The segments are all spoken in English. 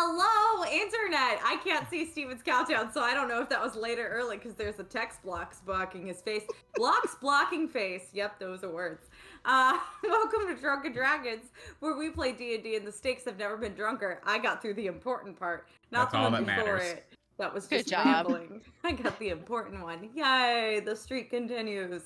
Hello, internet! I can't see Steven's countdown, so I don't know if that was late or early because there's a text blocks blocking his face. Blocks blocking face. Yep, those are words. Welcome to Drunken Dragons, where we play D&D and the stakes have never been drunker. I got through the important part, not That's the all one that before matters. it. That was Good just job. rambling. I got the important one. Yay, the streak continues.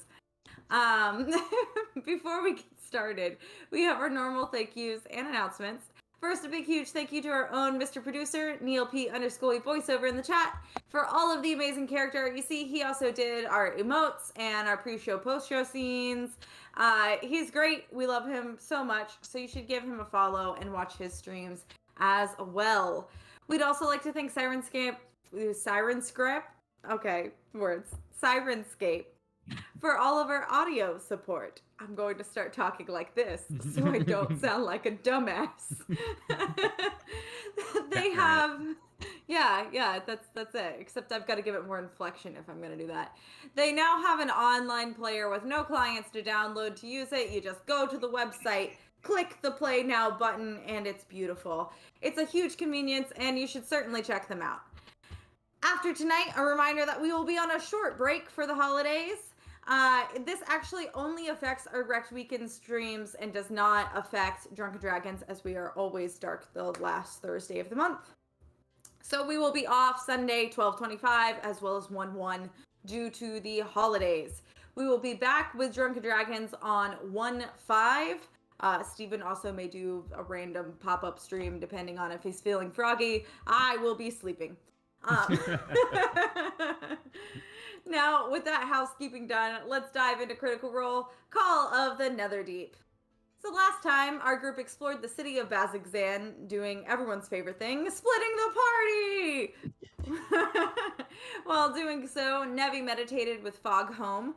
Before we get started, we have our normal thank yous and announcements. First, a big huge thank you to our own Mr. Producer, Neil P. _ voiceover in the chat for all of the amazing character art you see. He also did our emotes and our pre-show, post-show scenes. He's great. We love him so much, so you should give him a follow and watch his streams as well. We'd also like to thank Sirenscape, for all of our audio support. I'm going to start talking like this so I don't sound like a dumbass. They have, yeah, that's it. Except I've got to give it more inflection if I'm going to do that. They now have an online player with no clients to download to use it. You just go to the website, click the play now button, and it's beautiful. It's a huge convenience, and you should certainly check them out. After tonight, a reminder that we will be on a short break for the holidays. This actually only affects our Wrecked Weekend streams and does not affect Drunken Dragons, as we are always dark the last Thursday of the month. So we will be off Sunday 12/25 as well as 1/1 due to the holidays. We will be back with Drunken Dragons on 1/5. Steven also may do a random pop-up stream depending on if he's feeling froggy. I will be sleeping. Now, with that housekeeping done, let's dive into Critical Role, Call of the Netherdeep. So last time, our group explored the city of Bazigzan, doing everyone's favorite thing, splitting the party! While doing so, Nevi meditated with Foghome,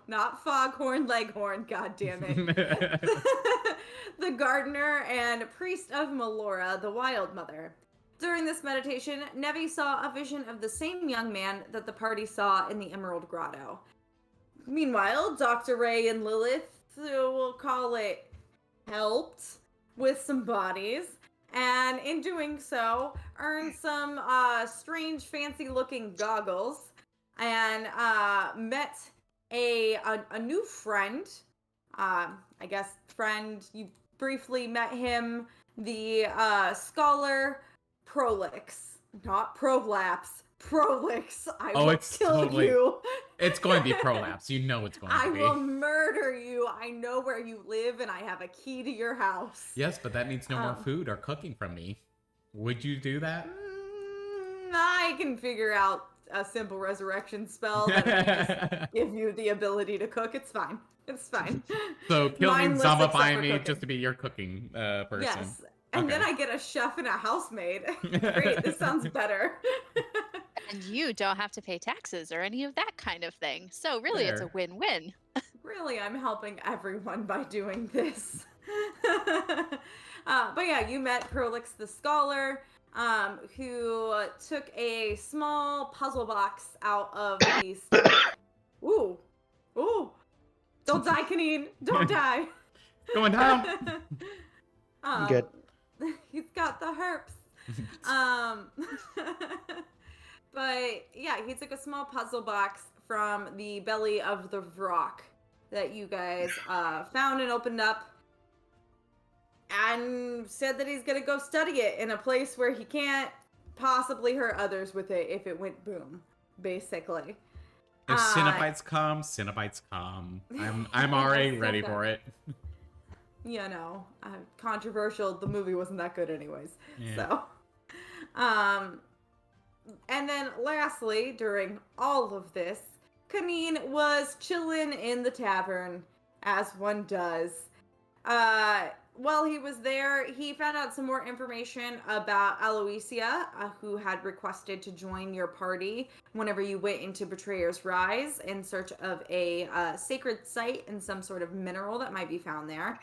not Foghorn Leghorn, goddammit. The gardener and priest of Melora, the Wild Mother. During this meditation, Nevi saw a vision of the same young man that the party saw in the Emerald Grotto. Meanwhile, Dr. Ray and Lilith, we'll call it, helped with some bodies, and in doing so, earned some strange, fancy-looking goggles, and met a new friend. I guess friend, you briefly met him, the scholar Prolix, not Prolapse. Prolix, I will kill you. It's going to be Prolapse. You know it's going to be. I will murder you. I know where you live, and I have a key to your house. Yes, but that means no more food or cooking from me. Would you do that? I can figure out a simple resurrection spell that will just give you the ability to cook. It's fine. It's fine. So kill me and zombify me just to be your cooking person. Yes. And then I get a chef and a housemaid. Great, this sounds better. And you don't have to pay taxes or any of that kind of thing. So really, It's a win-win. Really, I'm helping everyone by doing this. But yeah, you met Prolix the Scholar, who took a small puzzle box out of the stomach. Ooh. Don't die, Kaneen. Don't die. Going down. Good. He's got the herpes. But yeah, he took a small puzzle box from the belly of the rock that you guys found and opened up, and said that he's gonna go study it in a place where he can't possibly hurt others with it if it went boom, basically. If Cinnabites come. I'm already ready for it. You know, controversial. The movie wasn't that good anyways. Yeah. So, and then lastly, during all of this, Kaneen was chilling in the tavern, as one does. While he was there, he found out some more information about Aloysia, who had requested to join your party whenever you went into Betrayer's Rise in search of a sacred site and some sort of mineral that might be found there.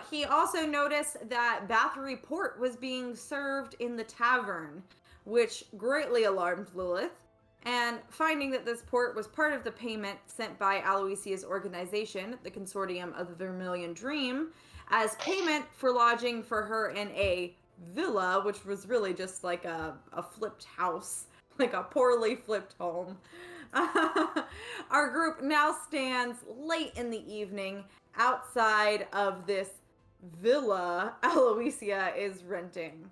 He also noticed that Bathory Port was being served in the tavern, which greatly alarmed Lilith. And finding that this port was part of the payment sent by Aloysia's organization, the Consortium of the Vermilion Dream, as payment for lodging for her in a villa, which was really just like a flipped house, like a poorly flipped home. Our group now stands late in the evening outside of this villa Aloysia is renting.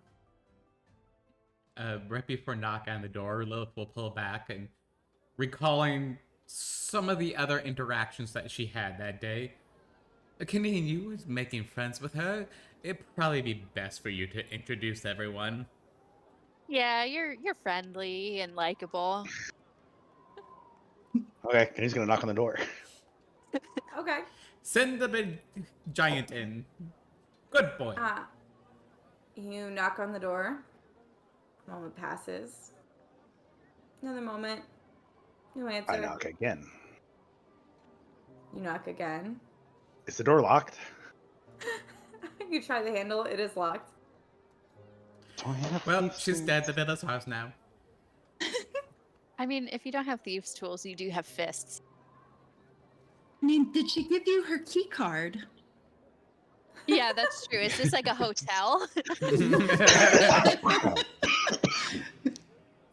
Right before knocking on the door, Lilith will pull back and recalling some of the other interactions that she had that day. Continue making friends with her. It'd probably be best for you to introduce everyone. Yeah, you're friendly and likable. Okay, and he's gonna knock on the door. Okay. Send the big giant in. Good boy. You knock on the door. A moment passes. Another moment. No answer. I knock again. You knock again. Is the door locked? You try the handle. It is locked. Do I have Well, thieves' she's tools? dead. The villa's house now. I mean, if you don't have thieves' tools, you do have fists. I mean, did she give you her key card? Yeah, that's true. Is this like a hotel?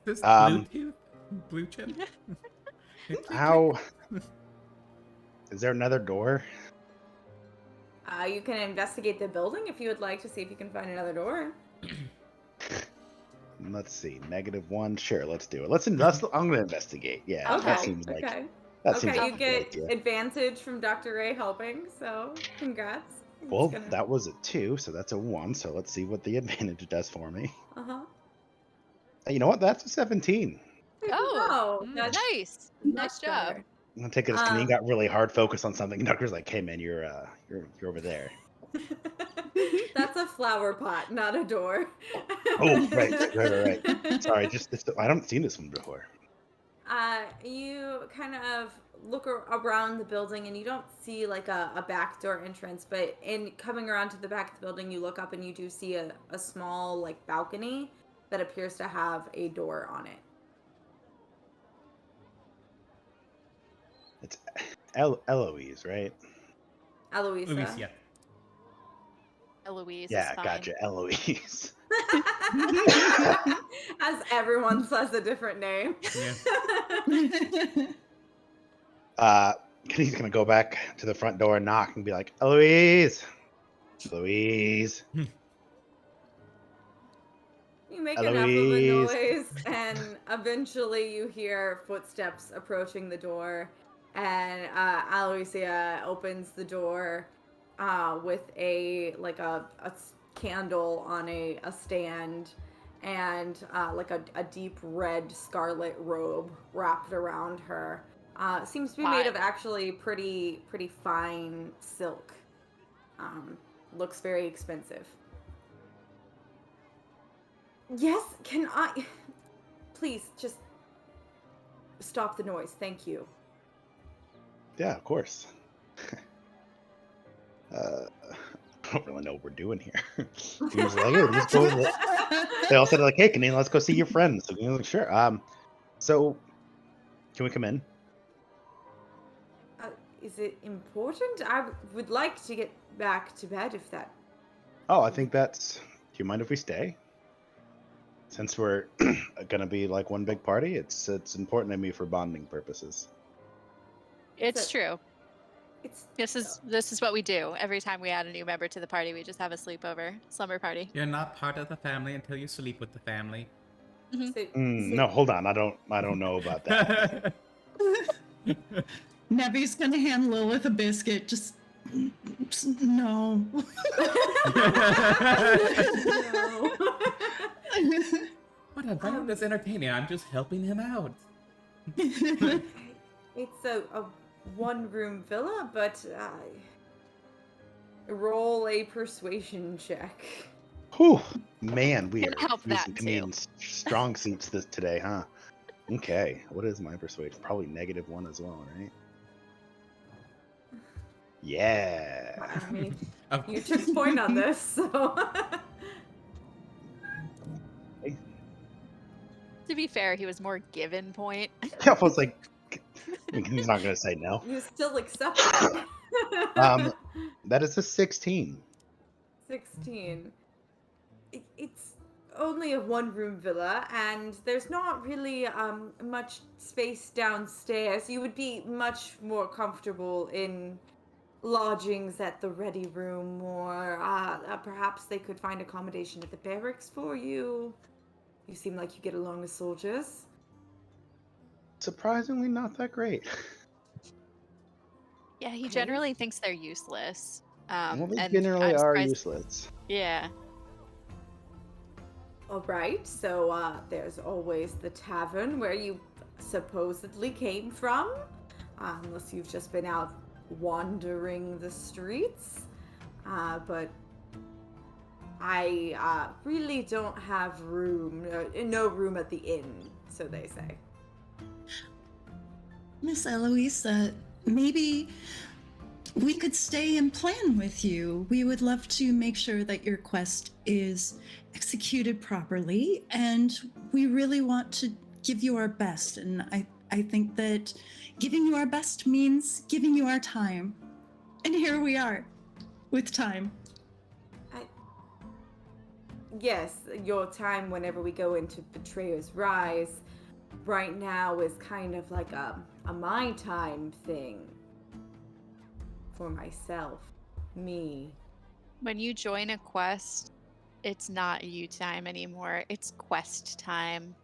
This blue chip. How? Is there another door? You can investigate the building if you would like to see if you can find another door. Let's see. -1. Sure, let's do it. I'm gonna investigate. Yeah, Okay. that seems like okay. that seems Okay, like you a get good idea. advantage from Dr. Ray helping, so congrats. It's Well, gonna- that was a 2, so that's a 1. So let's see what the advantage does for me. Uh-huh. You know what? That's a 17. Oh, that's nice. Nice much job. better. I'm gonna take it as Kaneen got really hard focused on something. And Doctor's like, "Hey, man, you're over there." That's a flower pot, not a door. Oh, right. Sorry, I haven't seen this one before. You kind of look around the building and you don't see like a back door entrance, but in coming around to the back of the building, you look up and you do see a small like balcony that appears to have a door on it. It's Eloise, right? Eloisa. Lucia. Eloise Yeah, is fine. gotcha, Eloise. As everyone says a different name. Yeah. Kaneen's gonna go back to the front door and knock and be like, "Eloise, Eloise." You make enough of a Eloise. noise, and eventually you hear footsteps approaching the door, and Aloysia opens the door with a candle on a stand, and like a deep red scarlet robe wrapped around her. Seems to be made of actually pretty fine silk. Looks very expensive. Yes, can I? Please, just stop the noise. Thank you. Yeah, of course. I don't really know what we're doing here. He was like, "Hey, let's go." They all said like, "Hey, Kaneen, let's go see your friends." So Kaneen was like, "Sure." So can we come in? Is it important? I would like to get back to bed if that. Oh, I think that's. Do you mind if we stay? Since we're gonna be like one big party, it's important to me for bonding purposes. It's true. It's This is what we do. Every time we add a new member to the party, we just have a sleepover, slumber party. You're not part of the family until you sleep with the family. No, hold on. I don't know about that. Nevy's gonna hand Lilith a biscuit. Just no. No. Whatever, that's entertaining. I'm just helping him out. It's a one-room villa, but roll a persuasion check. Whew, man, we Can't are help that, using Kaneen's strong suits today, huh? Okay, what is my persuasion? Probably -1 as well, right? Yeah. I mean, you took point on this, so. To be fair, he was more given point. I was like, he's not gonna say no. You still accept it. That is a 16. 16. It's only a one-room villa, and there's not really much space downstairs. You would be much more comfortable in lodgings at the Ready Room, or perhaps they could find accommodation at the barracks for you. You seem like you get along with soldiers. Surprisingly, not that great. Yeah, he Okay. generally thinks they're useless. Well, they And generally I'm are surprised. useless. Yeah. All right, so there's always the tavern where you supposedly came from, unless you've just been out wandering the streets. But I really don't have room, no room at the inn, so they say. Miss Eloise, maybe we could stay and plan with you. We would love to make sure that your quest is executed properly, and we really want to give you our best. And I think that giving you our best means giving you our time. And here we are, with time. Yes, your time whenever we go into Betrayer's Rise right now is kind of like a my time thing. For myself. Me. When you join a quest, it's not you time anymore. It's quest time.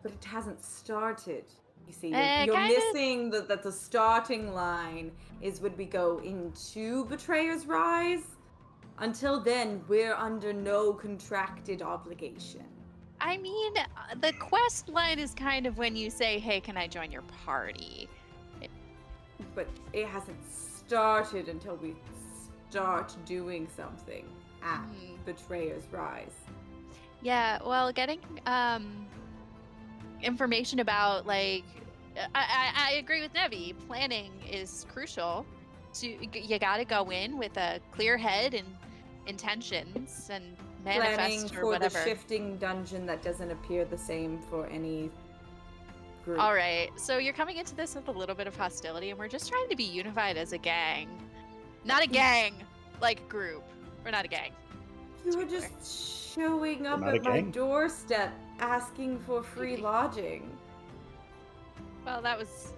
But it hasn't started. You see, Kinda. you're missing that the starting line is when we go into Betrayer's Rise. Until then, we're under no contracted obligation. I mean, the quest line is kind of when you say, hey, can I join your party? But it hasn't started until we start doing something at Betrayer's Rise. Yeah, well, getting information about, like, I agree with Nevi. Planning is crucial. You gotta go in with a clear head and intentions and manifest Planning or for whatever. the shifting dungeon that doesn't appear the same for any group. All right, so you're coming into this with a little bit of hostility, and we're just trying to be unified as a gang. Not a gang, like group. We're not a gang. You were just showing up not a at my gang. doorstep asking for free lodging. Well, that was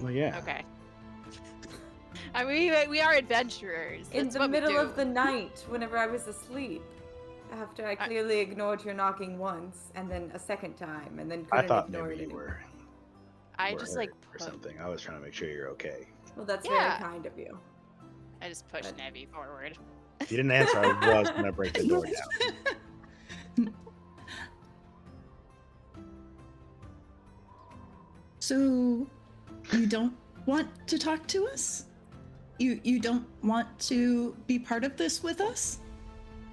Well, yeah. okay. I mean, we are adventurers. In That's the what we middle do. of the night, whenever I was asleep. After I clearly ignored your knocking once, and then a second time, and then I couldn't thought ignore maybe it you anymore. I were just like hurt or something. I was trying to make sure you're okay. Well, that's Yeah. very kind of you. I just pushed But- Nevi forward. If you didn't answer, I was gonna break the door down. So, you don't want to talk to us? You don't want to be part of this with us?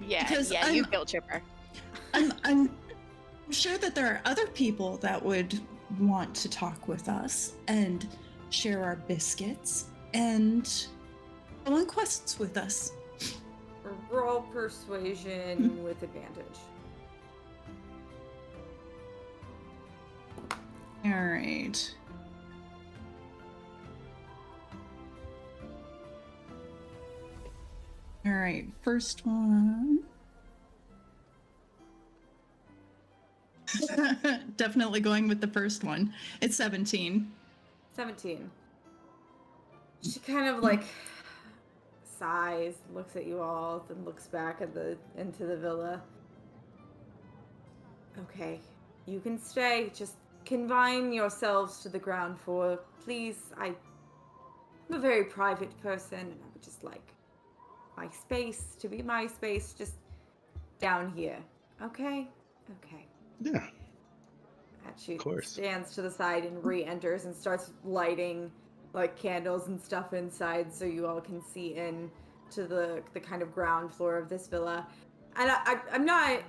Yeah, Because yeah, you guilt tripper. I'm sure that there are other people that would want to talk with us and share our biscuits and go on quests with us. Roll persuasion with advantage. All right. All right, first one. Definitely going with the first one. It's 17. 17. She kind of like sighs, looks at you all, then looks back at into the villa. Okay, you can stay. Just confine yourselves to the ground floor, please. I'm a very private person, and I would just like my space to be my space, just down here. Okay? Okay. Yeah. And she Of course. stands to the side and re-enters and starts lighting like candles and stuff inside so you all can see in to the kind of ground floor of this villa. And I'm not,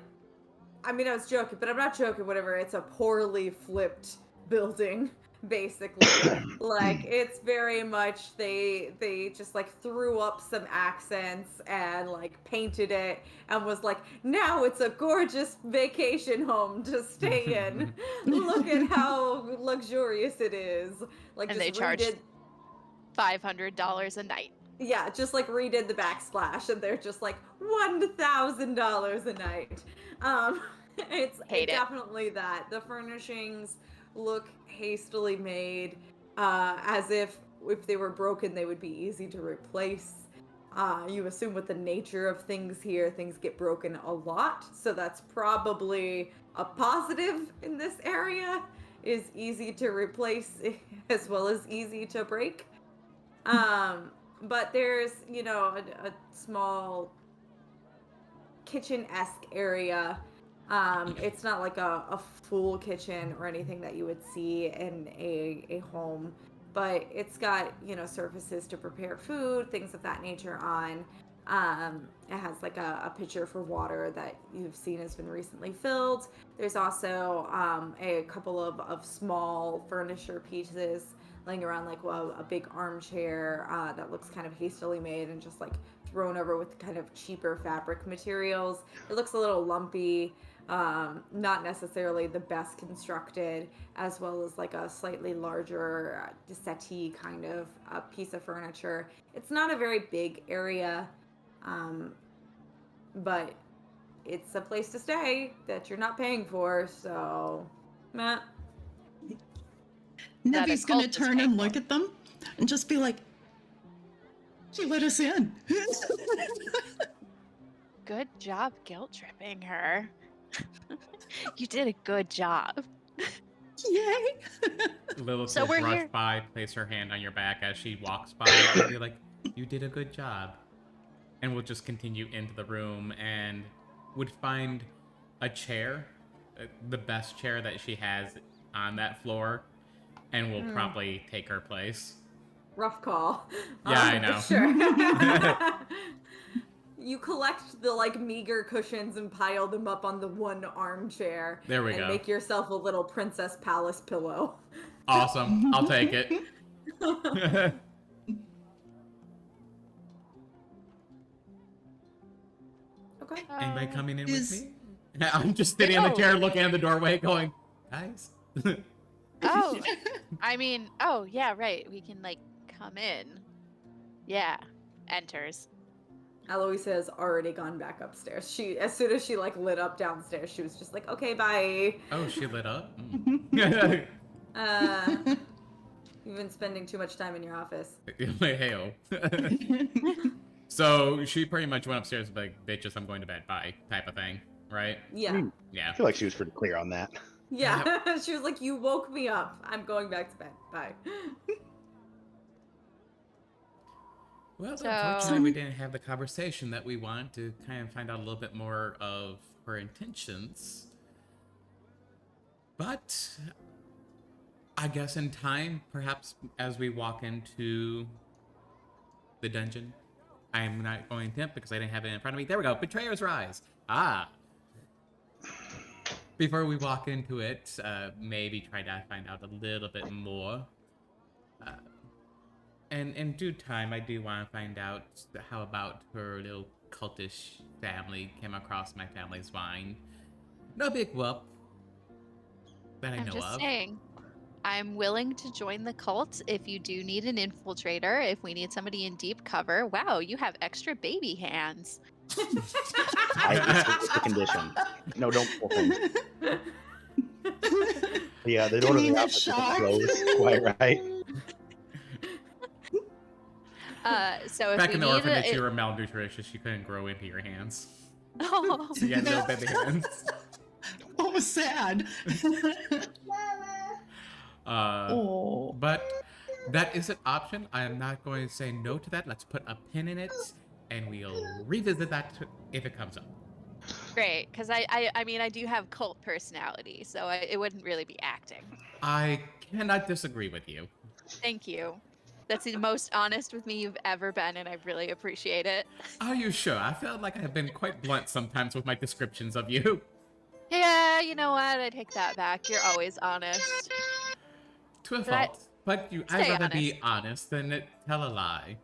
I mean, I was joking, but I'm not joking, whatever. It's a poorly flipped building, basically. Like, it's very much, they just, like, threw up some accents and, like, painted it and was like, now it's a gorgeous vacation home to stay in. Look at how luxurious it is. Like, And just they charged redid- $500 a night. Yeah, just like redid the backsplash, and they're just like $1,000 a night. Um, it's Hate it. definitely that. The furnishings look hastily made, as if they were broken, they would be easy to replace. You assume with the nature of things here, things get broken a lot, so that's probably a positive in this area. Is easy to replace as well as easy to break. But there's, a small kitchen-esque area. It's not like a full kitchen or anything that you would see in a home, but it's got, surfaces to prepare food, things of that nature on. It has like a pitcher for water that you've seen has been recently filled. There's also a couple of small furniture pieces laying around, like a big armchair that looks kind of hastily made and just like thrown over with kind of cheaper fabric materials. It looks a little lumpy, not necessarily the best constructed, as well as like a slightly larger settee kind of piece of furniture. It's not a very big area, but it's a place to stay that you're not paying for, so meh. That Nevi's a gonna cult is turn and paying look for. at them and just be like, "She let us in." Good job guilt tripping her. You did a good job. Yay! Lilith So will we're brush here. by, place her hand on your back as she walks by, and be like, "You did a good job." And we'll just continue into the room and would find a chair, the best chair that she has on that floor, and we'll probably take her place. Rough call. Yeah, I know. Sure. You collect the like meager cushions and pile them up on the one armchair. There we and go. make yourself a little princess palace pillow. Awesome. I'll take it. Okay. Anybody coming in with Is- me? I'm just sitting in the chair looking at the doorway going, guys. Oh, I mean, oh yeah, right. We can like come in. Yeah, enters. Eloise has already gone back upstairs. As soon as she like lit up downstairs, she was just like, okay, bye. Oh, she lit up? You've been spending too much time in your office. Hey-o. So she pretty much went upstairs like, bitches, I'm going to bed, bye, type of thing, right? Yeah. Yeah. I feel like she was pretty clear on that. Yeah. She was like, you woke me up. I'm going back to bed. Bye. Well, So- unfortunately, we didn't have the conversation that we want to kind of find out a little bit more of her intentions. But I guess in time, perhaps as we walk into the dungeon, I'm not going to because I didn't have it in front of me. There we go. Betrayer's Rise. Ah. Before we walk into it, maybe try to find out a little bit more. And in due time, I do want to find out how about her little cultish family came across my family's wine. No big whoop that I I'm know just of. saying, I'm willing to join the cult if you do need an infiltrator, if we need somebody in deep cover. Wow, you have extra baby hands. It's a condition. No, don't pull things. Yeah, the door to the Kamina office isn't shocked. closed quite right. So if Back we in the need orphanage, you were malnutritious. You couldn't grow into your hands. Oh, So you had no baby hands. What was sad? Oh. But that is an option. I am not going to say no to that. Let's put a pin in it, and we'll revisit that if it comes up. great, because I mean, I do have cult personality, so it wouldn't really be acting. I cannot disagree with you. Thank you. That's the most honest with me you've ever been, and I really appreciate it. Are you sure? I feel like I've been quite blunt sometimes with my descriptions of you. Yeah, you know what? I take that back. You're always honest. To a But I- fault. But I'd Stay rather be honest than tell a lie.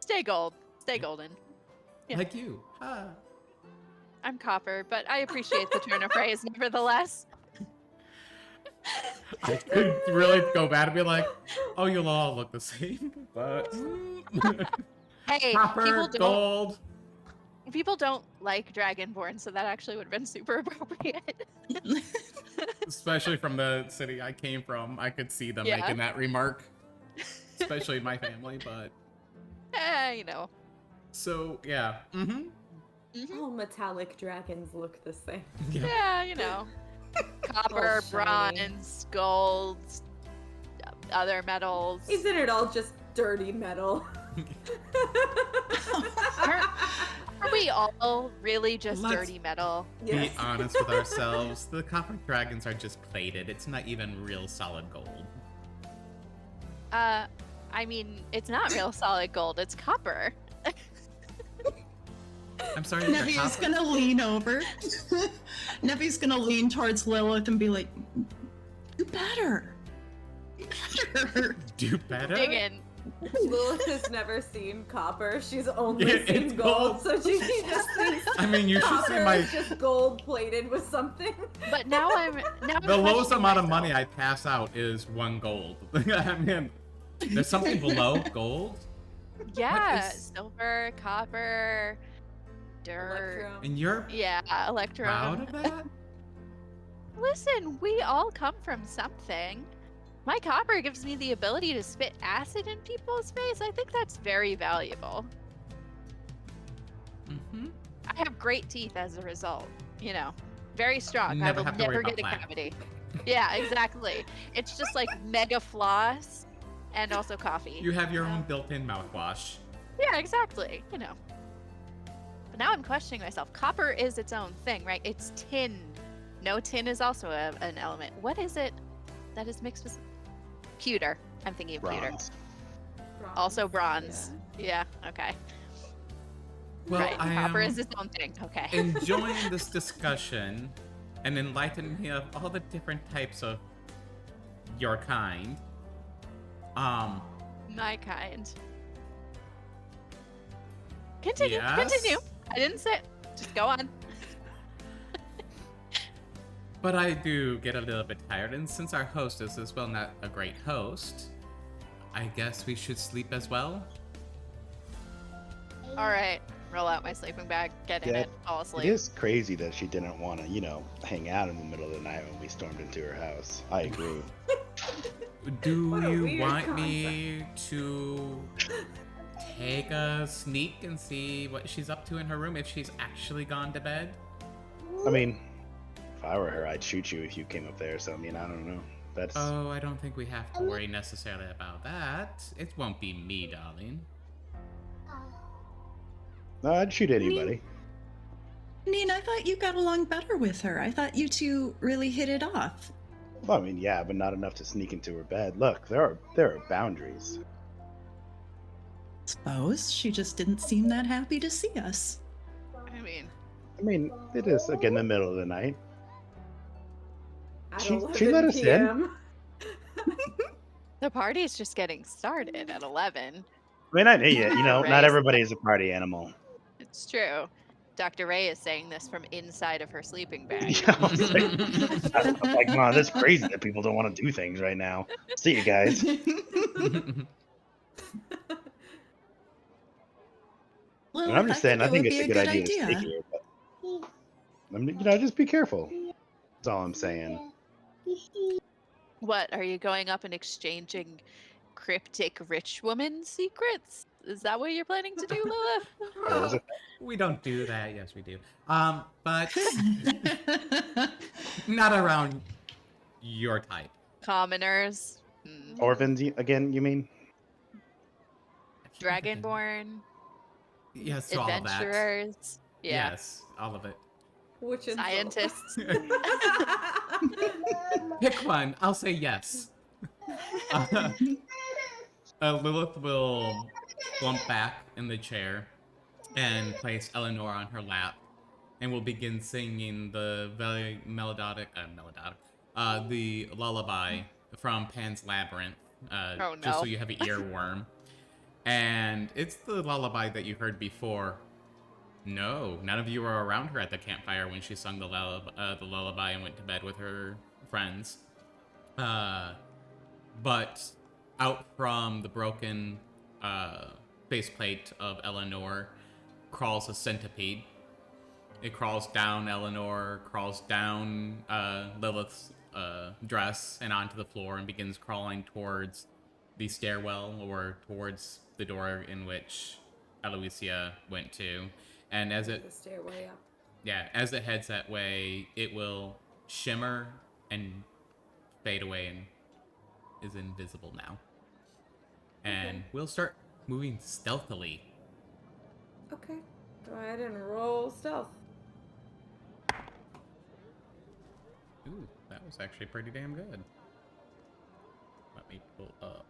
Stay gold. Stay golden. Yeah. Like you. Ah. I'm copper, but I appreciate the turn of phrase nevertheless. I could really go bad and be like, oh, you'll all look the same. But Hey, Copper, gold. people don't like Dragonborn, so that actually would have been super appropriate. Especially from the city I came from, I could see them Yeah. making that remark. Especially my family, but You know. so yeah. Mm-hmm. All metallic dragons look the same. Yeah, you know. Copper, shiny. bronze, gold, other metals. Isn't it all just dirty metal? Are we all really just Let's dirty metal? Be honest with ourselves. The copper dragons are just plated. It's not even real solid gold. I mean, it's not real solid gold. It's copper. I'm sorry. Nevi's gonna lean over. Nevi's gonna lean towards Lilith and be like, "Do better. Do better." Do better. Dig in. Lilith has never seen copper. She's only Yeah, seen it's gold, gold. so she just thinks I mean, you should copper see my. is just gold plated with something. But now I'm The lowest questioning amount of myself. money I pass out is 1 gold. I mean, there's something below gold. Yeah, is- silver, copper, dirt. Electrum. And you're Yeah, proud electrum. of that? Listen, we all come from something. My copper gives me the ability to spit acid in people's face. I think that's very valuable. Mm-hmm. I have great teeth as a result. You know, very strong. Never I will have to worry never about get a plaque. cavity. Yeah, exactly. It's just like mega floss and also coffee. You have your own built-in mouthwash. Yeah, exactly. You know. But now I'm questioning myself. Copper is its own thing, right? It's tin. No, tin is also an element. What is it that is mixed with pewter? I'm thinking of pewter. Bronze. Also bronze. Yeah, okay. Well, right. I Copper am is its own thing. Okay. enjoying this discussion and enlightening me of all the different types of your kind. My kind. Continue. Yes? Continue. I didn't say. Just go on. But I do get a little bit tired, and since our hostess is, well, not a great host, I guess we should sleep as well? All right. Roll out my sleeping bag. Get in Yeah, it. Fall It asleep. is crazy that she didn't want to, hang out in the middle of the night when we stormed into her house. I agree. Do What a you weird want me to take a sneak and see what she's up to in her room if she's actually gone to bed? I mean, if I were her, I'd shoot you if you came up there. So I mean, I don't know. That's Oh, I don't think we have to worry necessarily about that. It won't be me, darling. no, I'd shoot anybody. Nina, I thought you got along better with her. I thought you two really hit it off. Well, I mean, yeah, but not enough to sneak into her bed. Look, there are boundaries. Suppose she just didn't seem that happy to see us. I mean, It is again the middle of the night. At She 11 let us in. PM. the party's just getting started at 11. I mean, I know you know, not Right. everybody is a party animal. It's true. Dr. Ray is saying this from inside of her sleeping bag. Yeah, I was like, man, that's crazy that people don't want to do things right now. See you guys. Well, And I'm just saying, I think it it's a would good be idea to stay here. But, just be careful. That's all I'm saying. What, are you going up and exchanging cryptic rich woman secrets? Is that what you're planning to do, Lilith? We don't do that. Yes, we do. But not around your type. Commoners. Orphans, again, you mean? Dragonborn. Yes, to all of that. Adventurers. Yeah. Yes, all of it. Which insult. Scientists. Pick one. I'll say yes. Lilith will slump back in the chair and place Eleanor on her lap, and will begin singing the very the lullaby from Pan's Labyrinth. Oh, Just so no. you have an earworm. And it's the lullaby that you heard before. No, none of you were around her at the campfire when she sung the lullaby and went to bed with her friends. But out from the broken faceplate of Eleanor crawls a centipede. It crawls down Eleanor, crawls down Lilith's dress and onto the floor and begins crawling towards the stairwell or towards the door in which Aloysia went to. And as it The stairway up. as it heads that way, it will shimmer and fade away and is invisible now. And we'll start moving stealthily. Okay. Go ahead and roll stealth. Ooh, that was actually pretty damn good. Let me pull up.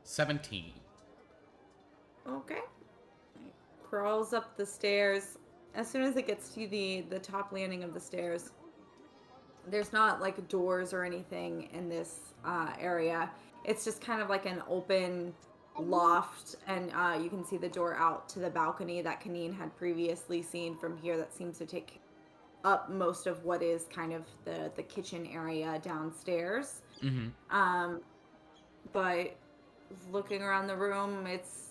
17. Okay. It crawls up the stairs. As soon as it gets to the top landing of the stairs, there's not like doors or anything in this area. It's just kind of like an open loft, and you can see the door out to the balcony that Kanine had previously seen from here. That seems to take up most of what is kind of the kitchen area downstairs. Mm-hmm. But looking around the room, it's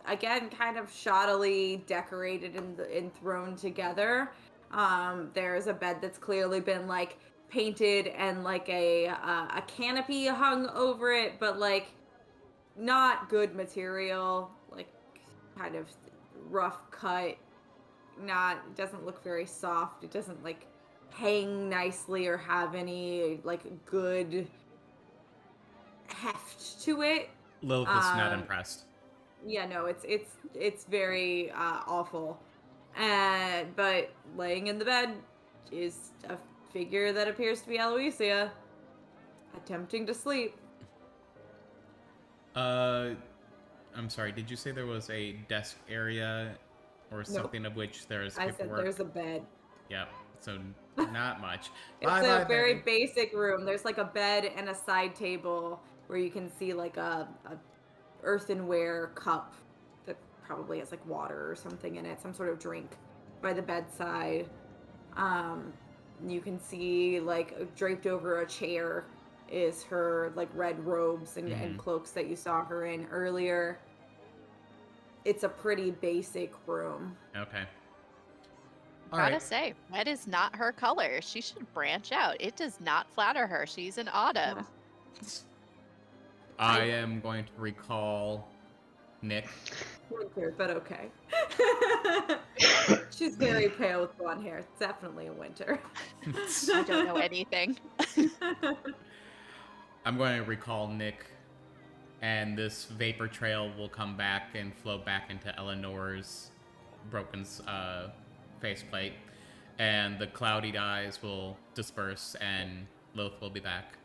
again kind of shoddily decorated and thrown together. There's a bed that's clearly been like painted and like a canopy hung over it, but like not good material, like kind of rough cut. It doesn't look very soft. It doesn't like hang nicely or have any like good heft to it. Lilith is not impressed. Yeah, no, it's very awful. But laying in the bed is a figure that appears to be Aloysia, attempting to sleep. I'm sorry, did you say there was a desk area or something of which there is I paperwork? said there's a bed. Yep, so not much. It's a very basic room. There's like a bed and a side table where you can see like a earthenware cup that probably has like water or something in it, some sort of drink by the bedside. You can see like draped over a chair is her like red robes and cloaks that you saw her in earlier. It's a pretty basic room. Okay. Gotta say, red is not her color. She should branch out. It does not flatter her. She's an autumn. I am going to recall Nick. Winter, but okay. She's very pale with blonde hair. It's definitely a winter. I don't know anything. I'm going to recall Nick, and this vapor trail will come back and flow back into Eleanor's broken faceplate, and the cloudy eyes will disperse, and Lilith will be back.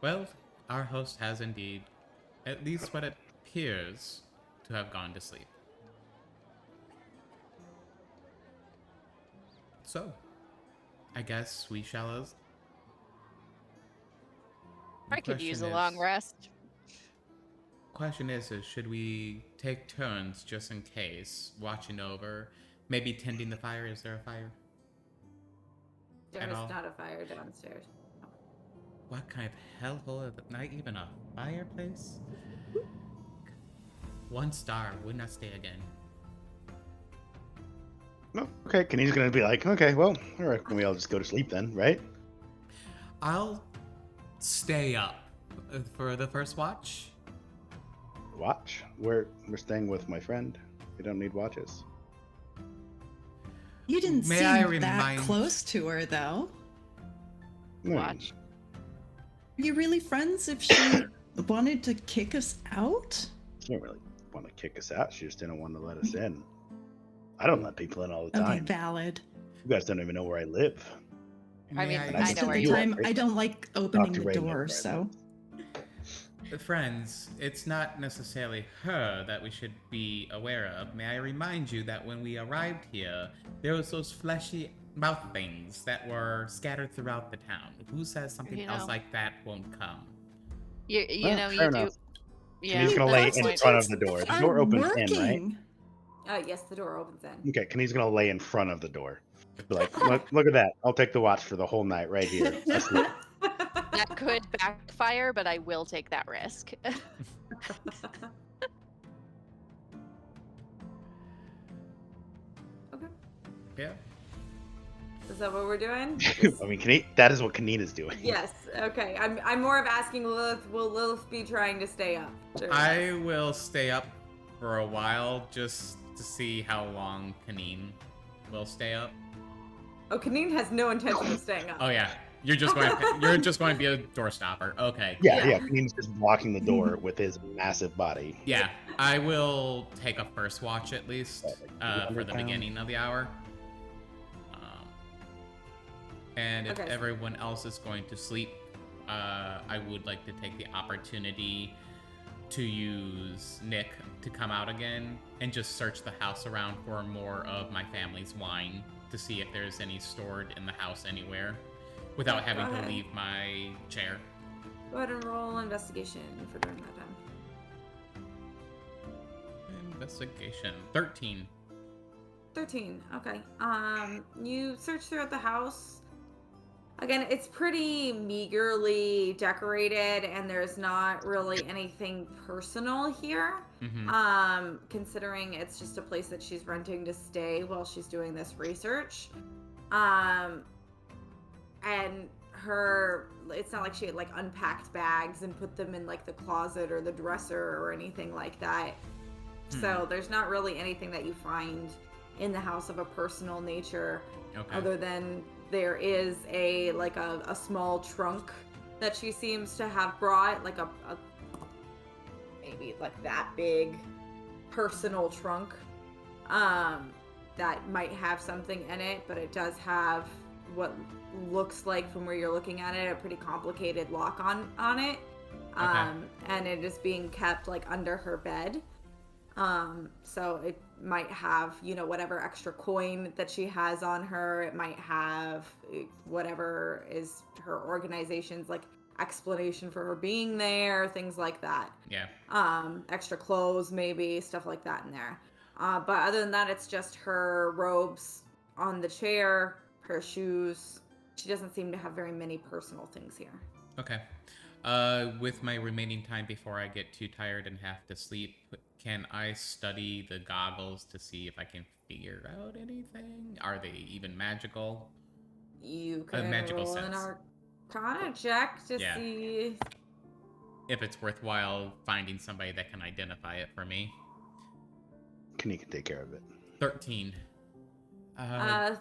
Well, our host has indeed, at least what it appears, to have gone to sleep. So, I guess we shall. I could use a long rest. Question is should we take turns just in case, watching over, maybe tending the fire? Is there a fire? There's not a fire downstairs. What kind of hellhole is it? Not even a fireplace? 1 star, would not stay again. No, okay, Kanine's gonna be like, okay, well, all right, can we all just go to sleep then, right? I'll stay up for the first watch. Watch? We're staying with my friend. We don't need watches. You didn't May I seem that remind- close to her, though. Watch. Are you really friends if she wanted to kick us out? She didn't really want to kick us out. She just didn't want to let us in. I don't let people in all the Okay, time. valid. You guys don't even know where I live. I mean, May I Most know of where the you time, are. I don't like opening Dr. the Ray knows where door, I so. Friends, it's not necessarily her that we should be aware of. May I remind you that when we arrived here, there was those fleshy mouth things that were scattered throughout the town. Who says something You else know. like that won't come? You Well, know, fair you do. enough. Yeah, Kanine's gonna lay that's in point. front of the door. The door Are opens in, right? working. Yes, the door opens in. Okay, Kanine's gonna lay in front of the door. Be like, look at that. I'll take the watch for the whole night right here. Asleep. That could backfire, but I will take that risk. Okay. Yeah. Is that what we're doing? I mean, that is what Kaneen is doing. Yes. Okay. I'm more of asking Lilith. Will Lilith be trying to stay up? during I this? will stay up for a while just to see how long Kaneen will stay up. Oh, Kaneen has no intention of staying up. Oh yeah, you're just going to be a door stopper. Okay. Yeah. Kaneen's just blocking the door with his massive body. Yeah, I will take a first watch at least for the beginning of the hour. And if Okay. everyone else is going to sleep, I would like to take the opportunity to use Nick to come out again and just search the house around for more of my family's wine to see if there's any stored in the house anywhere without having to Okay. leave my chair. Go ahead and roll investigation for during that time. Investigation 13. 13. Okay. You search throughout the house. Again, it's pretty meagerly decorated, and there's not really anything personal here. Mm-hmm. Considering it's just a place that she's renting to stay while she's doing this research. And it's not like she had like unpacked bags and put them in like the closet or the dresser or anything like that. So there's not really anything that you find in the house of a personal nature, Okay. other than there is a small trunk that she seems to have brought, like a maybe like that big personal trunk that might have something in it, but it does have what looks like, from where you're looking at it, a pretty complicated lock on it. And it is being kept like under her bed. So it might have, whatever extra coin that she has on her. It might have whatever is her organization's like explanation for her being there, things like that. Yeah. Extra clothes, maybe, stuff like that in there. But other than that, it's just her robes on the chair, her shoes. She doesn't seem to have very many personal things here. Okay. With my remaining time before I get too tired and have to sleep, can I study the goggles to see if I can figure out anything? Are they even magical? You can magical roll an sense. Arcana check to Yeah. see. If it's worthwhile finding somebody that can identify it for me. Kaneen can take care of it. 13. 13.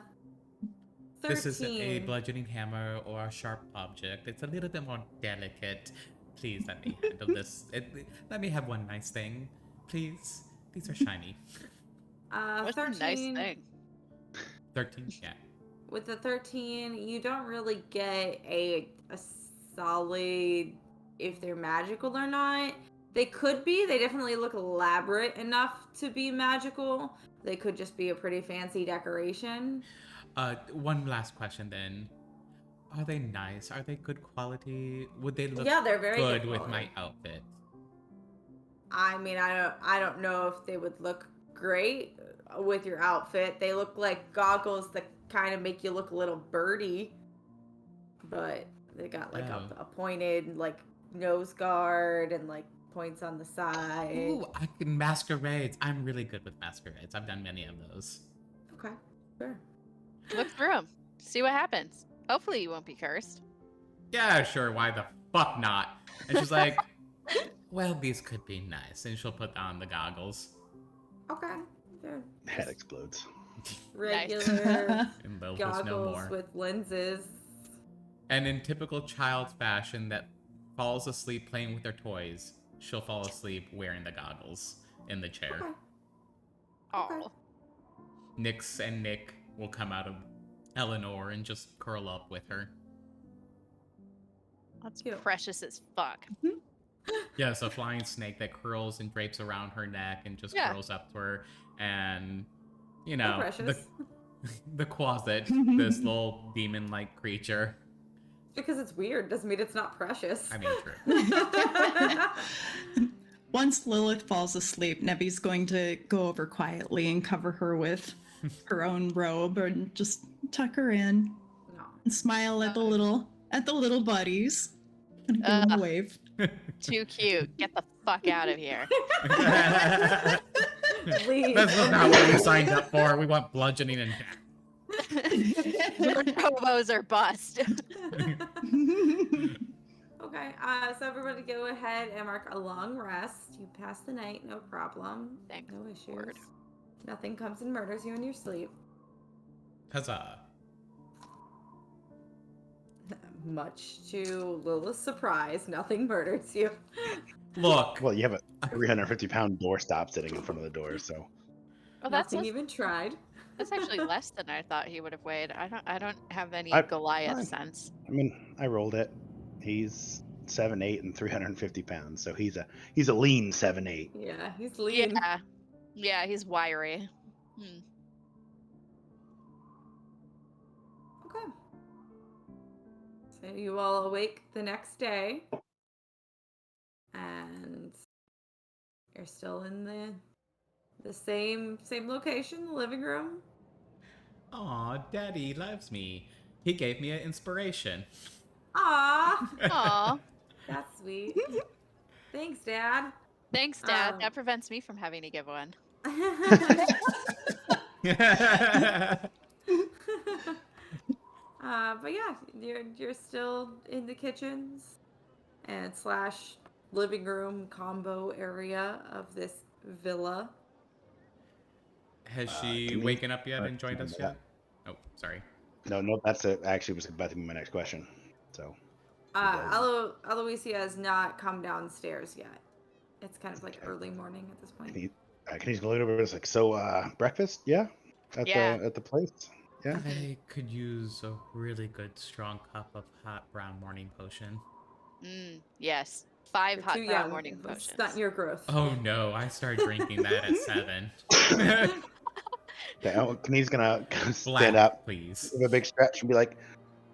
This is a bludgeoning hammer or a sharp object. It's a little bit more delicate. Please let me handle this. Let me have one nice thing. Please. These are shiny. What's 13. a nice thing? 13? Yeah. With the 13, you don't really get a solid if they're magical or not. They could be. They definitely look elaborate enough to be magical. They could just be a pretty fancy decoration. One last question then. Are they nice? Are they good quality? Would they look They're very good good with quality. my outfit? I mean, I don't know if they would look great with your outfit. They look like goggles that kind of make you look a little birdie, but they got like a pointed like nose guard and like points on the side. Ooh, I can masquerades. I'm really good with masquerades. I've done many of those. Okay, sure. Look through them. See what happens. Hopefully you won't be cursed. Yeah, sure. Why the fuck not? And she's like, well, these could be nice. And she'll put on the goggles. Okay, sure. Head explodes. Regular And they'll just know goggles more. with lenses. And in typical child's fashion that falls asleep playing with their toys, she'll fall asleep wearing the goggles in the chair. Okay. Oh, Nyx and Nick will come out of Eleanor and just curl up with her. that's Cute. precious as fuck. Yeah, it's a flying snake that curls and drapes around her neck and just Yeah. curls up to her. And, you So know, precious. the closet, this little demon-like creature. Because it's weird doesn't mean it's not precious. I mean, true. Once Lilith falls asleep, Nevi's going to go over quietly and cover her with her own robe and just tuck her in No. and smile at the little buddies and give them a wave. Too cute. Get the fuck out of here. Leave That's not what we immediately. signed up for. We want bludgeoning and death. Hobos are bust. Okay, so everybody go ahead and mark a long rest. You pass the night, no problem. Thank no issues. Lord. Nothing comes and murders you in your sleep. Huzzah. Much to Lilith's surprise, nothing murders you. Look. Well, you have a 350-pound doorstop sitting in front of the door, so. Oh, that's Nothing even tried. that's actually less than I thought he would have weighed. I don't have any I- Goliath I- sense. I mean, I rolled it. He's 7'8" and 350 pounds, so he's a lean 7'8". Yeah, he's lean. Yeah, he's wiry. Hmm. Okay. So you all awake the next day, and you're still in the same location, the living room. Aw, Daddy loves me. He gave me an inspiration. Ah, Aw, that's sweet. Thanks, Dad. thanks, Dad. Um, That prevents me from having to give one. But yeah, you're still in the kitchens and slash living room combo area of this villa. Has she Can we- waken up yet and joined us yeah. yet? Oh, sorry. No, that's it. Actually, was about to be my next question. So. Aloysia has not come downstairs yet. It's kind of like Okay. early morning at this point. Can you just go over? It's like, so breakfast, yeah, Yeah. at the place, yeah. I could use a really good strong cup of hot brown morning potion. Yes. 5 You're hot too brown young. morning It's potions. not your growth. Oh no, I started drinking that at 7. Yeah, Kenny's gonna stand Black, up, please. give a big stretch, and be like,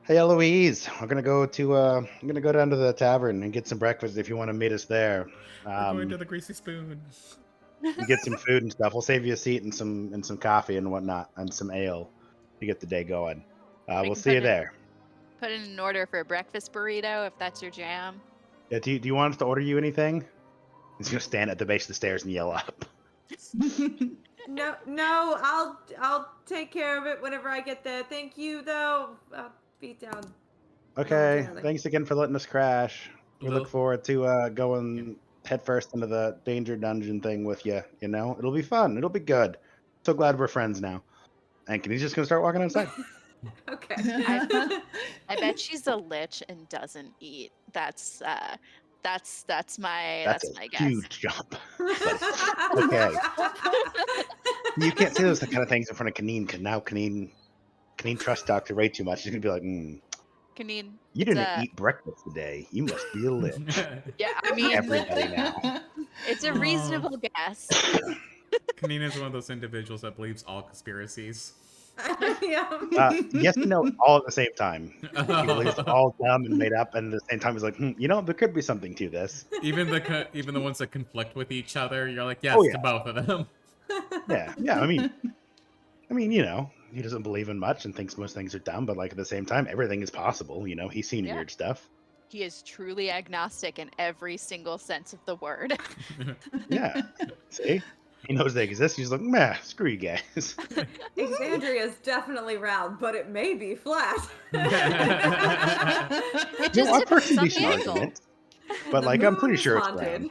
"Hey, Eloise, I'm gonna go down to the tavern and get some breakfast if you want to meet us there. We're going to the Greasy Spoon. You get some food and stuff. We'll save you a seat and some coffee and whatnot and some ale to get the day going. We'll can see put you in- there. Put in an order for a breakfast burrito if that's your jam. Yeah, do you want us to order you anything?" He's gonna stand at the base of the stairs and yell up. No, I'll take care of it whenever I get there. Thank you, though. I'll be down. Okay, momentarily. thanks again for letting us crash. We Well- look forward to going headfirst into the danger dungeon thing with you. You know, it'll be fun. It'll be good. So glad we're friends now. And Kenny's just gonna start walking outside. Okay. I bet she's a lich and doesn't eat. That's my That's a guess. huge jump. Okay. You can't say those kind of things in front of Kaneen, because now Kaneen trusts Dr. Ray too much. She's gonna be like, Kaneen, you it's didn't a- eat breakfast today. You must be a lich. Yeah, I mean, Everybody now. it's a reasonable guess. Kanina is one of those individuals that believes all conspiracies. Yeah. Yes and no, all at the same time. He believes Oh. all dumb and made up, and at the same time he's like, there could be something to this. Even the ones that conflict with each other, you're like, yes, Oh, yeah. to both of them. Yeah. I mean, he doesn't believe in much and thinks most things are dumb, but like at the same time, everything is possible. He's seen Yeah. weird stuff. He is truly agnostic in every single sense of the word. Yeah. See? He knows they exist. He's like, meh, screw you guys. Exandria is definitely round, but it may be flat. It just I've heard depends some on the decent angle. arguments, but The like I'm moon pretty is sure it's haunted. round.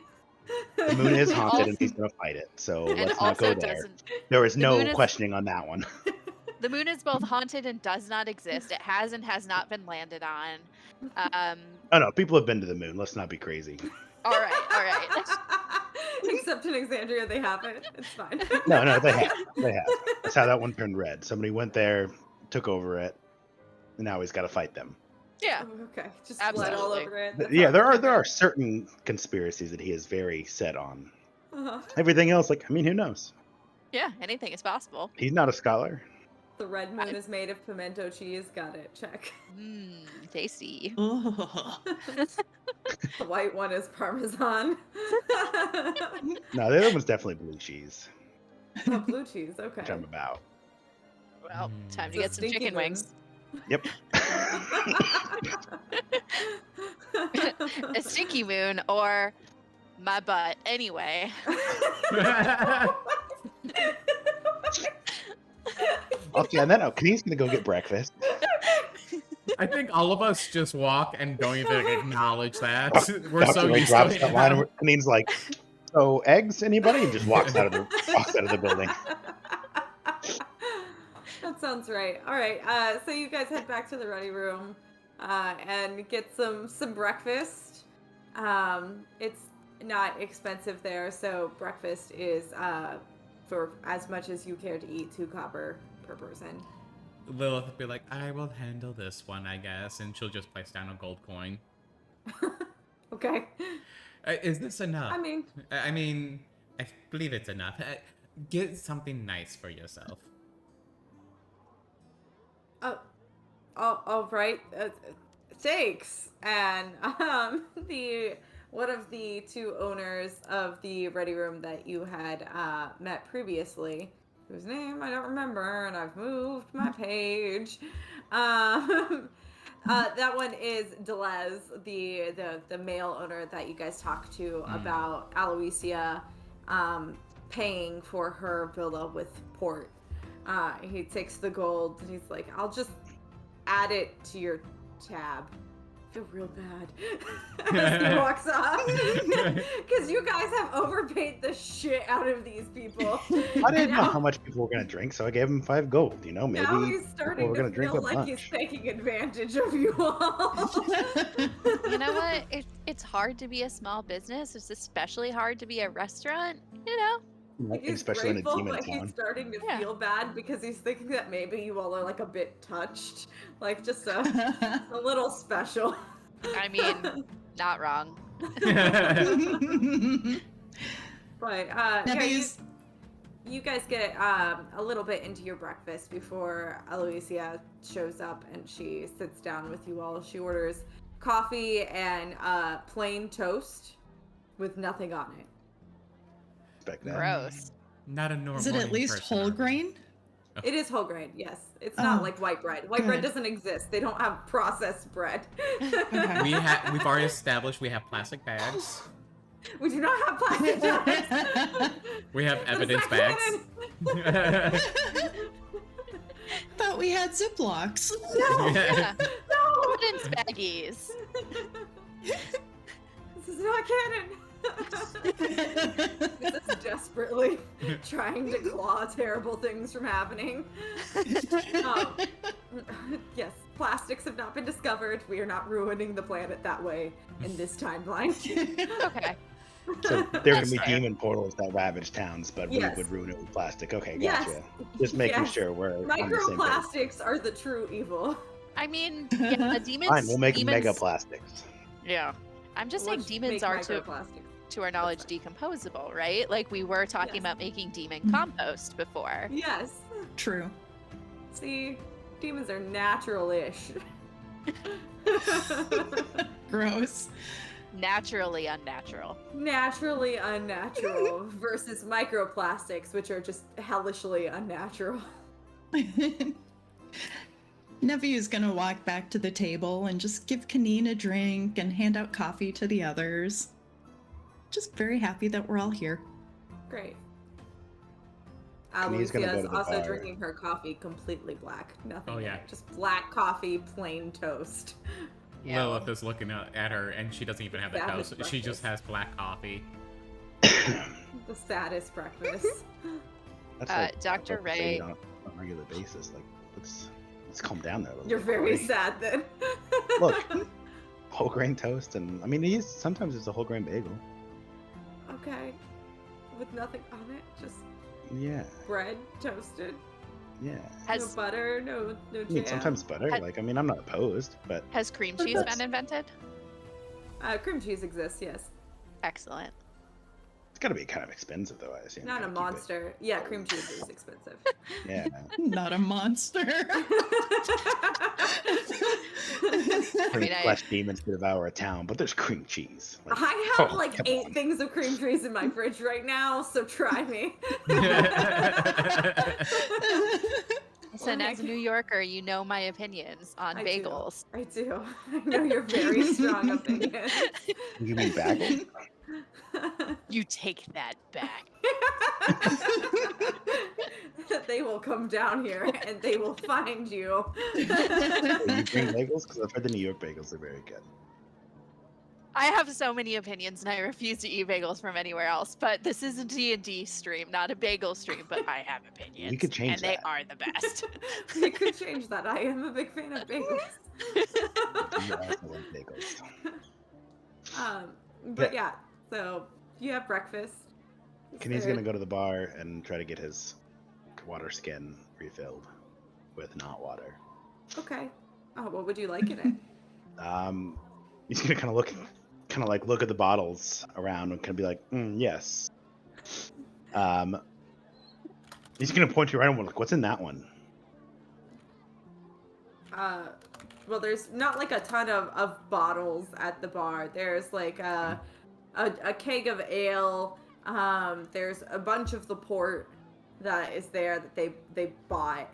The moon is And haunted, and also- he's gonna fight it. So And let's not also go there. doesn't. There is the no moon is- questioning on that one. The moon is both haunted and does not exist. It has and has not been landed on. Oh no, people have been to the moon. Let's not be crazy. All right. Except in Exandria, they haven't. It's fine. No, they have. They have. That's how that one turned red. Somebody went there, took over it, and now he's got to fight them. Yeah. Oh, okay, just blood all Absolutely. over it. But That's yeah, all. there are certain conspiracies that he is very set on. Uh-huh. Everything else, like, who knows? Yeah, anything is possible. He's not a scholar. The red moon is made of pimento cheese. Got it. Check. Tasty. Oh. The white one is parmesan. No, the other one's definitely blue cheese, Oh, blue cheese. Okay. which I'm about. Well, time to It's a get some stinky chicken moon. wings. Yep. A stinky moon or my butt. Anyway. Okay, on that note, Kane's gonna go get breakfast. I think all of us just walk and don't even acknowledge that. We're Doctor so like used drops to that it line. now. And Kane's like, "So eggs, anybody?" And just walks out of the building. That sounds right. All right. So you guys head back to the ready room and get some breakfast. It's not expensive there, so breakfast is for as much as you care to eat, 2 copper per person. Lilith will be like, I will handle this one, I guess, and she'll just place down a gold coin. Okay. Is this enough? I mean, I believe it's enough. Get something nice for yourself. all right. Thanks. And one of the 2 owners of the ready room that you had met previously, whose name I don't remember, and I've moved my page. That one is Delez, the male owner that you guys talked to about Aloysia paying for her villa with port. He takes the gold and he's like, I'll just add it to your tab. I feel real bad as he walks off. Because you guys have overpaid the shit out of these people. I didn't know how much people were gonna drink, so I gave him 5 gold. You know, maybe Now he's people starting were to gonna drink feel a like he's bunch. taking advantage of you all. You know what? It's hard to be a small business. It's especially hard to be a restaurant. You know. Like, he's Especially in a grateful, demon but town. he's starting to Yeah. feel bad because he's thinking that maybe you all are like a bit touched, like just a little special. I mean, not wrong. But you guys get a little bit into your breakfast before Aloysia shows up and she sits down with you all. She orders coffee and plain toast with nothing on it. Expect that. Gross. Not a normal. Is it at least whole grain? It is whole grain, yes. It's not Oh, like white bread. White bread good. doesn't exist. They don't have processed bread. Okay. We've already established we have plastic bags. We do not have plastic bags. We have That is evidence not bags. canon. Thought we had Ziplocs. No, Yeah. no. Evidence baggies. This is not canon. This is desperately trying to claw terrible things from happening. Yes, plastics have not been discovered. We are not ruining the planet that way in this timeline. Okay. So there can That's be fair. demon portals that ravage towns, but Yes. we would ruin it with plastic. Okay, Yes. gotcha. Just making Yes. sure we're on the same page. Microplastics are the true evil. I mean, yeah, demons. Fine, we'll make demons, mega plastics. Yeah. I'm just saying Let's demons make are microplastics. to our knowledge decomposable, right? Like we were talking Yes. about making demon compost before. Yes. True. See, demons are natural-ish. Gross. Naturally unnatural. Naturally unnatural versus microplastics, which are just hellishly unnatural. Nevia's gonna walk back to the table and just give Kanine a drink and hand out coffee to the others. Just very happy that we're all here. Great. Kanine's gonna Lucia go is to the also bar. drinking her coffee completely black. Nothing. Oh, in yeah. it. Just black coffee, plain toast. Yeah. Lilith is looking at her, and she doesn't even have the That toast. is She just breakfast. has black coffee. The saddest breakfast. That's Dr. what I say Ray- on a regular basis. Like, let's calm down there a little You're bit, very Corey. sad then. Look, whole grain toast, and I mean, sometimes it's a whole grain bagel. Okay. With nothing on it, just Yeah, bread toasted. yeah. Has No butter, no I jam. mean, sometimes butter. I- Like, I mean, I'm not opposed, but has cream But cheese that's- been invented? Cream cheese exists, yes. Excellent. it's gotta be kind of expensive, though. I assume. Not a Gotta keep it- monster. Yeah, cream cheese is expensive. Yeah. Not a monster. mean, I- Flesh demons to devour a town, but there's cream cheese. Like, I have oh, like come 8 on. things of cream cheese in my fridge right now, so try me. I Listen, as a New Yorker, you know my opinions on I bagels. I do. I know your very strong opinions. You mean bagels? You take that back. They will come down here and they will find you. Will you bring bagels? Because I've heard the New York bagels are very good. I have so many opinions, and I refuse to eat bagels from anywhere else. But this is a D&D stream, not a bagel stream. But I have opinions, We could change and they that. are the best. You could change that. I am a big fan of bagels. You also like bagels. But yeah, so you have breakfast. Kenny's gonna go to the bar and try to get his water skin refilled with not water. Okay. Oh, what would you like in it? He's gonna kind of look at the bottles around and kind of be like, yes. He's gonna point to your item like, what's in that one? Well, there's not like a ton of bottles at the bar. There's like a keg of ale. There's a bunch of the port that is there that they bought.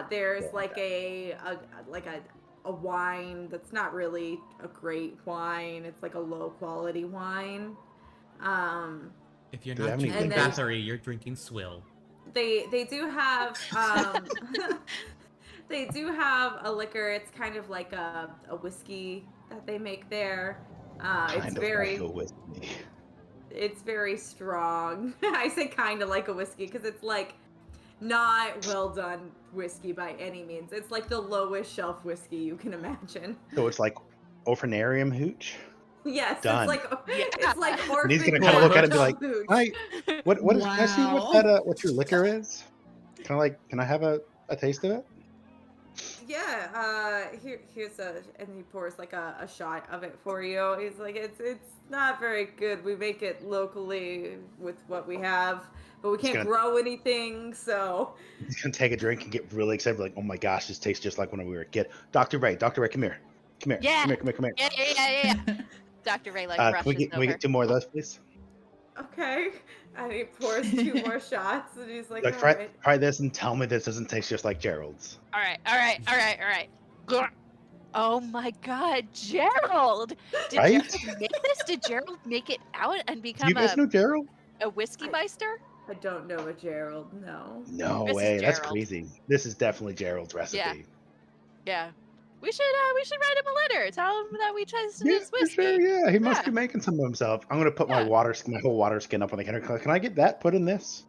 There's like a wine that's not really a great wine. It's like a low quality wine. If you're Do they not have any drinking liquors? Bathory, you're drinking swill. They do have they do have a liquor. It's kind of like a whiskey that they make there. Kind of like a whiskey. It's very strong. I say kind of like a whiskey because it's like not well done whiskey by any means. It's like the lowest shelf whiskey you can imagine. So it's like Orphanarium hooch. Yes, Done. it's like And he's gonna orphan kind of look at it and be shelf like, food. can I see what Wow. what your liquor is? Can I have a taste of it? Yeah, here's and he pours like a shot of it for you. He's like, it's not very good. We make it locally with what we have, but we He's can't gonna- grow anything, so. He's gonna take a drink and get really excited, like, oh my gosh, this tastes just like when we were a kid. Dr. Ray, come here. Yeah. Come here. Yeah. Dr. Ray like Can rushes we over. get 2 more of those, please? Okay. And he pours 2 more shots, and he's like, Like, all try, right. try this and tell me this doesn't taste just like Gerald's. All right. Grr. Oh my God, Gerald! Did Right? Gerald make this? Did Gerald make it out and Do you become guys know Gerald? a whiskey meister? I don't know a Gerald, no. No This is way. That's Gerald. crazy. This is definitely Gerald's recipe. Yeah. We should write him a letter. Tell him that we tested Yeah, his for whiskey. sure. Yeah, he must Yeah. be making some of himself. I'm gonna put my Yeah. whole water skin up on the counter. Can I get that put in this?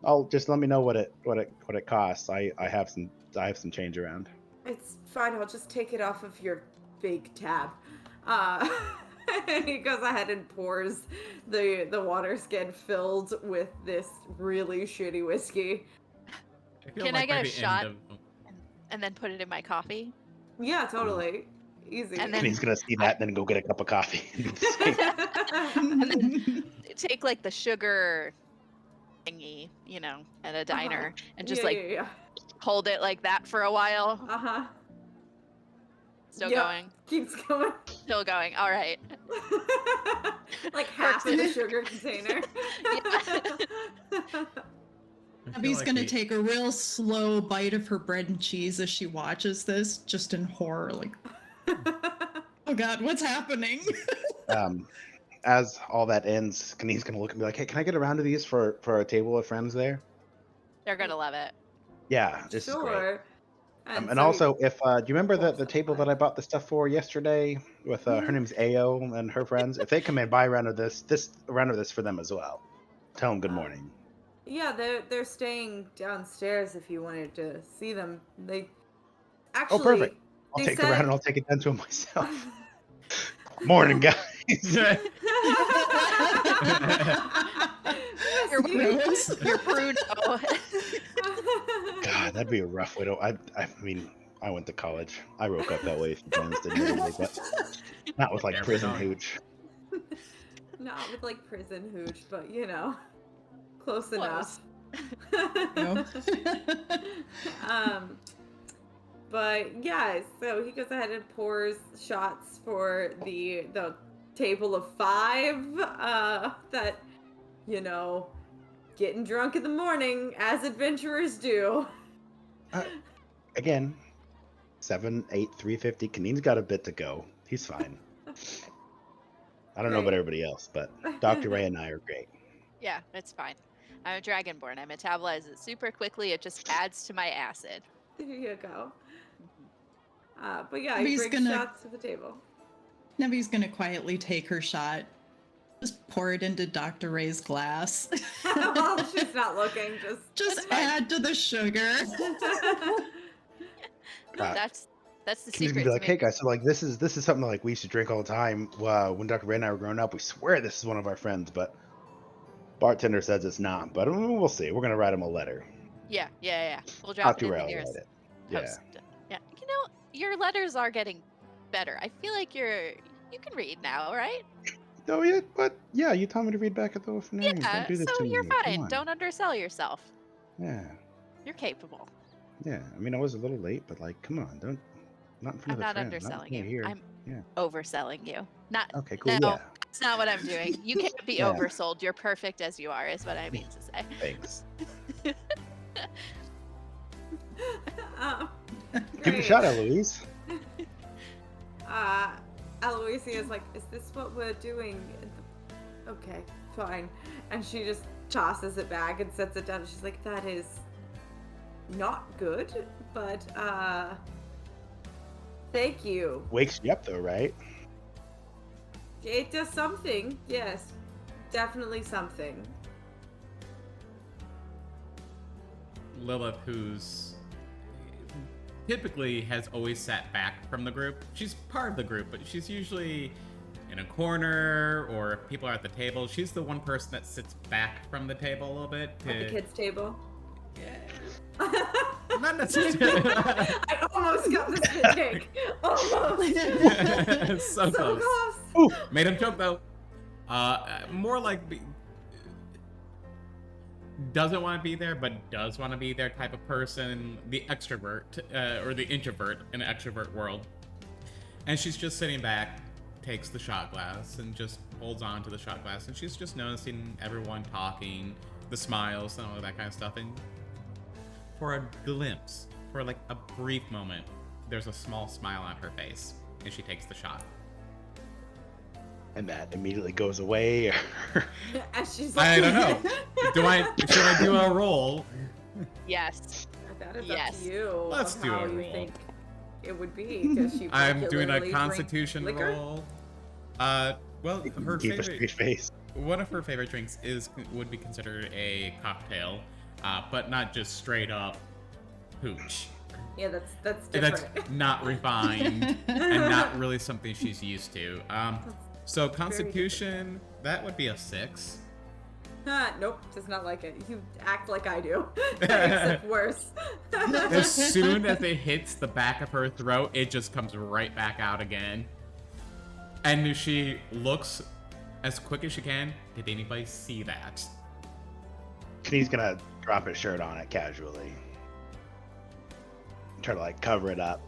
I'll just let me know what it costs. I have some change around. It's fine, I'll just take it off of your big tab. He goes ahead and pours the water skin filled with this really shitty whiskey. feel Can I like get by a the shot? end of- And then put it in my coffee. Yeah, totally. Easy. And And then- he's gonna see that and then go get a cup of coffee. and do the same. And then take like the sugar thingy, at a diner, and just yeah. hold it like that for a while. Uh-huh. Still Yep. going. Keeps going. Still going. All right. Like half of the sugar container. I feel Abby's like gonna we- take a real slow bite of her bread and cheese as she watches this, just in horror, like, oh God, what's happening? As all that ends, he's gonna look and be like, "Hey, can I get a round of these for a table of friends there?" They're gonna love it. Yeah, this is great. Sure. And so also, if do you remember Cool, the so table fun. that I bought the stuff for yesterday with her name's Ao and her friends? If they come in, buy a round of this for them as well. Tell them good morning. Yeah, they're staying downstairs if you wanted to see them. They actually Oh, perfect. I'll they take a said- round and I'll take it down to them myself. Morning, guys. You're Gross. You're Bruno. God, that'd be a rough way to. I mean, I went to college. I woke up that way a few times, admittedly, but not with like Never prison know. hooch. Not with like prison hooch, but close Close. enough. No. But yeah, so he goes ahead and pours shots for the table of 5 that getting drunk in the morning as adventurers do. Again, 7, 8, 350. Kaneen's got a bit to go. He's fine. I don't know about Great. everybody else, but Dr. Ray and I are great. Yeah, it's fine. I'm a dragonborn. I metabolize it super quickly. It just adds to my acid. There you go. Mhm. But yeah, he Nevi's brings gonna- shots to the table. Nevi's gonna quietly take her shot. Just pour it into Dr. Ray's glass. Well, she's not looking. Just That's fine. add to the sugar. That's the Kaneen's secret. gonna be to like, hey making- guys, so like this is something like we used to drink all the time. When Dr. Ray and I were growing up, we swear this is one of our friends, but bartender says it's not. But we'll see. We're gonna write him a letter. Yeah. We'll drop it Dr. in Ray the will nearest write it. Yeah. post. Yeah. You know, your letters are getting better. I feel like you can read now, right? Oh yeah, but yeah, you told me to read back at the name. Yeah. Don't do this So to you're me. Come fine. on. Don't undersell yourself. Yeah. You're capable. Yeah. I mean, I was a little late, but like, come on, don't. Not in front I'm of the not friends. underselling Not you. here. I'm Yeah. overselling you. Not. Okay. Cool. No, Yeah. that's not what I'm doing. You can't be Yeah. oversold. You're perfect as you are, is what I mean to say. Thanks. Give it a Great. shot, Eloise. Aloysia is like, is this what we're doing? Okay, fine. And she just tosses it back and sets it down. She's like, that is not good, but thank you. Wakes you up though, right? It does something. Yes, definitely something. Lilith, who's typically has always sat back from the group. She's part of the group, but she's usually in a corner or if people are at the table. She's the one person that sits back from the table a little bit. At the kids' table. Not necessarily. I almost got the spit take. Almost. so So close. close. Made him choke though. More like doesn't want to be there, but does want to be there type of person. The extrovert or the introvert in an extrovert world. And she's just sitting back, takes the shot glass, and just holds on to the shot glass. And she's just noticing everyone talking, the smiles, and all of that kind of stuff. And for a glimpse, for like a brief moment, there's a small smile on her face, and she takes the shot. And that immediately goes away. And she's like, I don't know. Should I do a roll? Yes. That is Yes. up to you. Let's of do how a you roll. think it would be because she. I'm doing a particularly drink Constitution liquor. roll. Well, her Keep a favorite, straight face. one of her favorite drinks would be considered a cocktail, but not just straight up hooch. Yeah, that's different. That's not refined and not really something she's used to. So Constitution, that would be a 6. Nope, does not like it. You act like I do, except worse. As soon as it hits the back of her throat, it just comes right back out again. And she looks as quick as she can. Did anybody see that? He's gonna drop his shirt on it casually. Try to like cover it up.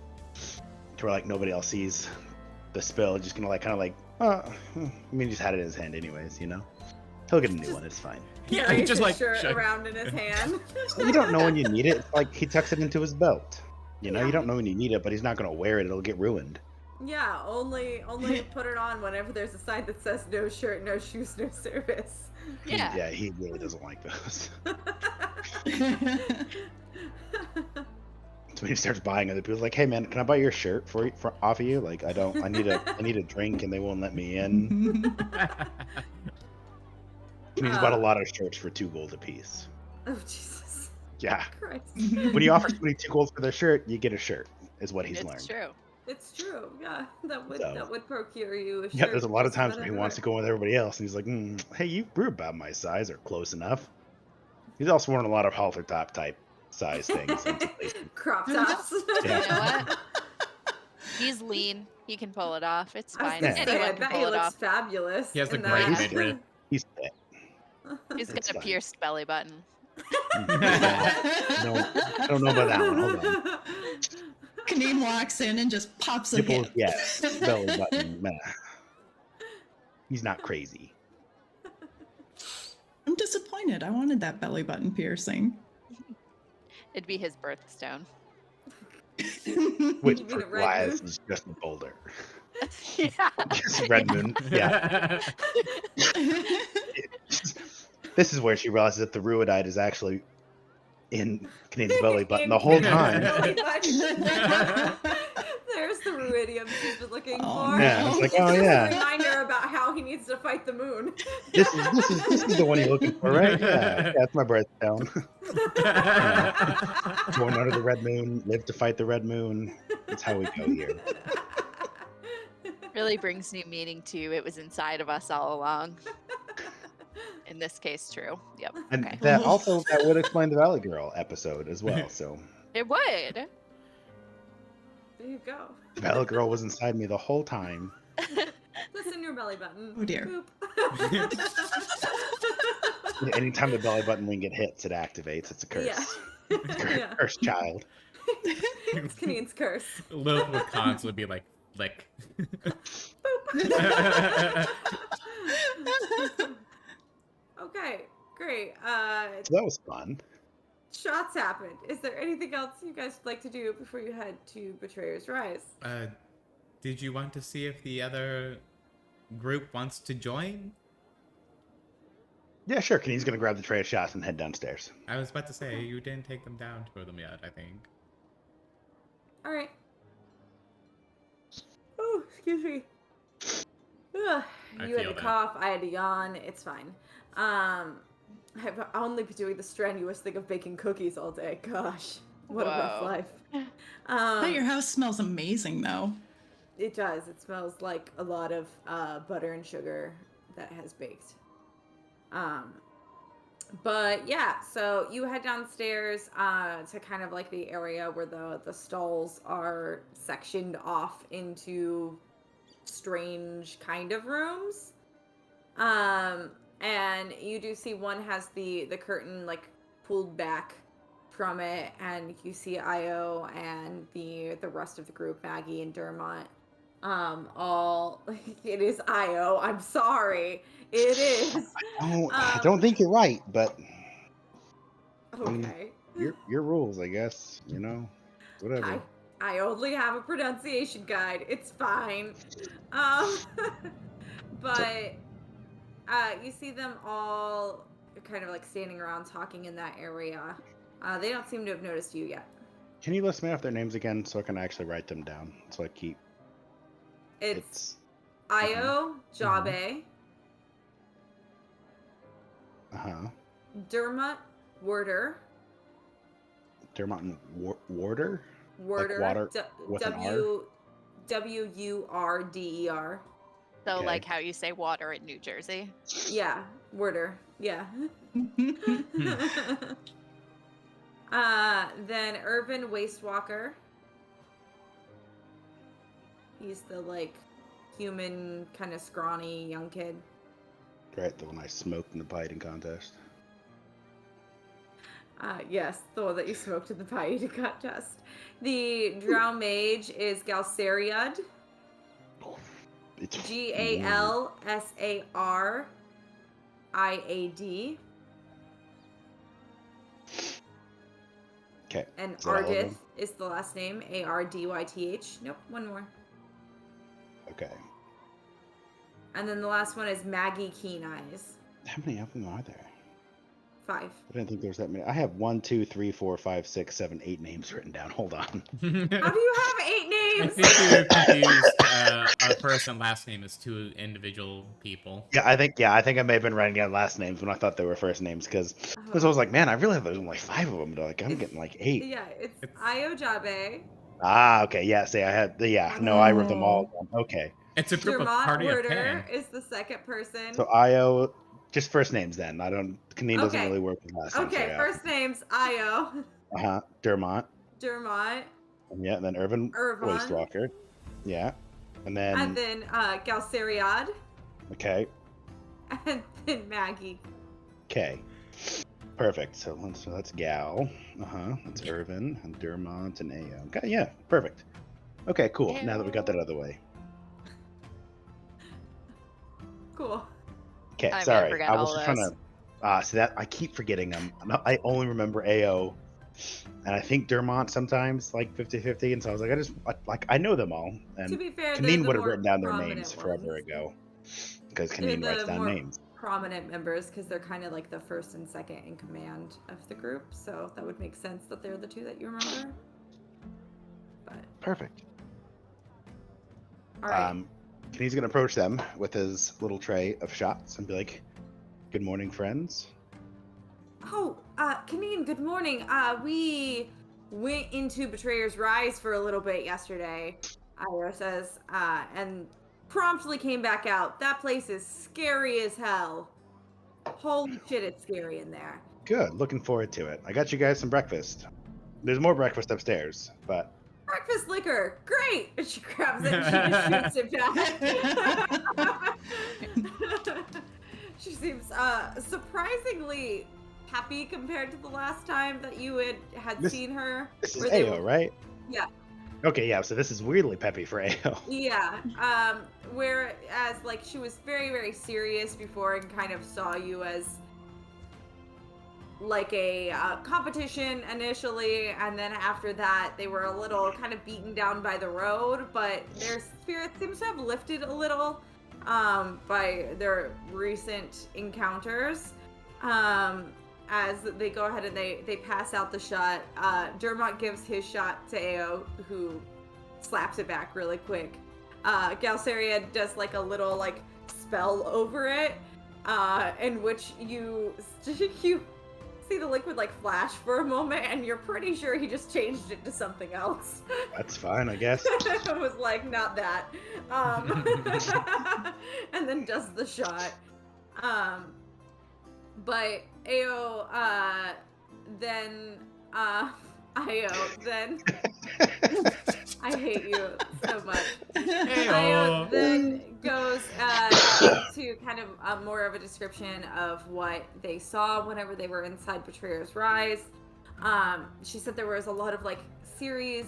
To where like nobody else sees the spill. Just gonna like kind of like, I mean, he just had it in his hand anyways, you know? He'll get a new one, it's fine. Yeah, Carries he just his like shirt shut- around in his hand. You don't know when you need it. It's like he tucks it into his belt. You know, Yeah. you don't know when you need it, but he's not gonna wear it. It'll get ruined. Yeah, only put it on whenever there's a sign that says no shirt, no shoes, no service. Yeah. Yeah, he really doesn't like those. So when he starts buying other people's like, hey man, can I buy your shirt for off of you? Like I need a drink and they won't let me in. And he's bought a lot of shirts for 2 gold apiece. Oh Jesus Yeah. Christ! When you offer somebody 2 gold for their shirt, you get a shirt, is what he's It's learned. true. It's true. Yeah, that So- would procure you a shirt. Yeah, there's a lot of just times about where he wants to everywhere. go with everybody else, and he's like, hey, you're about my size or close enough. He's also wearing a lot of halter top type size things. into places. Crop tops. Yeah. You know what? He's lean. He can pull it off. It's I was fine. gonna say, I Anyone can bet he pull it looks off. fabulous. He has a in great that. midriff. He's fit. He's got It's a fine. pierced belly button. No, I don't know about that one. Hold on. Kaneen walks in and just pops a Nipples, hip. yes. Belly button, nah. He's not crazy. I'm disappointed. I wanted that belly button piercing. It'd be his birthstone. Which You mean a red implies moon? is just a boulder. Yeah. Just a red moon. Yeah. This is where she realizes that the Ruidite is actually in Kanine's belly button In the whole Kanine's time. belly button. There's the ruidium she's been looking Oh, for. no. Yeah, it's like, It's oh just yeah, a reminder about how he needs to fight the moon. this is the one you're looking for, right? Yeah, that's my birthstone. Born under the red moon, live to fight the red moon. That's how we go here. Really brings new meaning to it was inside of us all along. In this case, true. Yep. And Okay. that would explain the Valley Girl episode as well. So It would. There you go. the Valley Girl was inside me the whole time. Just in your belly button. Oh, dear. Boop. Anytime the belly button ring hits, it activates. It's a curse. Yeah. Yeah. Cursed child. It's Kanine's curse. Lilith would constantly be like, flick. Okay, great. So that was fun. Shots happened. Is there anything else you guys would like to do before you head to Betrayer's Rise? Did you want to see if the other group wants to join? Yeah, sure. Kanine's gonna grab the tray of shots and head downstairs. I was about to say, you didn't take them down for them yet, I think. All right. Oh, excuse me. Ugh, I you had feel to that. cough. I had to yawn. It's fine. I've only been doing the strenuous thing of baking cookies all day. Gosh, what a rough Whoa. life. But your house smells amazing, though. It does. It smells like a lot of butter and sugar that has baked. But yeah, so you head downstairs to kind of like the area where the stalls are sectioned off into strange kind of rooms. And you do see one has the curtain like pulled back from it, and you see Io and the rest of the group, Maggie and Dermot. All it is Io. I'm sorry. It is. I don't think you're right, but Okay. your rules, I guess. You know, whatever. I only have a pronunciation guide. It's fine. But you see them all kind of like standing around talking in that area. They don't seem to have noticed you yet. Can you list me off their names again so I can actually write them down? So I keep. It's Io, Jabe, Dermot, Werder, Dermot and Warder. Werder, Like water with an R? Wurder. So Okay. like how you say water in New Jersey. Yeah, Werder. Yeah. Then Irvin Wastewalker. He's the like human, kind of scrawny young kid. Right, the one I smoked in the pie eating contest. Yes, the one that you smoked in the pie eating contest. The drow mage is Galsariad. It's Galsariad. Okay. And Is that all of them? Ardith is the last name. Ardyth. Nope, one more. Okay. And then the last one is Maggie Keen Eyes. How many of them are there? 5. I didn't think there was that many. I have 1, 2, 3, 4, 5, 6, 7, 8 names written down. Hold on. How do you have 8 I names? think you confused our first and last name as two individual people. Yeah, I think I may have been writing down last names when I thought they were first names because I was like, man, I really have only 5 of them. Like I'm getting like 8. Yeah, it's Io Jabe, Ah, okay. Yeah, see, I had no, I wrote them all down. Okay. It's a group of Dermot party of Werder 10. is the second person. So Io, just first names then. Kanine doesn't Okay. really work with last names. Okay, first name's Io, Dermot. Dermot, Yeah, and then Irvin Wastewalker. Yeah. And then Galsariad, okay. and then Maggie. Okay. Perfect. So that's Gal. That's Irvin and Dermont and Ao. Okay, yeah, perfect. Okay, cool. Now that we got that out of the way. Cool. Okay, I'm gonna sorry. forget I was all just trying to see that I keep forgetting them. I only remember Ao And I think Dermont sometimes like 50-50. And so I was like, I know them all. To And be fair, they're Kaneen the would have more written down their names prominent forever ones. ago because They're Kaneen writes the down more names. prominent members because they're kind of like the first and second in command of the group. So that would make sense that they're the two that you remember. But Perfect. all right. Kanee's going to approach them with his little tray of shots and be like, good morning, friends. Oh, Kaneen, good morning. We went into Betrayer's Rise for a little bit yesterday, Io says, and promptly came back out. That place is scary as hell. Holy shit, it's scary in there. Good. Looking forward to it. I got you guys some breakfast. There's more breakfast upstairs, but Breakfast liquor, great! And she grabs it and she just shoots it back. She seems surprisingly happy compared to the last time that you had seen her. this is where they Ao, were- right? Yeah. Okay, yeah, so this is weirdly peppy for Ao. Yeah. Whereas like she was very, very serious before and kind of saw you as like a competition initially, and then after that they were a little kind of beaten down by the road, but their spirit seems to have lifted a little by their recent encounters. As they go ahead and they pass out the shot, Dermot gives his shot to Ao, who slaps it back really quick. Galceria does like a little like spell over it, in which you see the liquid like flash for a moment, and you're pretty sure he just changed it to something else. That's fine, I guess. It was like, not that. And then does the shot. But Ao then Io then I hate you so much. Io then goes into kind of more of a description of what they saw whenever they were inside Betrayer's Rise. She said there was a lot of like series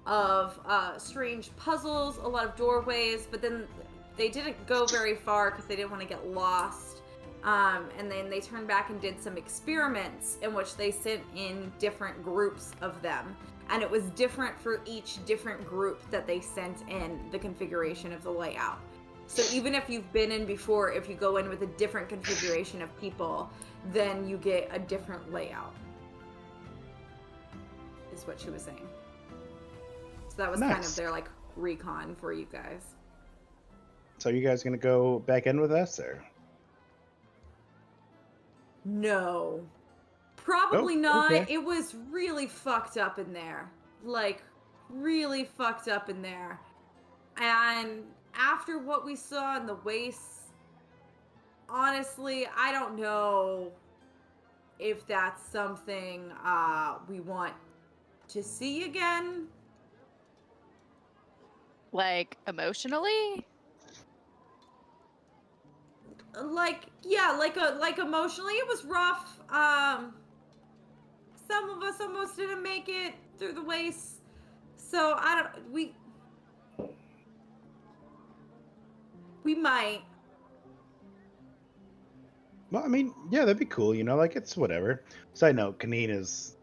of strange puzzles, a lot of doorways, but then they didn't go very far because they didn't want to get lost. And then they turned back and did some experiments in which they sent in different groups of them. And it was different for each different group that they sent in the configuration of the layout. So even if you've been in before, if you go in with a different configuration of people, then you get a different layout. Is what she was saying. So that was kind of Nice. their like recon for you guys. So you guys gonna go back in with us, or? No. Probably Oh, not. okay. It was really fucked up in there. Like, really fucked up in there. And after what we saw in the wastes, honestly, I don't know if that's something we want to see again. Like emotionally? Like, yeah, like emotionally it was rough. Some of us almost didn't make it through the wastes. So we might. Well, I mean, yeah, that'd be cool. Like it's whatever. Side note: Kaneen is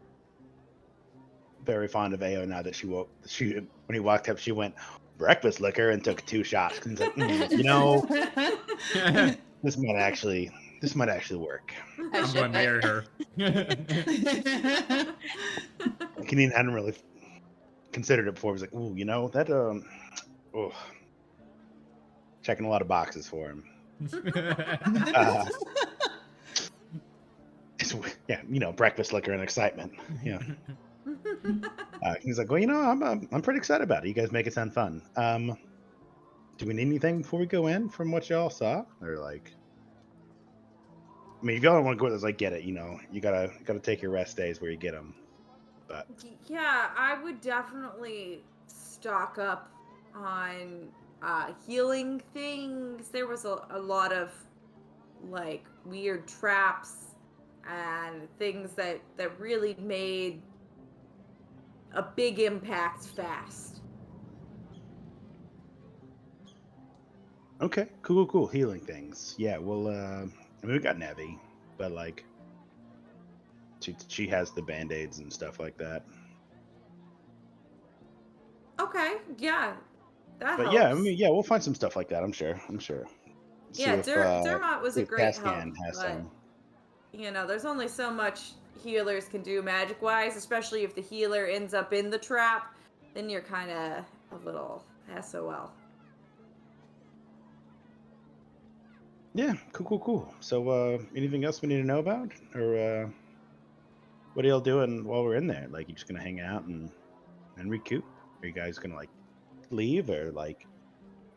very fond of Ao now that when he walked up, she went breakfast liquor and took 2 shots. And he's like, this might actually work. I I'm should gonna marry her. Kaneen hadn't really considered it before. He was like, ooh, that oh, checking a lot of boxes for him. Yeah, breakfast liquor and excitement. Yeah. He's like, well, I'm pretty excited about it. You guys make it sound fun. Do we need anything before we go in from what y'all saw, or like? I mean, if y'all don't want to go with us, I get it. You gotta take your rest days where you get them. But Yeah, I would definitely stock up on healing things. There was a lot of like weird traps and things that really made a big impact fast. okay, cool. Healing things. Yeah, well, I mean, we got Nevi, but like, She has the band-aids and stuff like that. Okay, yeah, that But yeah, I helps. mean, yeah, we'll find some stuff like that. I'm sure. See Yeah, if Dermot was see a if great help, Tascan has but some. there's only so much healers can do magic wise, especially if the healer ends up in the trap, then you're kind of a little SOL. Yeah, cool. So, anything else we need to know about, or what are y'all doing while we're in there? Like, you just gonna hang out and recoup? Are you guys gonna like leave, or like,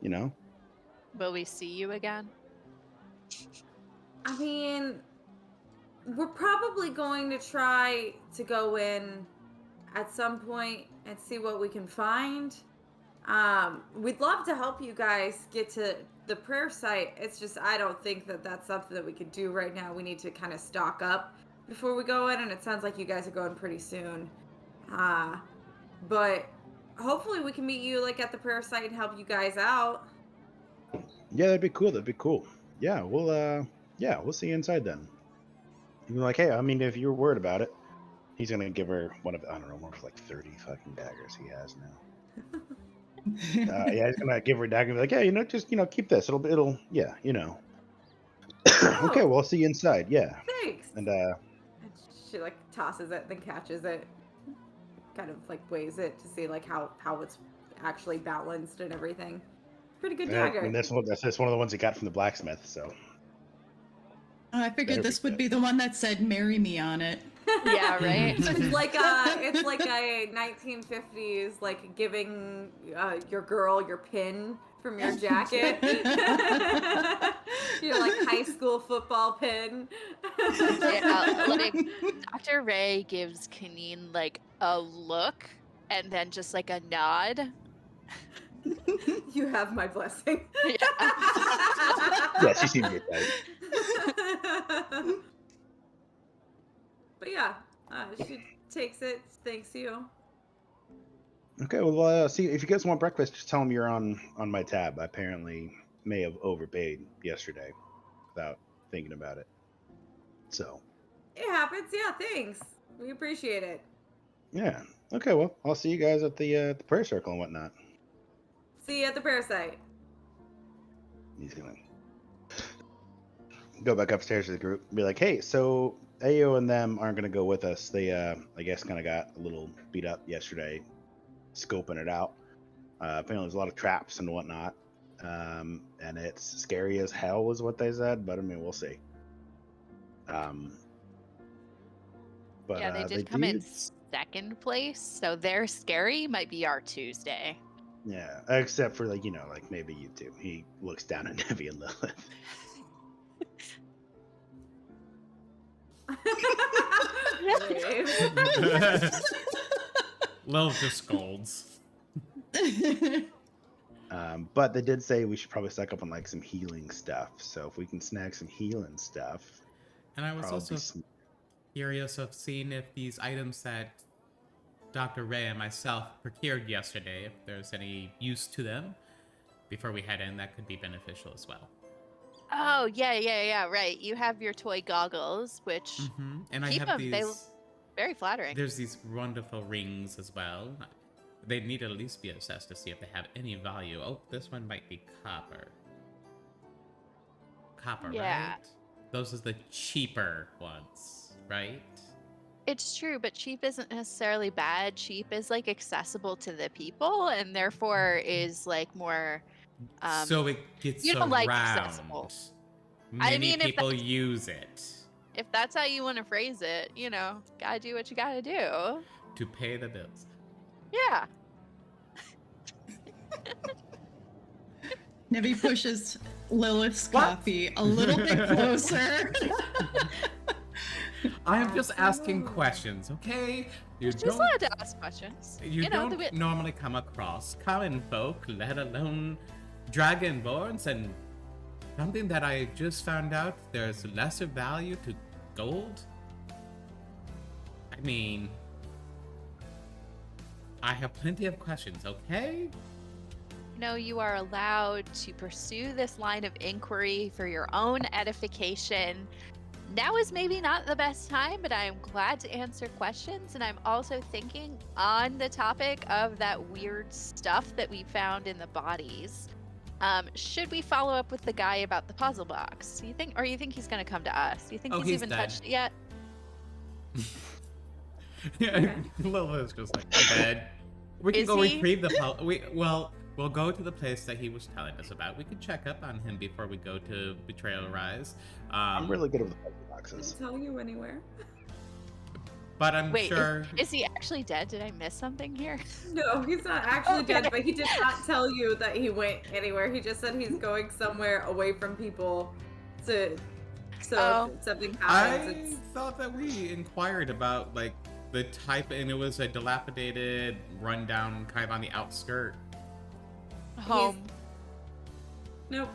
you know? Will we see you again? I mean, we're probably going to try to go in at some point and see what we can find. We'd love to help you guys get to the prayer site. It's just I don't think that that's something that we could do right now. We need to kind of stock up before we go in, and it sounds like you guys are going pretty soon. But hopefully we can meet you like at the prayer site and help you guys out. Yeah, that'd be cool. Yeah, we'll see you inside then. You're like, hey, I mean, if you're worried about it, he's gonna give her one of, I don't know, one of like 30 fucking daggers he has now. Yeah, he's gonna give her a dagger and be like, yeah, just keep this. It'll yeah. Okay, Oh, well, I'll see you inside. Yeah, thanks. and And she like tosses it, then catches it, kind of like weighs it to see like how it's actually balanced and everything. Pretty good dagger. and that's one of the ones he got from the blacksmith. So I better figured be this would good. be the one that said "Marry me" on it. Yeah, right. It's like a 1950s like giving your girl your pin from your jacket. Your like high school football pin. Yeah, like Dr. Ray gives Kaneen like a look and then just like a nod. You have my blessing. Yeah. Yeah, she seems excited. But yeah, she takes it, thanks you. Okay, well, see if you guys want breakfast, just tell him you're on my tab. I apparently may have overpaid yesterday without thinking about it. So It happens, yeah, thanks. We appreciate it. yeah, okay, well, I'll see you guys at the prayer circle and whatnot. See you at the parasite. He's gonna go back upstairs to the group and be like, hey, so Ao and them aren't gonna go with us. They I guess kind of got a little beat up yesterday scoping it out. Apparently there's a lot of traps and whatnot, and it's scary as hell is what they said, but I mean, we'll see. But Yeah, they did come in second place, so their scary might be our Tuesday. Yeah, except for like maybe you two. He looks down at Nevi and Lilith. Lilith just scolds. But they did say we should probably stock up on like some healing stuff. So if we can snag some healing stuff. And I was also curious of seeing if these items that Dr. Ray and myself procured yesterday, if there's any use to them before we head in, that could be beneficial as well. Oh, yeah, right. You have your toy goggles, which And I keep have them. these. They look very flattering. There's these wonderful rings as well. They need to at least be assessed to see if they have any value. Oh, this one might be copper. Copper, Yeah. right? Those are the cheaper ones, right? It's true, but cheap isn't necessarily bad. Cheap is like accessible to the people, and therefore is like more. So it gets you don't around. like accessible. Many I mean, people use it. If that's how you want to phrase it, gotta do what you gotta do. To pay the bills. Yeah. Nevi pushes Lilith's coffee a little bit closer. I'm just asking questions, okay? You Just allowed to ask questions. You don't normally come across common folk, let alone dragonborns, and something that I just found out, there's lesser value to gold. I mean, I have plenty of questions, okay? You are allowed to pursue this line of inquiry for your own edification. now is maybe not the best time, but I am glad to answer questions. And I'm also thinking on the topic of that weird stuff that we found in the bodies. Should we follow up with the guy about the puzzle box? Do you think, or you think he's gonna come to us? Do you think Oh, he's he's even dead. touched it yet? Yeah, Lilith's just like dead. We can Is go he? retrieve the we'll go to the place that he was telling us about. We could check up on him before we go to Betrayal Rise. I'm really good with the puzzle Didn't boxes. tell you anywhere. But I'm Wait, sure. is he actually dead? Did I miss something here? No, he's not actually Okay. dead, but he did not tell you that he went anywhere. He just said he's going somewhere away from people to so Oh. if something I happens, thought that we inquired about like the type, and it was a dilapidated, rundown, kind of on the outskirt. Home. nope.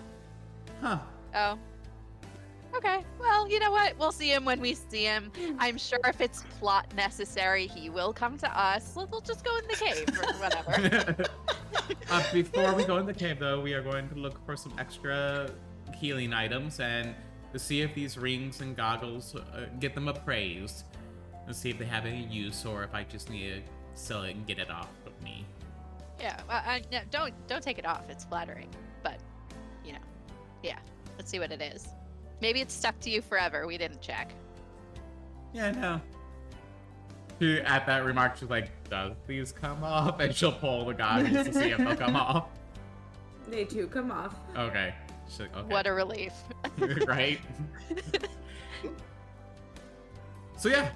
Huh. Oh. Okay. Well, you know what? We'll see him when we see him. I'm sure if it's plot necessary, he will come to us. We'll just go in the cave or whatever. Before we go in the cave, though, we are going to look for some extra healing items and to see if these rings and goggles get them appraised and see if they have any use or if I just need to sell it and get it off of me. Yeah. No, don't take it off. It's flattering, but you know, yeah. Let's see what it is. Maybe it's stuck to you forever. We didn't check. Yeah, no. She, at that remark, she's like, "Does these come off?" And she'll pull the goggles to see if they'll come off. They do come off. Okay. She's like, okay. What a relief. Right? So yeah,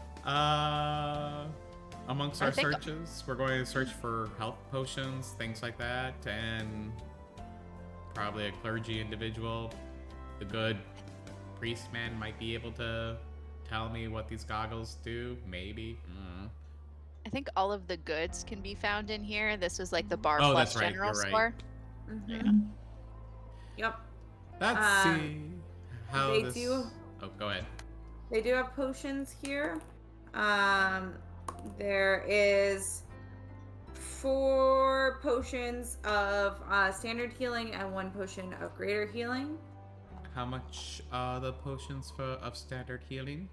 amongst I our think- searches, we're going to search for health potions, things like that, and probably a clergy individual. The good priest man might be able to tell me what these goggles do, maybe. I think all of the goods can be found in here. This was like the bar Oh, plus that's right, general you're right. store. Mm-hmm. Yep. Let's see how they this... do- Oh, go ahead. They do have potions here. There is 4 potions of standard healing and 1 potion of greater healing. How much are the potions of standard healing?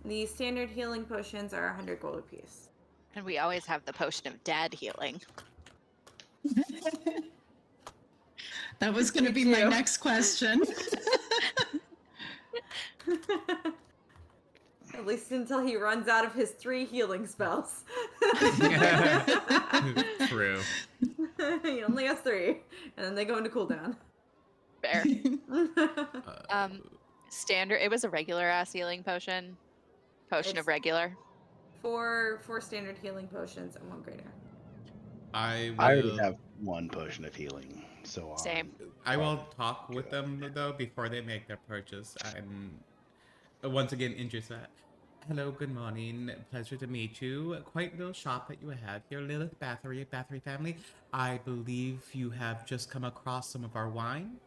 The standard healing potions are 100 gold apiece. And we always have the potion of dad healing. That was going to Me be my too. next question. At least until he runs out of his 3 healing spells. True. He only has 3, and then they go into cooldown. Fair. Standard. It was a regular ass healing potion. Potion of It's- regular. 4 standard healing potions and 1 greater. I already will. have 1 potion of healing, so Same. I will talk with them though before they make their purchase. And once again, Indra. Hello, good morning. Pleasure to meet you. Quite a little shop that you have here, Lilith Bathory family. I believe you have just come across some of our wine.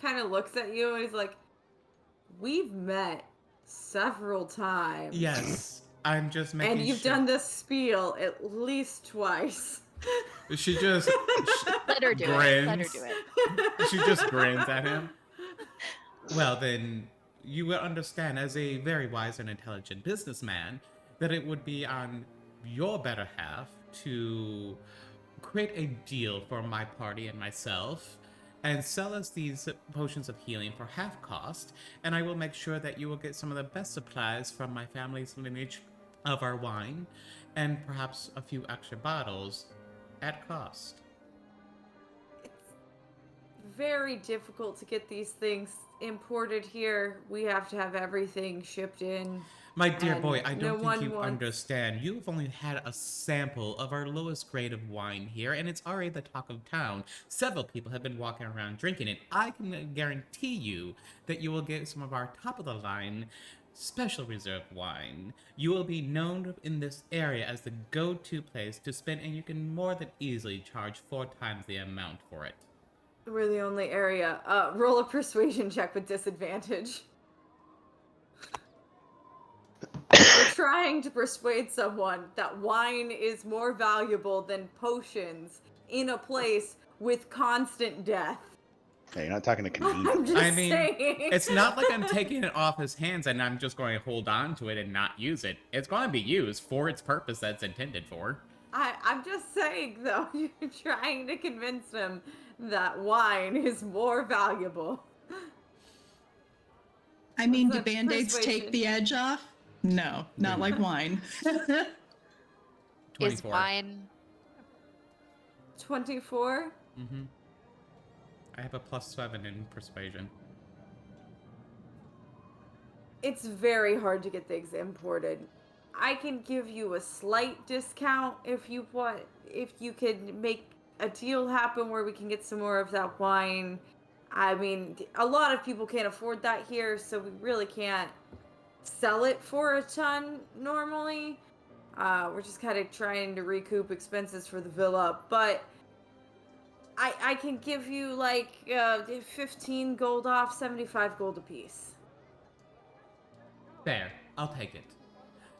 Kind of looks at you and he's like, "We've met several times. Yes, I'm just making And you've sure. done this spiel at least twice." She just Let her do it. Let her do it. she just grins at him. Well, then, you will understand as a very wise and intelligent businessman that it would be on your better half to create a deal for my party and myself and sell us these potions of healing for half cost, and I will make sure that you will get some of the best supplies from my family's lineage of our wine and perhaps a few extra bottles at cost. It's very difficult to get these things imported here. We have to have everything shipped in. My dear And boy, I no don't one think you wants- understand. You've only had a sample of our lowest grade of wine here, and it's already the talk of town. Several people have been walking around drinking it. I can guarantee you that you will get some of our top-of-the-line special reserve wine. You will be known in this area as the go-to place to spend, and you can more than easily charge 4 times the amount for it. We're the only area. Roll a persuasion check with disadvantage. We're trying to persuade someone that wine is more valuable than potions in a place with constant death. Hey, you're not talking to I'm Kaneen. just I mean, saying. it's not like I'm taking it off his hands and I'm just going to hold on to it and not use it. It's going to be used for its purpose that it's intended for. I'm just saying, though, you're trying to convince him that wine is more valuable. I mean, do That's band-aids persuasion. take the edge off? No, not like wine. Is 24. wine 24? Mm-hmm. I have a +7 in persuasion. It's very hard to get things imported. I can give you a slight discount if you want, if you can make a deal happen where we can get some more of that wine. I mean, a lot of people can't afford that here, so we really can't sell it for a ton normally. We're just kind of trying to recoup expenses for the villa, but I can give you like 15 gold off, 75 gold apiece. There, I'll take it.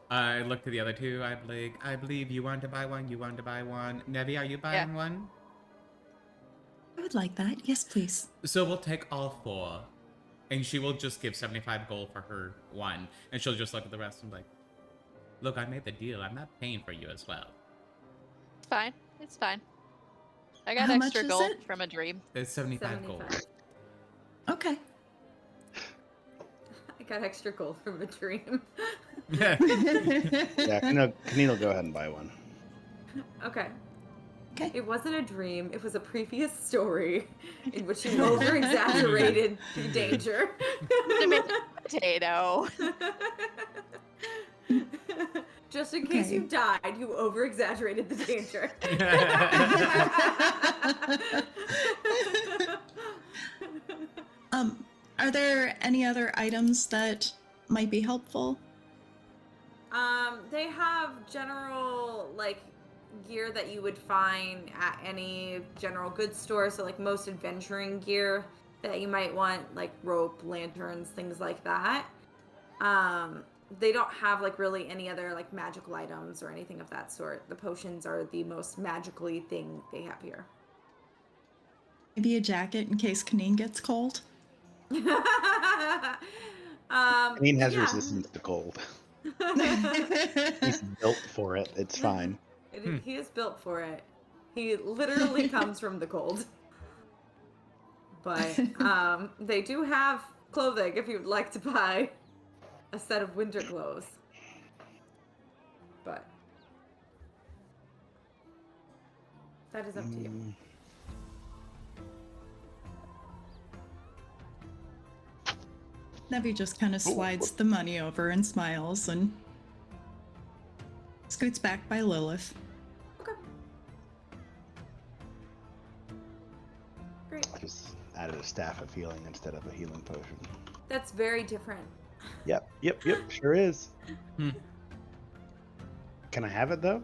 I look to the other two. I believe you want to buy one. You want to buy one. Nevi, are you buying one? I would like that. Yes, please. So we'll take all 4. And she will just give 75 gold for her one. And she'll just look at the rest and be like, look, I made the deal. I'm not paying for you as well. It's fine. It's fine. I got How much extra is gold it? from a dream. It's 75 gold. Okay. I got extra gold from a dream. Yeah, Kaneen will go ahead and buy one. Okay. Okay. It wasn't a dream. It was a previous story in which you over-exaggerated the danger. Potato. Just in case Okay. you died, you over-exaggerated the danger. Are there any other items that might be helpful? They have general, like, gear that you would find at any general goods store. So, like, most adventuring gear that you might want, like rope, lanterns, things like that. They don't have, like, really any other, like, magical items or anything of that sort. The potions are the most magically thing they have here. Maybe a jacket in case Kaneen gets cold? Kaneen has yeah. resistance to cold. He's built for it. It's fine. He is built for it. He literally comes from the cold. But they do have clothing if you would like to buy a set of winter clothes. But that is up to you. Nevi just kind of slides the money over and smiles and scoots back by Lilith. Okay. Great. I just added a staff of healing instead of a healing potion. That's very different. Yep, sure is. Hmm. Can I have it though?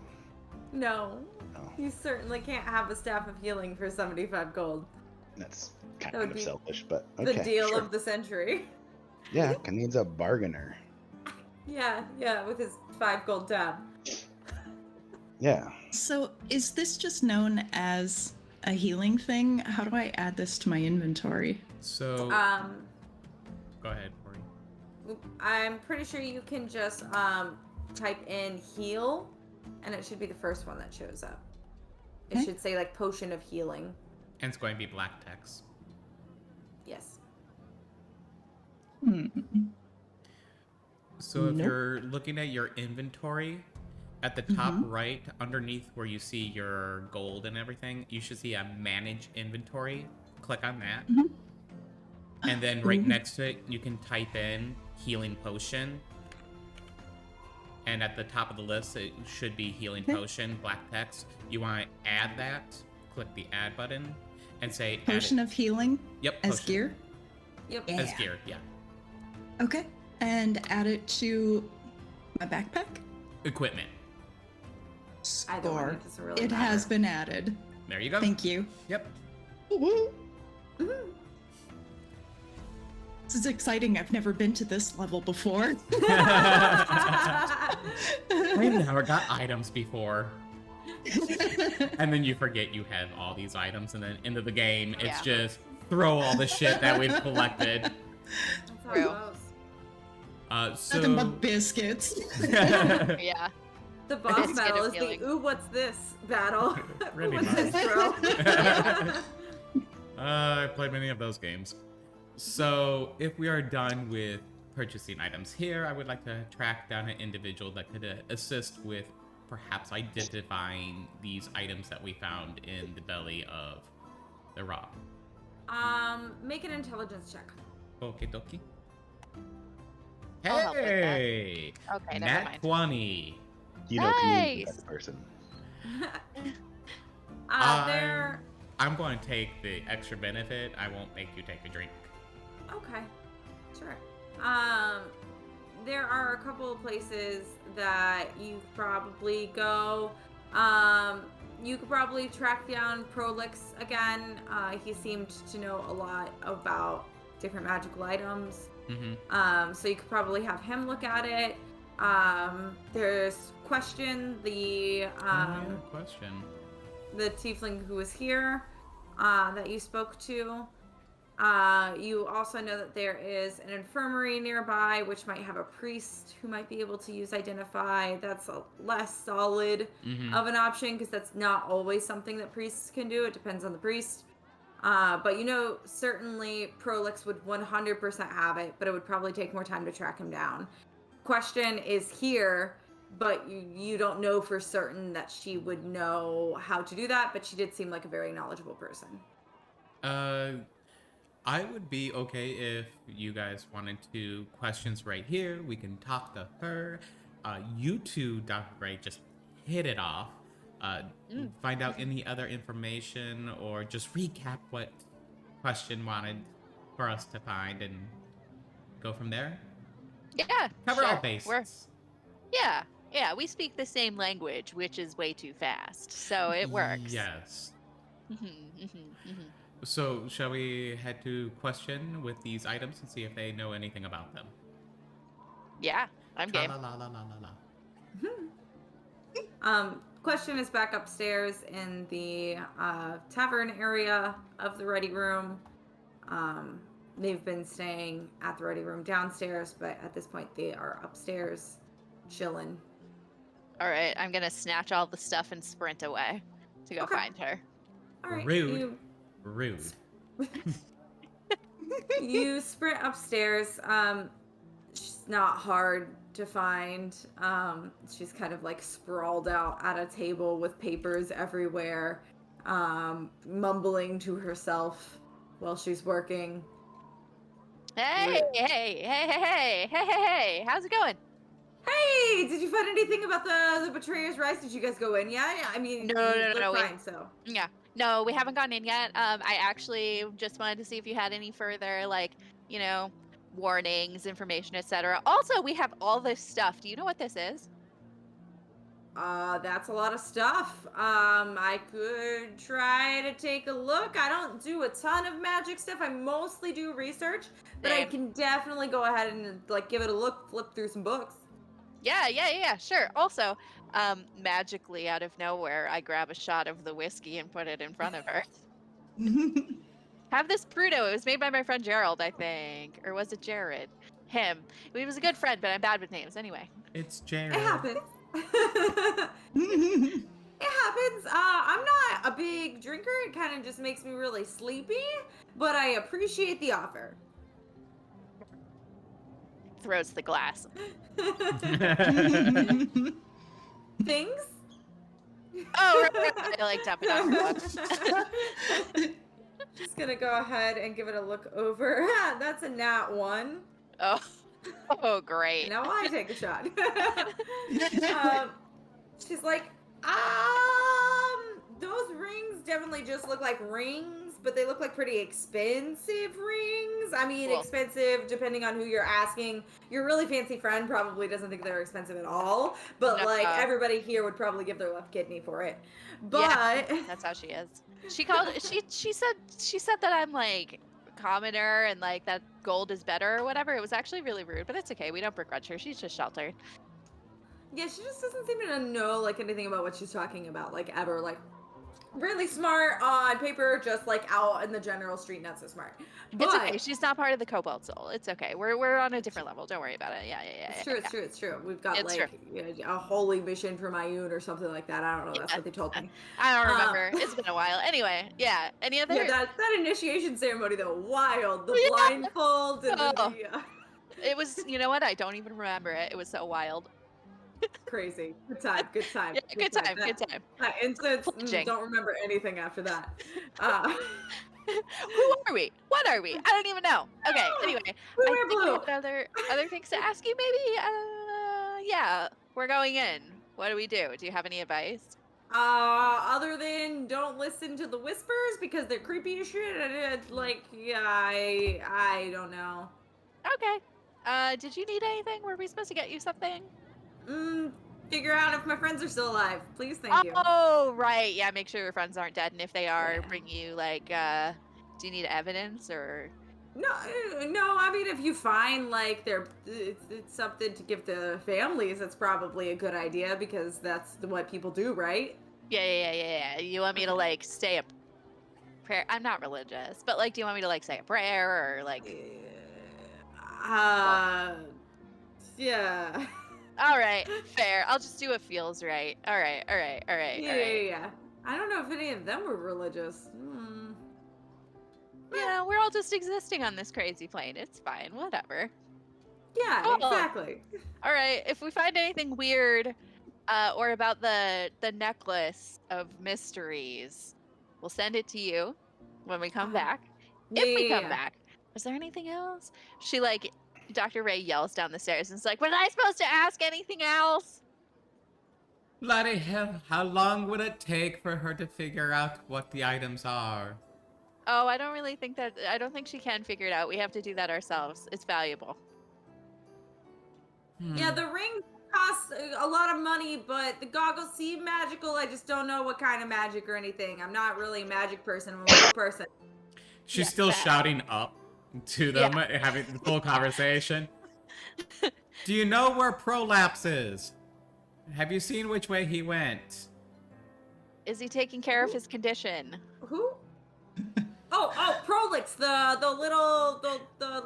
No. No. You certainly can't have a staff of healing for 75 gold. That's kind That would of be selfish, but The okay. deal sure. of the century. Yeah, Kaneen's a bargainer. Yeah, with his 5 gold tab. Yeah. So, is this just known as a healing thing? How do I add this to my inventory? So, go ahead, Corey. I'm pretty sure you can just type in heal, and it should be the first one that shows up. It Okay. should say like potion of healing. And it's going to be black text. Yes. So if Nope. you're looking at your inventory, at the top right, underneath where you see your gold and everything, you should see a manage inventory. Click on that. And then right next to it, you can type in healing potion. And at the top of the list, it should be healing potion, black text. You want to add that, click the add button, and say add Potion it. of healing Yep, as potion. gear? Yep. As Yeah. gear, yeah. Okay. And add it to my backpack? Equipment. Either one, Score. it doesn't really It matter. has been added. There you go. Thank you. Yep. This is exciting. I've never been to this level before. I've never got items before. And then you forget you have all these items, and then into the game, it's Yeah. just throw all the shit that we've collected. That's how True. it goes. So Nothing but biscuits. Yeah. The boss It's battle good is the feeling. "Ooh, what's this?" battle. Pretty Ooh, what's much. this, bro? I played many of those games. So, if we are done with purchasing items here, I would like to track down an individual that could assist with perhaps identifying these items that we found in the belly of the rock. Make an intelligence check. Okie dokie. I'll help with that. Hey! Okay, never Nat mind. 20. You know, community Nice. best person. There. I'm going to take the extra benefit. I won't make you take a drink. Okay, sure. There are a couple of places that you could probably go. You could probably track down Prolix again. He seemed to know a lot about different magical items. Mm-hmm. So you could probably have him look at it. There's Question, the Question. the tiefling who was here that you spoke to. You also know that there is an infirmary nearby, which might have a priest who might be able to use Identify. That's a less solid Mm-hmm. of an option because that's not always something that priests can do. It depends on the priest. But you know, certainly Prolix would 100% have it, but it would probably take more time to track him down. Question is here, but you don't know for certain that she would know how to do that, but she did seem like a very knowledgeable person. I would be okay if you guys wanted to questions right here. We can talk to her. You two, Dr. Gray, just hit it off. Find out any other information or just recap what question wanted for us to find and go from there. Yeah. Cover all sure. bases. Yeah, we speak the same language, which is way too fast, so it works. Yes. Mm-hmm. So, shall we head to question with these items and see if they know anything about them? Yeah, I'm game. Question is back upstairs in the tavern area of the Ready Room. They've been staying at the Ready Room downstairs, but at this point they are upstairs chilling. All right, I'm gonna snatch all the stuff and sprint away to go Okay. find her. All right, Rude. Rude. You sprint upstairs. She's not hard to find. She's kind of like sprawled out at a table with papers everywhere, mumbling to herself while she's working. Hey, how's it going? Hey, did you find anything about the Betrayer's Rise? Did you guys go in? Yeah, I mean, No, you look we- fine, so. Yeah. No, we haven't gone in yet. I actually just wanted to see if you had any further, like, warnings, information, etc. Also, we have all this stuff. Do you know what this is? That's a lot of stuff. I could try to take a look. I don't do a ton of magic stuff. I mostly do research, but I Same. can definitely go ahead and give it a look, flip through some books. Yeah, sure. Also, magically out of nowhere, I grab a shot of the whiskey and put it in front of her. Have this Prudo. It was made by my friend Gerald, I think. Or was it Jared? Him. He was a good friend, but I'm bad with names. Anyway. It's Jared. It happens. It happens. I'm not a big drinker. It kind of just makes me really sleepy, but I appreciate the offer. Throws the glass. Things? Oh, right. I like tapping on her book. Just gonna go ahead and give it a look over. That's a nat 1. Oh, great. Now I take a shot. She's like, those rings definitely just look like rings, but they look like pretty expensive rings. I mean, Cool. expensive depending on who you're asking. Your really fancy friend probably doesn't think they're expensive at all, but No. everybody here would probably give their left kidney for it. But Yeah, that's how she is. She said that I'm like commoner and like that gold is better or whatever. It was actually really rude, but it's okay. We don't begrudge her. She's just sheltered. yeah, she just doesn't seem to know anything about what she's talking about, ever. Really smart on paper, just like out in the general street, not so smart. It's okay. But She's not part of the Cobalt Soul. It's okay. We're on a different level. Don't worry about it. Yeah, yeah, yeah, it's yeah, true, it's yeah. true, it's true. We've got It's true. like a holy mission for Mayun or something like that. I don't know. That's Yeah. what they told me. I don't Um, remember. It's been a while. Anyway, yeah. Any other? Yeah, that initiation ceremony though, wild. The Yeah. blindfold and then Oh. the It was. You know what? I don't even remember it. It was so wild. crazy. Good time, good time. Yeah, good time. That, Good time. that instance, Pledging. don't remember anything after that. Who are we? What are we? I don't even know. Okay. Anyway, We I wear think we blue. have other things to ask you. Maybe. Yeah. We're going in. What do we do? Do you have any advice? Other than don't listen to the whispers because they're creepy as shit. Like, yeah, I don't know. Okay. Did you need anything? Were we supposed to get you something? Figure out if my friends are still alive, please. Thank you. Oh, right. Yeah, make sure your friends aren't dead, and if they are, bring you like. Do you need evidence or? No. I mean, if you find like it's something to give the families, that's probably a good idea because that's what people do, right? Yeah. You want me to like say a prayer? I'm not religious, but like, do you want me to like say a prayer or like? Yeah. All right, fair. I'll just do what feels right. All right. Yeah. I don't know if any of them were religious. Yeah, we're all just existing on this crazy plane. It's fine. Whatever. Yeah, Oh. exactly. All right. If we find anything weird, or about the necklace of mysteries, we'll send it to you when we come back. If we come back. Is there anything else? She like Dr. Ray yells down the stairs and is like, was I supposed to ask anything else? Bloody hell, how long would it take for her to figure out what the items are? Oh, I don't think she can figure it out. We have to do that ourselves. It's valuable. Yeah, the ring costs a lot of money, but the goggles seem magical. I just don't know what kind of magic or anything. I'm not really a magic person. I'm a real person. She's Yeah, still that- shouting up to them, having the full conversation. Do you know where Prolapse is? Have you seen which way he went? Is he taking care of his condition? Who? Oh, Prolix, the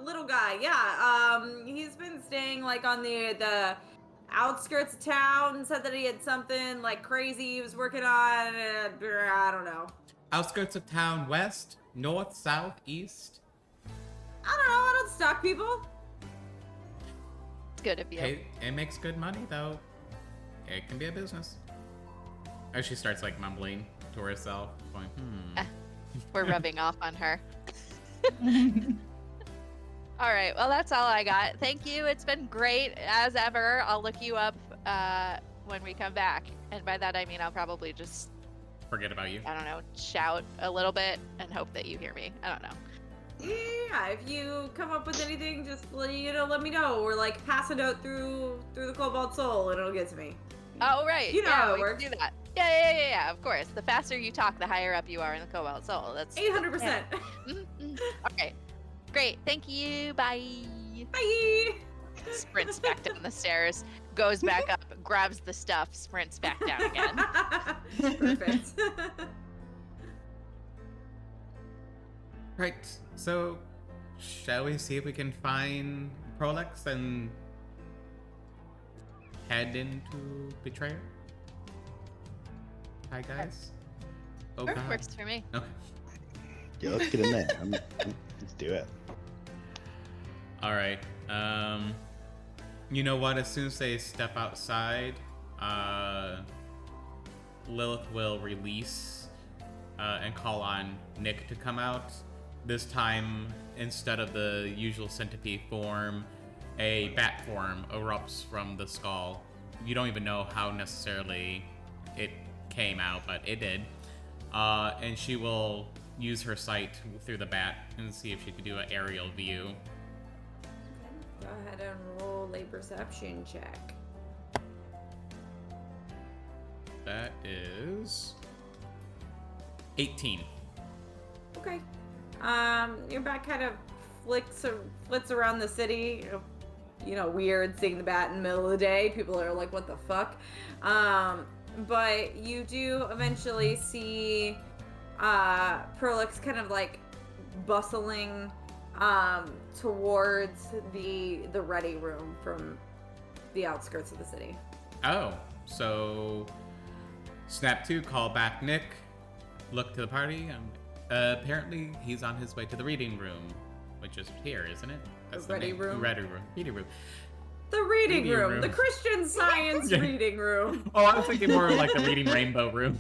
little guy. Yeah. He's been staying like on the outskirts of town. Said that he had something like crazy he was working on. I don't know. Outskirts of town, west, north, south, east. I don't know. I don't stalk people. It's good of you. Hey, it makes good money though. It can be a business. As she starts like mumbling to herself, going, We're rubbing off on her. All right. Well, that's all I got. Thank you. It's been great as ever. I'll look you up when we come back. And by that, I mean, I'll probably just, forget about you. I don't know, shout a little bit and hope that you hear me. I don't know. Yeah, if you come up with anything, just let me know. Or like pass a note through the Cobalt Soul, and it'll get to me. Oh, right. You know yeah, how it we works. can do that. Yeah, of course. The faster you talk, the higher up you are in the Cobalt Soul. That's 800%. All right. Great. Thank you. Bye. Bye. Sprints back down the stairs, goes back up, grabs the stuff, sprints back down again. Perfect. Right, so shall we see if we can find Prolix and head into Betrayer? Hi guys. Oh god. Works for me. Okay. Yeah, let's get in there. Let's do it. All right. You know what? As soon as they step outside, Lilith will release and call on Nick to come out. This time, instead of the usual centipede form, a bat form erupts from the skull. You don't even know how necessarily it came out, but it did. And she will use her sight through the bat and see if she can do an aerial view. Go ahead and roll a perception check. That is 18. Okay. Your bat kind of flits around the city. You know, weird seeing the bat in the middle of the day. People are like, what the fuck? but you do eventually see Perlix kind of like bustling towards the ready room from the outskirts of the city. Oh, so Snap 2, call back Nick, look to the party. Apparently, he's on his way to the reading room, which is here, isn't it? That's The ready name. room? Ready room. Reading room. The reading Reading room. room. The Christian Science Yeah. reading room. Oh, I was thinking more like the reading rainbow room.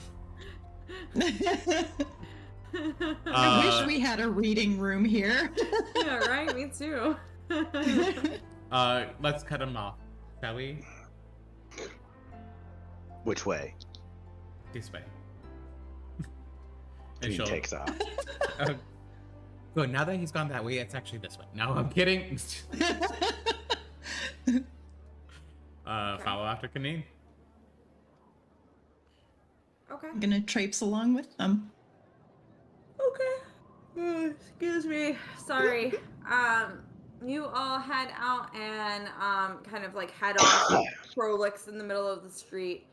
I wish we had a reading room here. Yeah, right? Me too. Let's cut him off, shall we? Which way? This way. He takes off. Good. Now that he's gone that way, it's actually this way. No, I'm kidding. Follow after Kaneen. Okay. I'm gonna traipse along with them. Okay. Excuse me. Sorry. You all head out and kind of like head off Prolix in the middle of the street.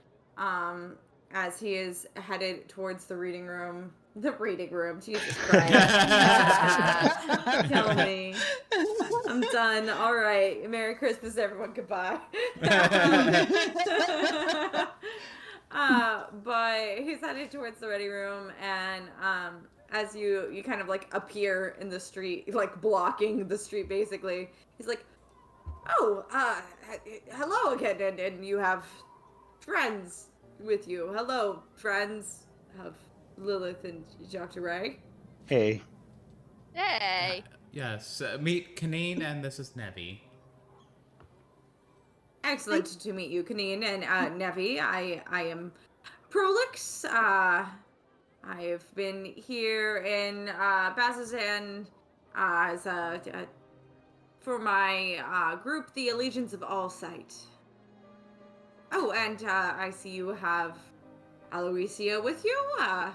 As he is headed towards the reading room. The reading room, Jesus Christ. Kill me. I'm done. All right. Merry Christmas, everyone. Goodbye. But he's headed towards the ready room, and as you kind of like appear in the street, like blocking the street, basically, he's like, "Oh, hello again," and you have friends with you. Hello, friends of Lilith and Dr. Ray. Hey. Hey. Yes, meet Kaneen, and this is Nevi. Excellent to meet you, Kaneen and Nevi. I am Prolix. I've been here in Bazazan as for my group, the Allegiance of All Sight. Oh, and I see you have Aloysia with you. Oh,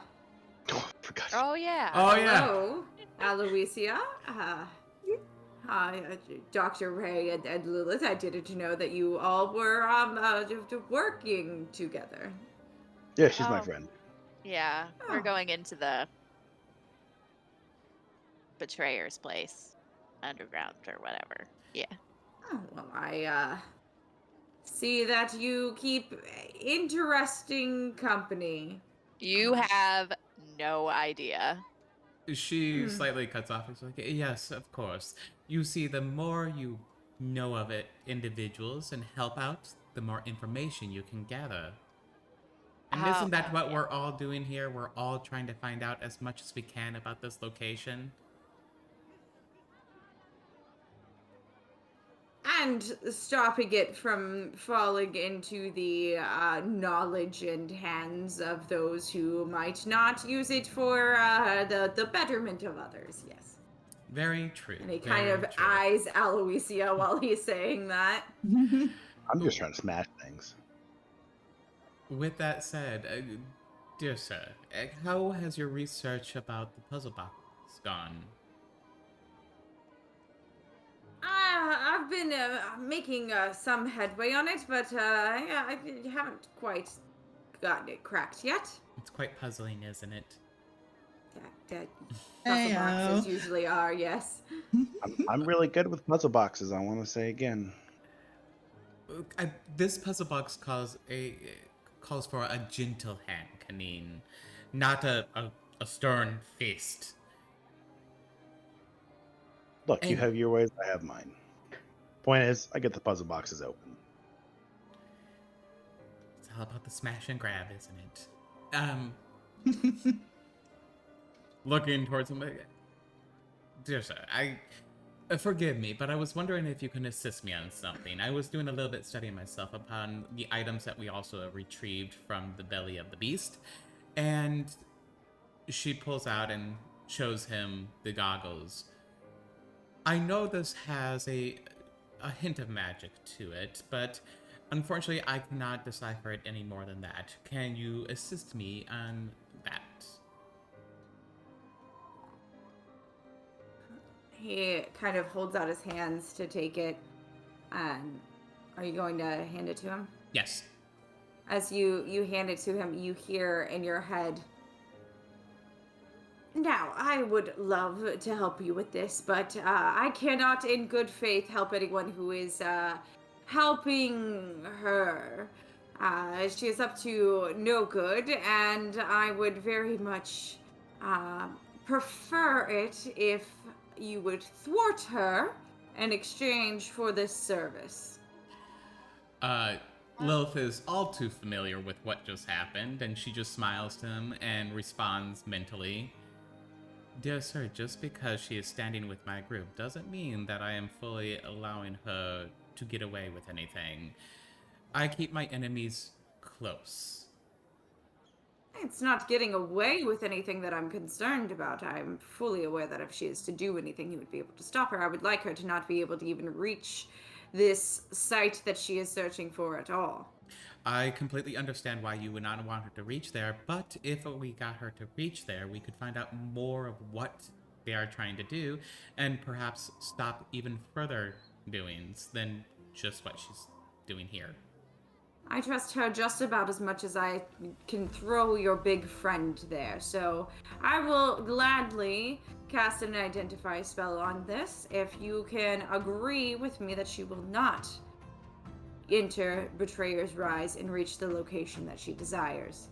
forgot. Oh yeah. Oh, yeah. Hello, Aloysia. Dr. Ray and Lilith, I didn't know that you all were working together. Yeah, she's my Oh. friend. Yeah. Oh. We're going into the betrayer's place, underground or whatever. Yeah. Oh, well, I see that you keep interesting company. You have no idea. She slightly cuts off. It's like, yes, of course. You see, the more you know of it, individuals, and help out, the more information you can gather. And isn't that what we're all doing here? We're all trying to find out as much as we can about this location. And stopping it from falling into the knowledge and hands of those who might not use it for the betterment of others, yes. Very true. And he kind very of true. eyes Aloysia while he's saying that. I'm just trying to smash things. With that said, dear sir, how has your research about the puzzle box gone? I've been making some headway on it, but I haven't quite gotten it cracked yet. It's quite puzzling, isn't it? That puzzle boxes Heyo. usually are, yes. I'm really good with puzzle boxes, I want to say again. This puzzle box calls for a gentle hand, Kaneen, not a stern fist. Look, you And- have your ways, I have mine. Point is, I get the puzzle boxes open. It's all about the smash and grab, isn't it? Looking towards him, dear sir, forgive me, but I was wondering if you can assist me on something. I was doing a little bit studying myself upon the items that we also retrieved from the belly of the beast, and she pulls out and shows him the goggles. I know this has a hint of magic to it, but unfortunately I cannot decipher it any more than that. Can you assist me on that? He kind of holds out his hands to take it. Are you going to hand it to him? Yes. As you hand it to him, you hear in your head, "Now, I would love to help you with this, but I cannot in good faith help anyone who is helping her. She is up to no good, and I would very much uh, prefer it if you would thwart her in exchange for this service." Uh, Lilith is all too familiar with what just happened, and she just smiles to him and responds mentally, "Dear sir, just because she is standing with my group doesn't mean that I am fully allowing her to get away with anything. I keep my enemies close." It's not getting away with anything that I'm concerned about. I'm fully aware that if she is to do anything, he would be able to stop her. I would like her to not be able to even reach this site that she is searching for at all. I completely understand why you would not want her to reach there, but if we got her to reach there, we could find out more of what they are trying to do and perhaps stop even further doings than just what she's doing here. I trust her just about as much as I can throw your big friend there, so I will gladly cast an identify spell on this if you can agree with me that she will not enter Betrayer's Rise and reach the location that she desires.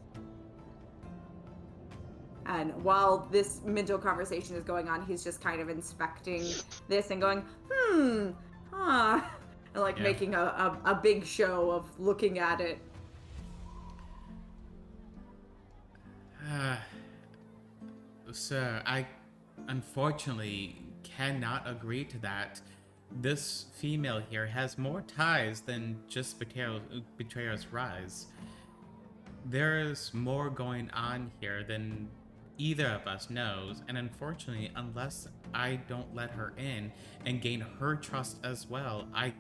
And while this mental conversation is going on, he's just kind of inspecting this and going, and like Yeah. making a big show of looking at it. Sir, I unfortunately cannot agree to that. This female here has more ties than just Betrayer's Rise. There's more going on here than either of us knows, and unfortunately, unless I don't let her in and gain her trust as well, I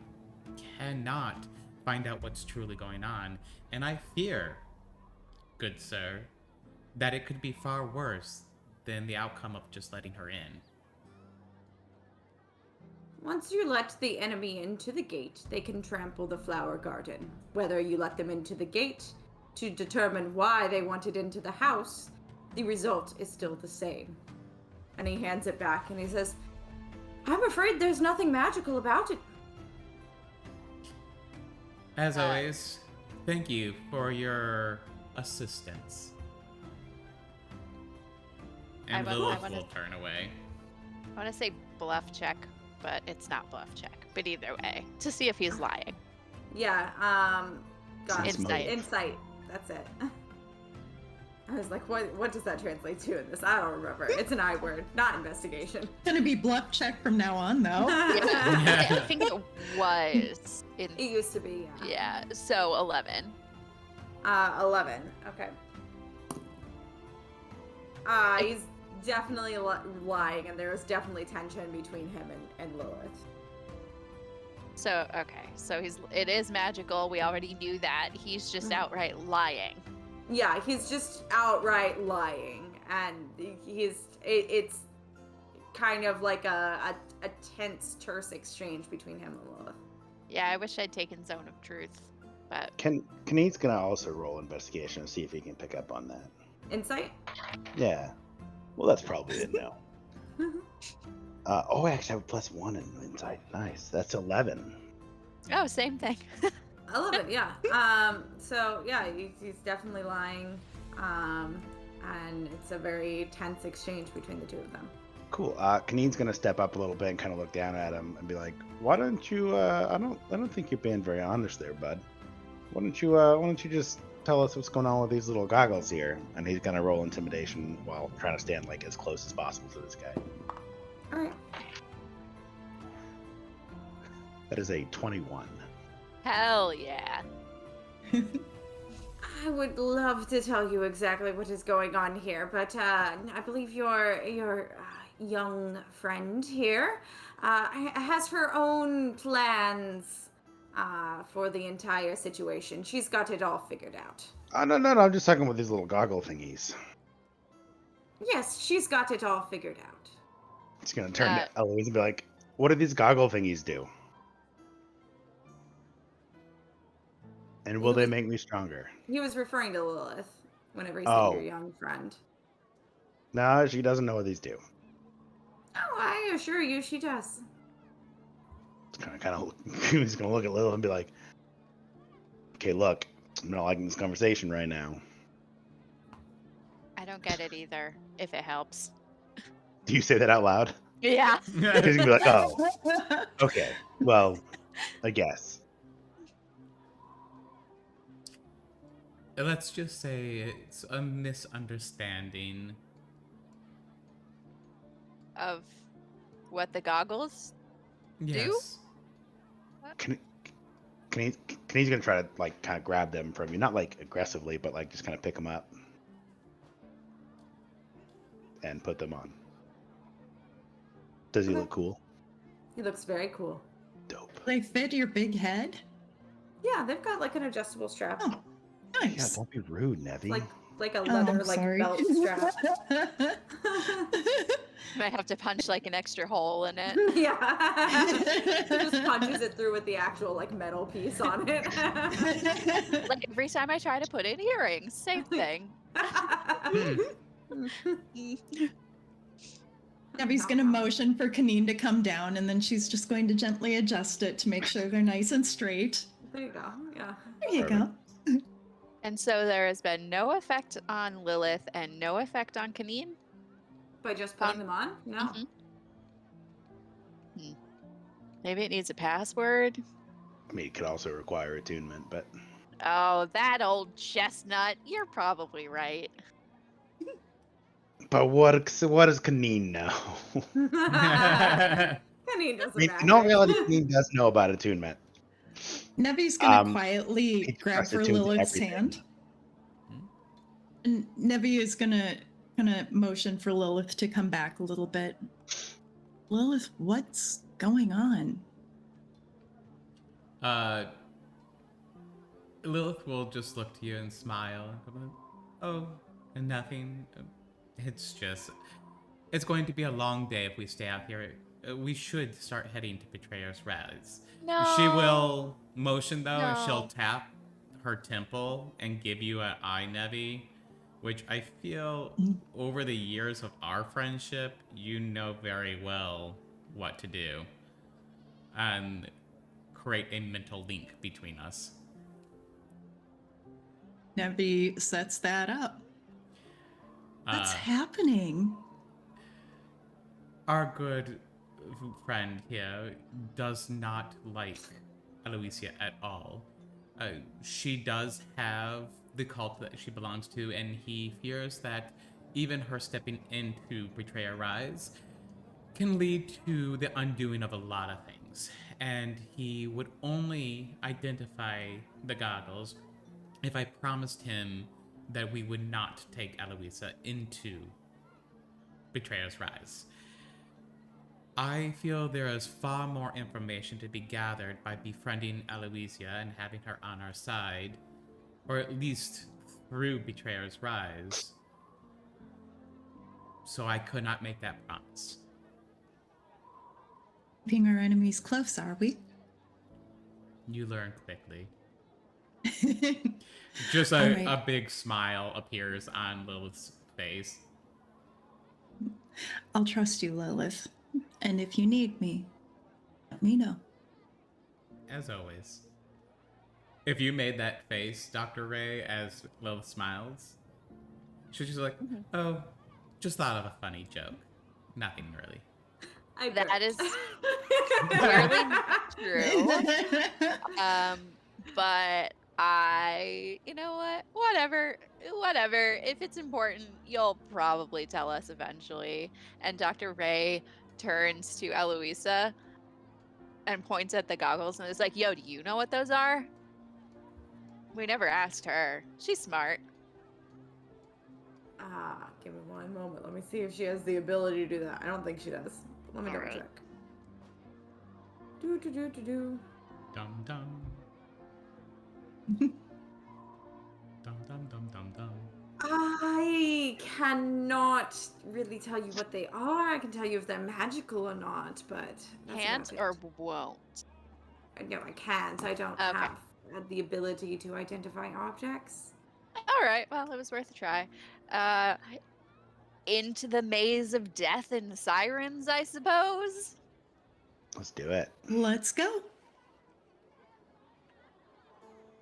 cannot find out what's truly going on. And I fear, good sir, that it could be far worse than the outcome of just letting her in. Once you let the enemy into the gate, they can trample the flower garden. Whether you let them into the gate to determine why they wanted into the house, the result is still the same. And he hands it back and he says, "I'm afraid there's nothing magical about it." As always, thank you for your assistance. And I Lilith wanna- will turn away. I want to say bluff check, but it's not bluff check. But either way, to see if he's lying. Yeah, got it. Insight. Insight. That's it. I was like, what does that translate to in this? I don't remember. It's an I word, not investigation. Gonna be bluff check from now on, though. Yeah, I think it was. It used to be, yeah. Yeah, so 11. 11. Okay. He's definitely lying, and there is definitely tension between him and Lilith. So okay, so it is magical. We already knew that. He's just outright lying. Yeah, he's just outright lying, and it's kind of like a tense, terse exchange between him and Lilith. Yeah, I wish I'd taken Zone of Truth, but Kane's gonna also roll investigation and see if he can pick up on that. Insight? Yeah. Well, that's probably a no. Oh, I actually have a +1 in insight. Nice. That's 11. oh, same thing. 11, yeah. So yeah, he's definitely lying, and it's a very tense exchange between the two of them. Cool. Kane's gonna step up a little bit and kind of look down at him and be like, "Why don't you? I don't think you're being very honest there, bud. Why don't you just tell us what's going on with these little goggles here?" And he's gonna roll intimidation while trying to stand like as close as possible to this guy. All right. That is a 21. Hell yeah. I would love to tell you exactly what is going on here, but I believe your young friend here has her own plans for the entire situation. She's got it all figured out. No, I'm just talking with these little goggle thingies. Yes, she's got it all figured out. He's gonna turn to Eloise and be like, "What do these goggle thingies do?" And He will they was- make me stronger? He was referring to Lilith whenever he said Oh. your young friend. No, she doesn't know what these do. Oh, I assure you she does. He's gonna look at Lilith and be like, "Okay, look, I'm not liking this conversation right now. I don't get it either, if it helps. Do you say that out loud?" Yeah. He's gonna be like, "Oh, okay. Well, I guess." Let's just say it's a misunderstanding. Of what the goggles do? Yes. Can he's gonna try to like kind of grab them from you, not like aggressively, but like just kind of pick them up and put them on. Does he Okay. look cool? He looks very cool. Dope. They fit your big head? Yeah, they've got like an adjustable strap. Oh, Yeah, nice. don't be rude, Nevi. Like a Oh, leather I'm like sorry. belt strap. Might have to punch like an extra hole in it. Yeah. He just punches it through with the actual like metal piece on it. Like every time I try to put in earrings, same thing. Nevi's going to motion for Kaneen to come down, and then she's just going to gently adjust it to make sure they're nice and straight. There you go. Yeah. There you go. And so there has been no effect on Lilith and no effect on Kaneen? By just putting them on? No. Mhm. Maybe it needs a password. I mean, it could also require attunement, but Oh, that old chestnut. You're probably right. what does Kaneen know? Kaneen doesn't I mean, matter. in all reality, Kaneen does know about attunement. Nevi's going to He quietly grab trusts for attuned to Lilith's everything. hand. And Nevi is going to motion for Lilith to come back a little bit. Lilith, what's going on? Lilith will just look to you and smile. Oh, nothing. It's going to be a long day if we stay out here. We should start heading to Betrayer's Rise. No. She will motion though, and No. she'll tap her temple and give you an eye, Nevi, which I feel over the years of our friendship, you know very well what to do. And create a mental link between us. Nevi sets that up. What's Uh, happening? Our good friend here does not like Aloysia at all. She does have the cult that she belongs to, and he fears that even her stepping into Betrayer Rise can lead to the undoing of a lot of things. And he would only identify the goggles if I promised him that we would not take Aloysia into Betrayer's Rise. I feel there is far more information to be gathered by befriending Aloysia and having her on our side, or at least through Betrayer's Rise. So I could not make that promise. Keeping our enemies close, are we? You learn quickly. Just All a, right. a big smile appears on Lilith's face. I'll trust you, Lilith. And if you need me, let me know. As always. If you made that face, Dr. Ray, as Lilith smiles, she's just like, oh, just thought of a funny joke. Nothing really. That is clearly not true. But you know what? Whatever. If it's important, you'll probably tell us eventually. And Dr. Ray turns to Eloisa and points at the goggles and is like, yo, do you know what those are? We never asked her. She's smart. Give me one moment. Let me see if she has the ability to do that. I don't think she does. Let me double Alright. check. Do. Dum dum. Dum dum dum dum dum. I cannot really tell you what they are. I can tell you if they're magical or not, but that's Can't about or it. won't? No, I can't. I don't Okay. have had the ability to identify objects. All right, well, it was worth a try. Uh, into the maze of death and sirens, I suppose. Let's do it. Let's go.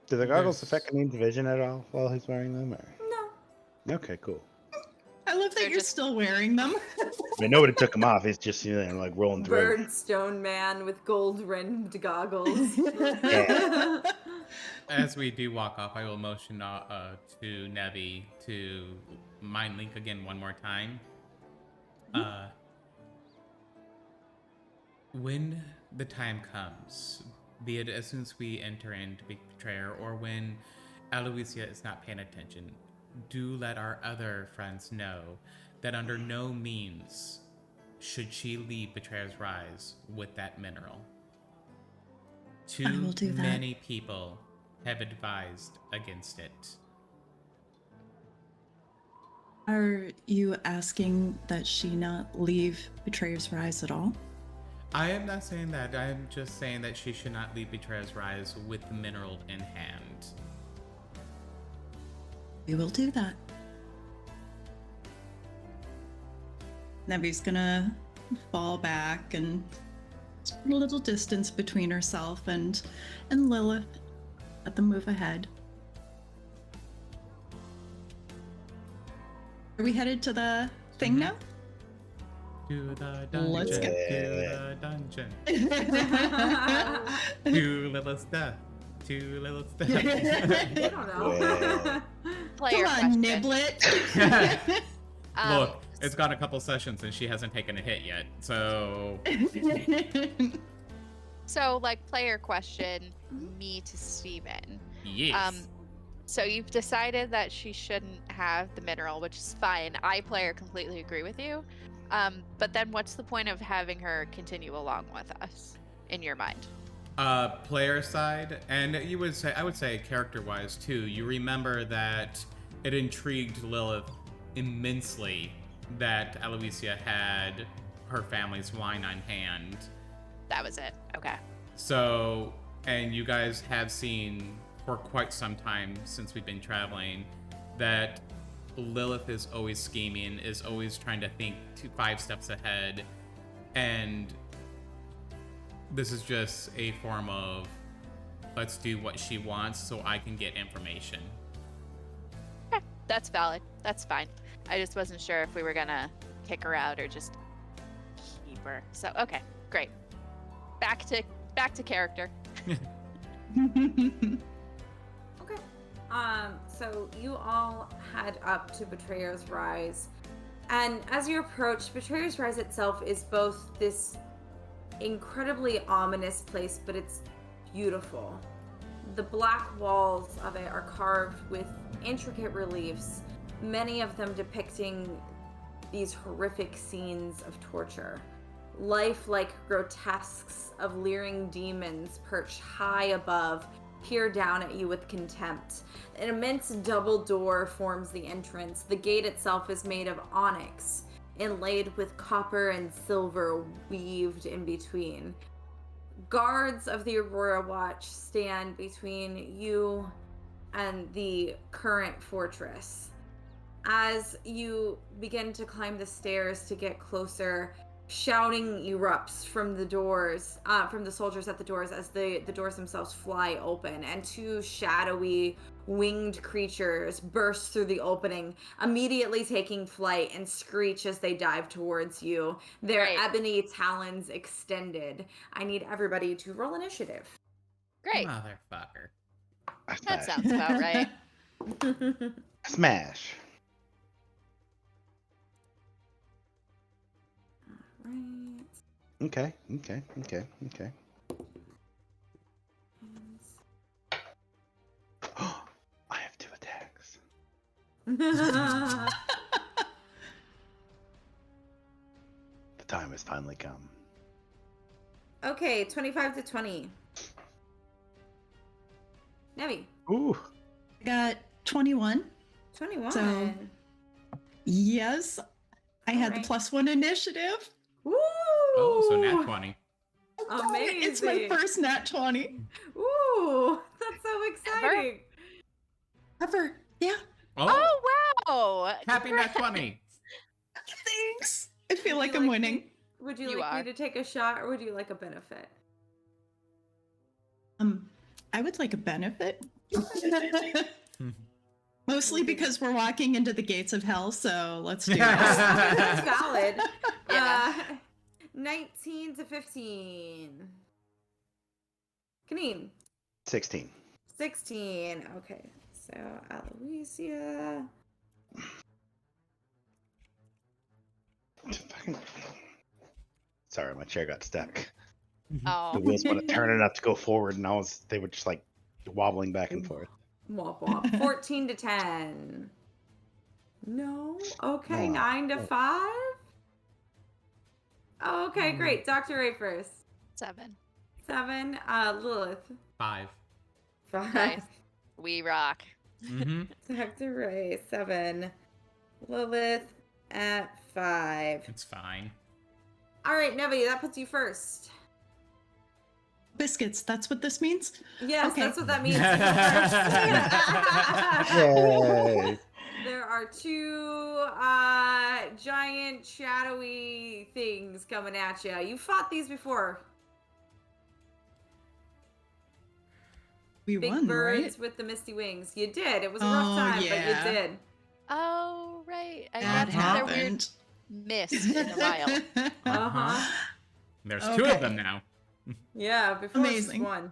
Do the goggles There's- affect Kaneen's vision at all while he's wearing them? Or? No. Okay, cool. I love that They're you're just- still wearing them. I mean, nobody took them off. He's just, like rolling through. Birdstone man with gold-rimmed goggles. Yeah. As we do walk off, I will motion to Nevi to mind link again one more time. When the time comes, be it as soon as we enter into Betrayer or when Aloysia is not paying attention, do let our other friends know that under no means should she leave Betrayer's Rise with that mineral. I will do that. Many people have advised against it. Are you asking that she not leave Betrayer's Rise at all? I am not saying that. I am just saying that she should not leave Betrayer's Rise with the mineral in hand. We will do that. Nevi's gonna fall back and put a little distance between herself and Lilith. Let them move ahead. Are we headed to the thing now? To the dungeon. Let's go. To the dungeon. To Lilith's death. To Lilith's death. I don't know. Player Come on, question. Niblet. Look, it's got a couple sessions and she hasn't taken a hit yet. So So, like, player question, me to Steven. yes. So you've decided that she shouldn't have the mineral, which is fine. I, player, completely agree with you. But then what's the point of having her continue along with us, in your mind? Player side, and I would say character-wise too. You remember that it intrigued Lilith immensely that Aloysia had her family's wine on hand. That was it. Okay. So, and you guys have seen for quite some time since we've been traveling that Lilith is always scheming, is always trying to think 5 steps ahead, and this is just a form of let's do what she wants so I can get information. Okay, that's valid. That's fine. I just wasn't sure if we were gonna kick her out or just keep her. So okay, great. Back to character. Okay. So you all head up to Betrayer's Rise. And as you approach, Betrayer's Rise itself is both this incredibly ominous place, but it's beautiful. The black walls of it are carved with intricate reliefs, many of them depicting these horrific scenes of torture. Lifelike grotesques of leering demons perched high above peer down at you with contempt. An immense double door forms the entrance. The gate itself is made of onyx, inlaid with copper and silver weaved in between. Guards of the Aurora Watch stand between you and the current fortress. As you begin to climb the stairs to get closer, shouting erupts from the doors, from the soldiers at the doors as the doors themselves fly open, and 2 shadowy winged creatures burst through the opening, immediately taking flight and screech as they dive towards you, their Great. ebony talons extended. I need everybody to roll initiative. Great. Motherfucker. That sounds about right. Smash. Right. Okay. I have 2 attacks. The time has finally come. Okay, 25 to 20. Nevi, Ooh. I got 21. 21. So- Yes. I had Alright. the +1 initiative. Woo! Oh, so nat 20. Amazing. It's my first nat 20. Ooh, that's so exciting. Ever. Yeah. Oh, Oh wow! happy nat Congrats. 20. Thanks. I feel Would like you I'm me- winning. Would you You like me are. to take a shot, or would you like a benefit? I would like a benefit. Mhm. Mostly Okay. because we're walking into the gates of hell, so let's do That's this. valid. Yeah. 19 to 15. Kaneen. 16. 16. Okay. So Aloysia. Sorry, my chair got stuck. Oh. The wheels want to turn enough to go forward, and they were just like wobbling back and forth. Womp womp. 14 to 10. No. Okay. Oh. 9 to 5. Okay, great. Dr. Ray first. 7. 7. Lilith. 5. 5. Nice. We rock. Mm-hmm. Dr. Ray, 7. Lilith at 5. It's fine. All right, Nevi, that puts you first. Biscuits, that's what this means? Yes, Okay. that's what that means. Yay! There are 2 giant shadowy things coming at you. You fought these before. We Big won, birds right? with the misty wings. You did. It was a rough time, yeah. but you did. Oh right. I That got another weird happened. mist in the vial. Uh-huh. There's 2 of Okay. them now. Yeah, before it's just Amazing. 1.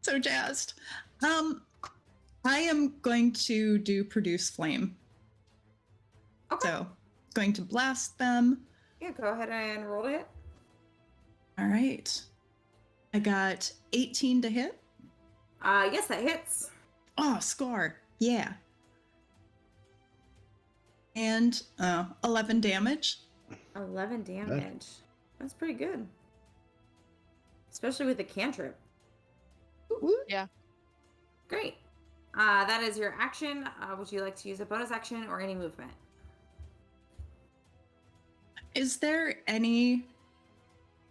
So jazzed. I am going to do produce flame. Okay. So going to blast them. Yeah, go ahead and roll to hit. All right. I got 18 to hit. Yes, that hits. Oh, score. Yeah. And 11 damage. 11 damage. That's pretty good. Especially with the cantrip. Yeah. Great. That is your action. Would you like to use a bonus action or any movement? Is there any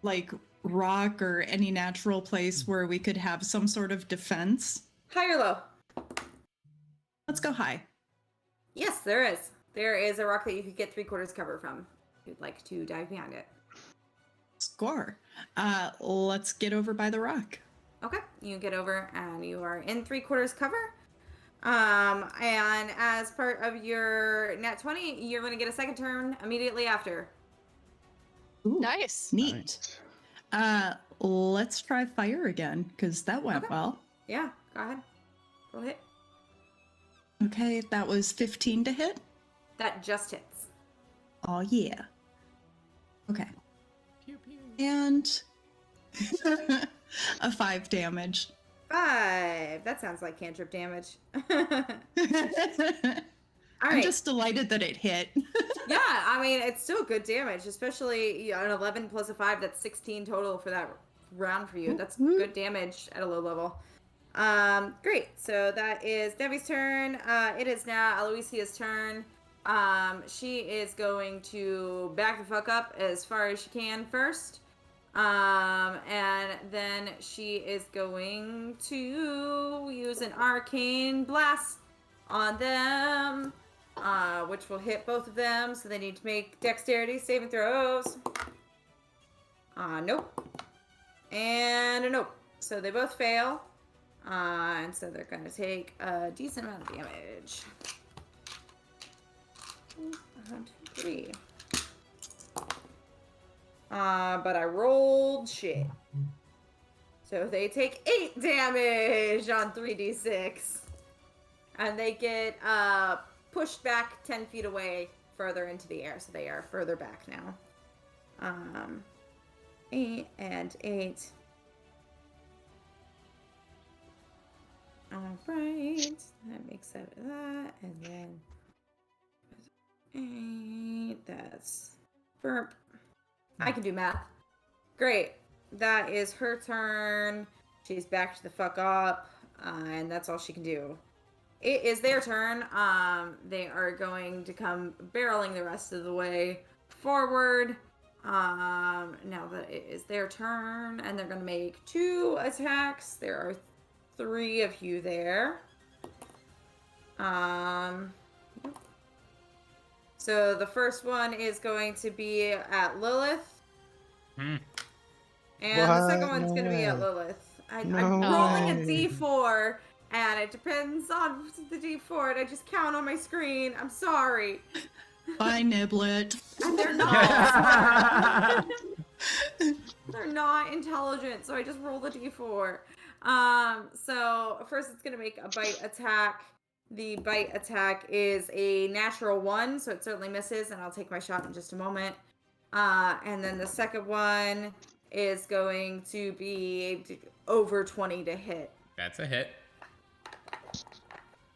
like rock or any natural place where we could have some sort of defense? High or low? Let's go high. Yes, there is. There is a rock that you could get 3/4 cover from. If you'd like to dive behind it. Score. Let's get over by the rock. Okay, you get over and you are in 3/4 cover. And as part of your nat 20, you're going to get a second turn immediately after. Ooh, Nice. neat. Let's try fire again because that went Okay. well. Yeah, go ahead. Roll hit. Okay, that was 15 to hit. That just hits. Oh yeah. Okay, Pew, pew. and a 5 damage. 5. That sounds like cantrip damage. All I'm right. just delighted that it hit. Yeah, I mean, it's still good damage, especially an 11 plus a 5. That's 16 total for that round for you. That's Woo. good damage at a low level. Great. So that is Debbie's turn. It is now Aloysia's turn. She is going to back the fuck up as far as she can first. And then she is going to use an arcane blast on them, which will hit both of them. So they need to make dexterity saving throws. Nope. And a nope. So they both fail. And so they're going to take a decent amount of damage. 1, 2, 3. But I rolled shit. So they take 8 damage on 3d6. And they get pushed back 10 feet away further into the air. So they are further back now. 8 and 8. Alright. That makes that. And then 8. That's burp. I can do math. Great. That is her turn. She's backed the fuck up. And that's all she can do. It is their turn. They are going to come barreling the rest of the way forward. Now that it is their turn. And they're going to make 2 attacks. There are 3 of you there. So the first one is going to be at Lilith. Hmm. And the second What? one's No going to be at way. Lilith. I'm No rolling a way. d4, and it depends on the d4, and I just count on my screen. I'm sorry. Bye, Niblet. And they're not smart. They're not intelligent, so I just roll the d4. So first it's going to make a bite attack. The bite attack is a natural 1, so it certainly misses, and I'll take my shot in just a moment. And then the second one is going to be over 20 to hit. That's a hit.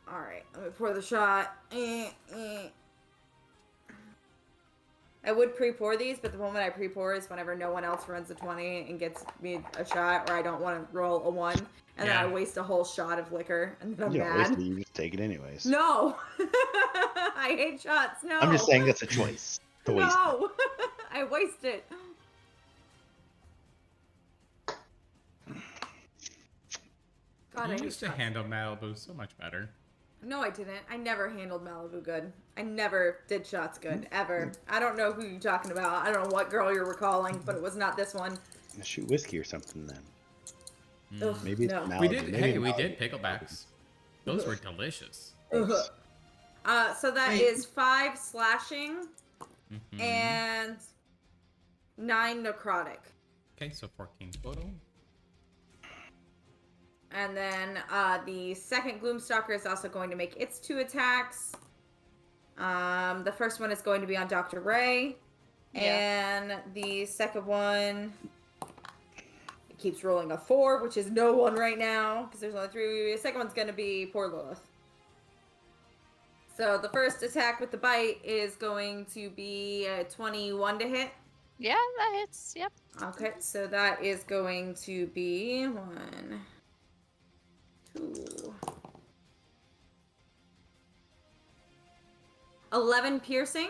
All right, let me pour the shot. I would pre-pour these, but the moment I pre-pour is whenever no one else runs a 20 and gets me a shot, or I don't want to roll a 1, and then I waste a whole shot of liquor, and then I'm You don't mad. waste it, you just take it anyways. No! I hate shots, no! I'm just saying that's a choice. To waste it. No! I waste it. God, I You hate used to shots. handle Malibu so much better. No, I didn't. I never handled Malibu good. I never did shots good, ever. I don't know who you're talking about. I don't know what girl you're recalling, but it was not this one. Shoot whiskey or something then. Ugh, Maybe it's no. Malibu. We did. Maybe Hey, we Malibu. did picklebacks. Those were delicious. Ugh. So that Wait. is 5 slashing Mhm. and 9 necrotic. Okay, so 14 total. And then the second Gloomstalker is also going to make its 2 attacks. The first one is going to be on Dr. Ray. And the second one, it keeps rolling a 4, which is no one right now, because there's only 3. The second one's going to be poor Lilith. So the first attack with the bite is going to be a 21 to hit. Yeah, that hits. Yep. Okay, so that is going to be 1, 2, 11 piercing,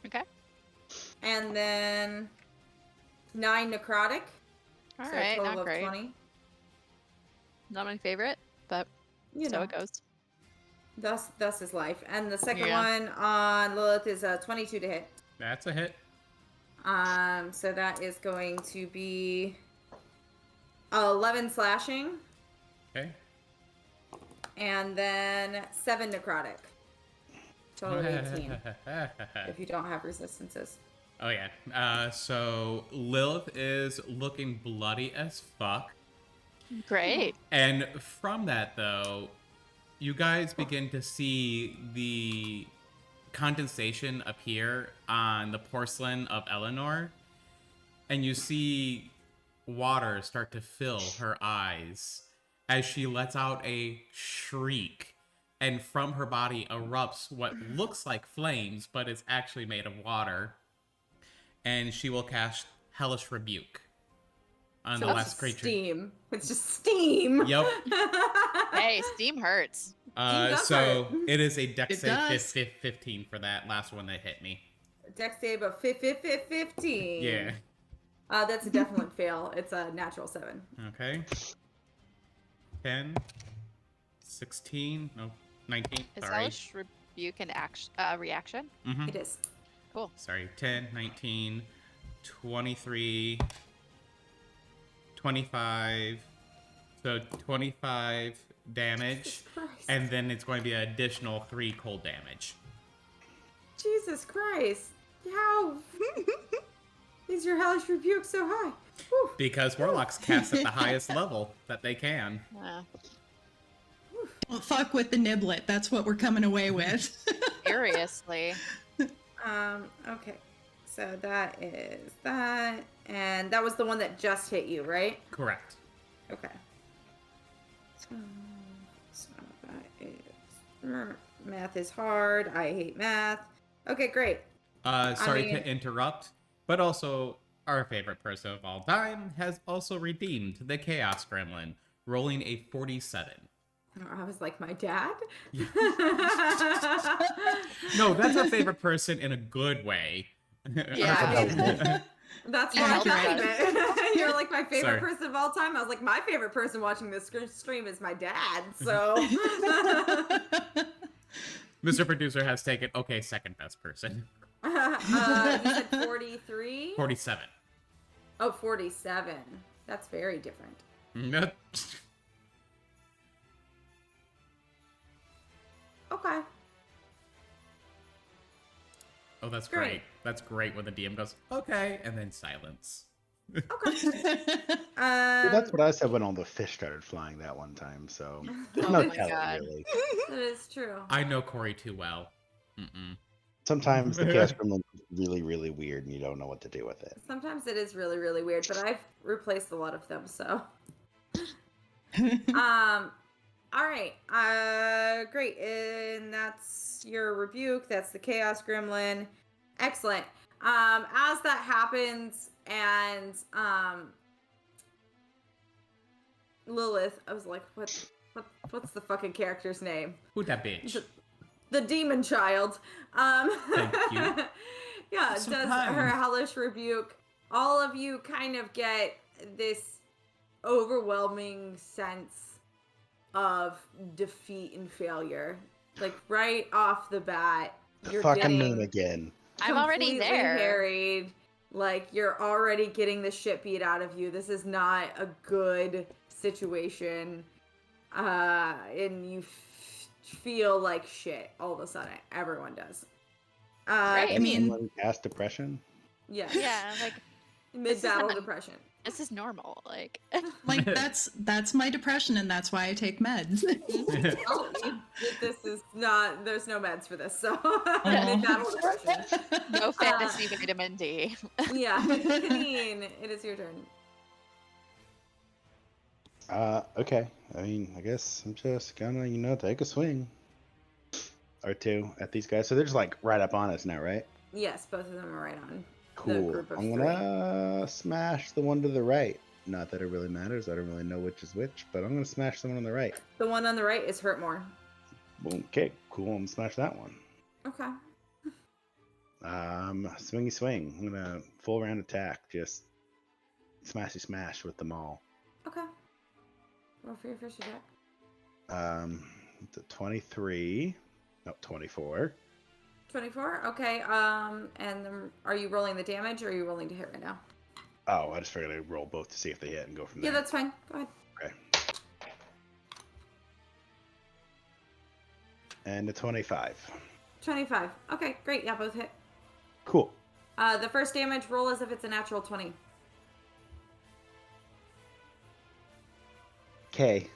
Okay. and then 9 necrotic. All So right. a total Not of great. 20. Not my favorite, but You so know, it goes. thus is life. And the second Yeah. one on Lilith is a 22 to hit. That's a hit. So that is going to be 11 slashing, Okay. and then 7 necrotic. Total of 18. If you don't have resistances. Oh yeah. So Lilith is looking bloody as fuck. Great. And from that, though, you guys begin to see the condensation appear on the porcelain of Eleanor. And you see water start to fill her eyes as she lets out a shriek. And from her body erupts what looks like flames, but it's actually made of water. And she will cast Hellish Rebuke on So the it's last just creature. steam. It's just steam. Yep. Hey, steam hurts. does So hurt. it is a dex It save does. 15 for that last one that hit me. Dex save of 15. Yeah. That's a definite fail. It's a natural 7. Okay. 10, 16, no, 19. Is Sorry. Hellish Rebuke an action, reaction? Mhm. It is. Cool. Sorry. 10, 19, 23, 25. So 25 damage. Jesus Christ. And then it's going to be an additional 3 cold damage. Jesus Christ. How is your hellish rebuke so high? Whew. Because warlocks cast at the highest level that they can. Well, fuck with the Niblet. That's what we're coming away with. Seriously. Okay. So that is that. And that was the one that just hit you, right? Correct. Okay. So that is... Math is hard. I hate math. Okay, great. Sorry mean- to interrupt, but also our favorite person of all time has also redeemed the Chaos Gremlin, rolling a 47. I was like, my dad? No, that's a favorite person in a good way. Yeah. That's You why I helped thought of us. it. You're like my favorite Sorry. person of all time. I was like, my favorite person watching this stream is my dad. So, Mr. Producer has taken, okay, second best person. you said 43? 47. Oh, 47. That's very different. No. Okay. Oh, that's Great. great. That's great when the DM goes, okay, and then silence. Okay. Well, that's what I said when all the fish started flying that one time. So there's Oh no my telling, God. really. That is true. I know Corey too well. Mm-mm. Sometimes the chaos gremlin is really, really weird, and you don't know what to do with it. Sometimes it is really, really weird, but I've replaced a lot of them, so. All right. Great. And that's your rebuke. That's the Chaos Gremlin. Excellent. As that happens, and Lilith, I was like, what's the fucking character's name? Who that bitch? The demon child. Thank you. Yeah, So does kind. her hellish rebuke. All of you kind of get this overwhelming sense of defeat and failure. Like right off the bat, you're Fucking getting moon again. I'm already completely there. harried. Like you're already getting the shit beat out of you. This is not a good situation. And you feel like shit all of a sudden. Everyone does. Right. I mean- Someone cast depression. Yeah. Yeah, like Mid-battle not- depression. this is normal. Like Like that's my depression, and that's why I take meds. Oh, this is not. There's no meds for this, so mid-battle depression. no fantasy vitamin D. Yeah, Janine, it is your turn. Okay. I mean, I guess I'm just gonna, take a swing or two at these guys. So they're just like right up on us now, right? Yes, both of them are right on. Cool. group of I'm gonna smash the one to the right. Not that it really matters. I don't really know which is which, but I'm gonna smash the one on the right. The one on the right is hurt more. Okay, cool. I'm gonna smash that one. Okay. Swingy swing. I'm gonna full round attack. Just smashy smash with them all. Okay. Roll for your first attack. It's a 23. No, 24. 24. Okay. And then are you rolling the damage, or are you rolling to hit right now? Oh, I just figured I'd roll both to see if they hit and go from Yeah, there. that's fine. Go ahead. Okay. And a 25. 25. Okay, great. Yeah, both hit. Cool. The first damage, roll as if it's a natural 20. Okay.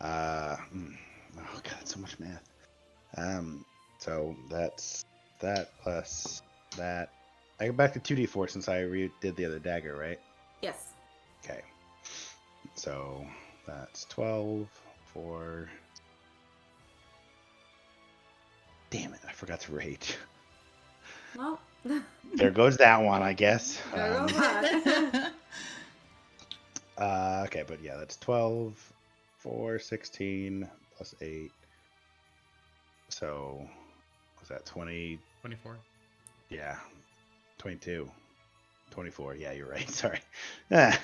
Oh god, so much math. So that's that plus that. I go back to 2d4 since I did the other dagger, right? Yes. Okay. So that's 12 for. Damn it! I forgot to rage. Well, There goes that one, I guess. there goes that. Okay, but yeah, that's 12 for 16 plus 8. So, was that 20? 24. Yeah, 22. 24. Yeah, you're right. Sorry. I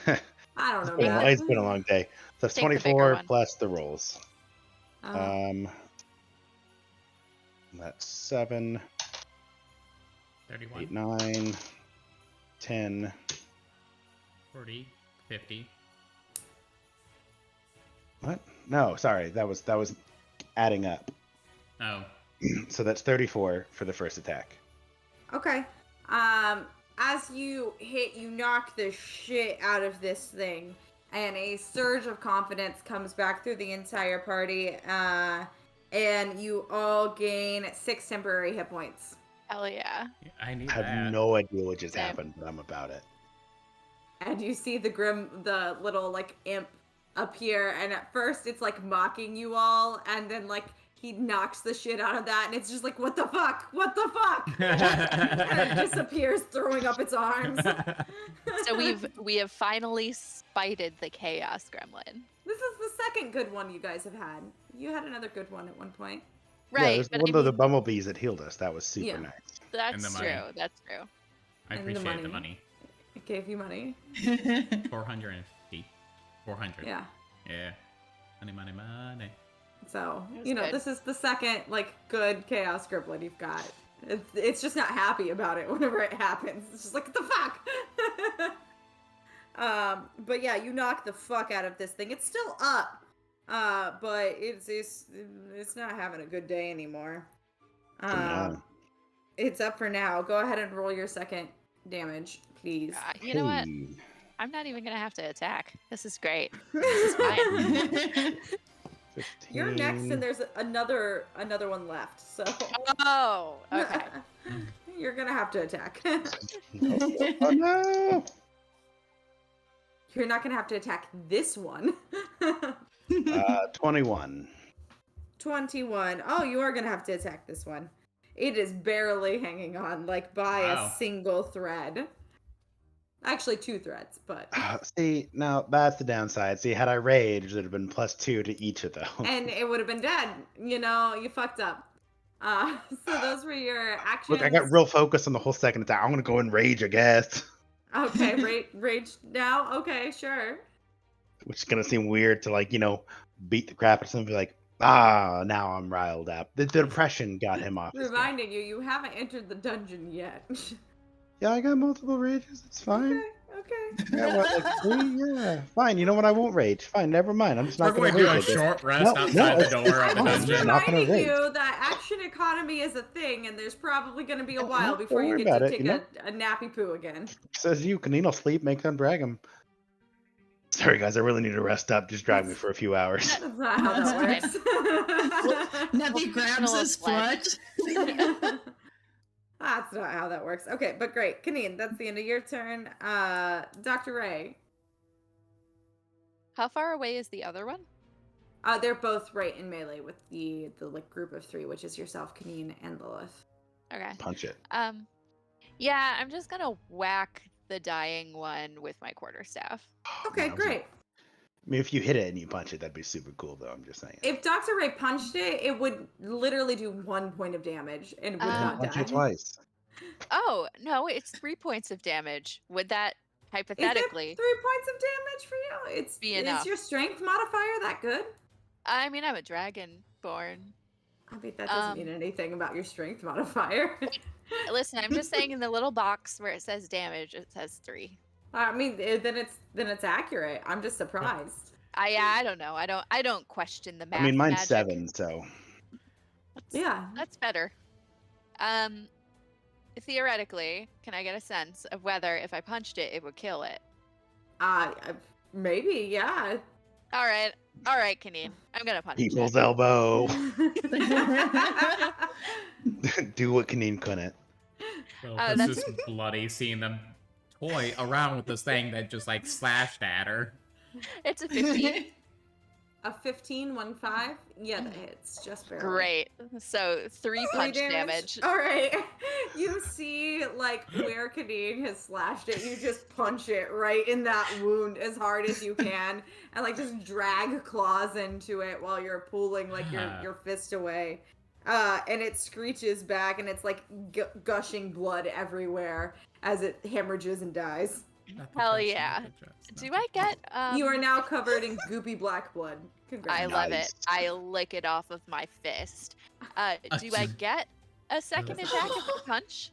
I don't know. Yeah. It's been a long day. So that's Take the bigger 24 one. plus the rolls. Oh. That's 7, 31. 8, 9, 10. 40. 50. What? No, sorry. That was adding up. Oh. So that's 34 for the first attack. Okay. As you hit, you knock the shit out of this thing, and a surge of confidence comes back through the entire party, and you all gain 6 temporary hit points. Hell yeah. I need I have that. no idea what just Same. happened, but I'm about it. And you see the little, like, imp appear, and at first it's, like, mocking you all, and then, like, he knocks the shit out of that, and it's just like, what the fuck? What the fuck? And it disappears, throwing up its arms. So we have finally spited the chaos gremlin. This is the second good one you guys have had. You had another good one at one point. Yeah, Right, there's but one I of the mean, bumblebees that healed us. That was super Yeah. nice. that's And the true. money. That's true. I And the appreciate the money. money. I gave you money. 450. 400. Yeah. Yeah. Money. So, That was you know, good. this is the second, good chaos gremlin you've got. It's just not happy about it whenever it happens. It's just like, what the fuck? But yeah, you knock the fuck out of this thing. It's still up. But it's not having a good day anymore. No. It's up for now. Go ahead and roll your second damage, please. You know what? Hey. I'm not even gonna have to attack. This is great. This is fine. 15. You're next, and there's another one left. So Oh, okay. you're gonna have to attack. Oh no! You're not gonna have to attack this one. 21. 21. Oh, you are gonna have to attack this one. It is barely hanging on, like by Wow. a single thread. Actually, 2 threads, but See, now that's the downside. See, had I raged, it would have been +2 to each of those. and it would have been dead. You know, you fucked up. So those were your actions. Look, I got real focused on the whole second attack. I'm gonna go and rage, I guess. Okay, rage now. Okay, sure. Which is gonna seem weird to beat the crap out of somebody like, now I'm riled up. The depression got him off his game. Reminding you haven't entered the dungeon yet. Yeah, I got multiple rages. It's fine. Okay. Yeah, what, like 3? Yeah, fine. You know what? I won't rage. Fine, never mind. I'm just We're not gonna going to do a rage. I guess. short rest No, outside the it's door of the fine. I'm dungeon. just not gonna reminding rage. you that action economy is a thing, and there's probably going to be a Don't while before you worry get to about it, take you know? a nappy poo again. Says you, Canino sleep, make them drag him. Sorry, guys. I really need to rest up. Just drag me for a few hours. That's not how that That's works. Nebby grabs little his foot. That's not how that works. Okay, but great. Kaneen, that's the end of your turn. Dr. Ray. How far away is the other one? They're both right in melee with the group of 3, which is yourself, Kaneen, and Lilith. Okay. Punch it. Yeah, I'm just gonna whack the dying one with my quarterstaff. Okay, Man, great. I mean, if you hit it and you punch it, that'd be super cool, though. I'm just saying. If Dr. Ray punched it, it would literally do 1 point of damage and would not Punch die. it twice. Oh no, it's 3 points of damage. Would that Is it 3 hypothetically points of damage for you? be Is enough? your strength modifier that good? I mean, I'm a dragonborn. I mean, that doesn't mean anything about your strength modifier. Listen, I'm just saying in the little box where it says damage, it says 3. I mean, then it's accurate. I'm just surprised. I don't know. I don't question the math. I mean, mine's magic. 7, so. Yeah. That's better. Theoretically, can I get a sense of whether if I punched it, it would kill it? Maybe, yeah. All right, Kaneen. I'm gonna punch People's it. elbow. Do what Kaneen couldn't. Well, Oh, it's that's- just bloody seeing them toy around with this thing that just slashed at her. It's a 15. A 15, 1-5? Yeah, that hits just barely. Great. So 3 punch damage. All right. You see, where Kaneen has slashed it, you just punch it right in that wound as hard as you can, and just drag claws into it while you're pulling your fist away. And it screeches back, and it's gushing blood everywhere as it hemorrhages and dies. Hell yeah. Do I get You are now covered in goopy black blood. Congrats. I love Nice. it. I lick it off of my fist. Do I get a second attack if I punch?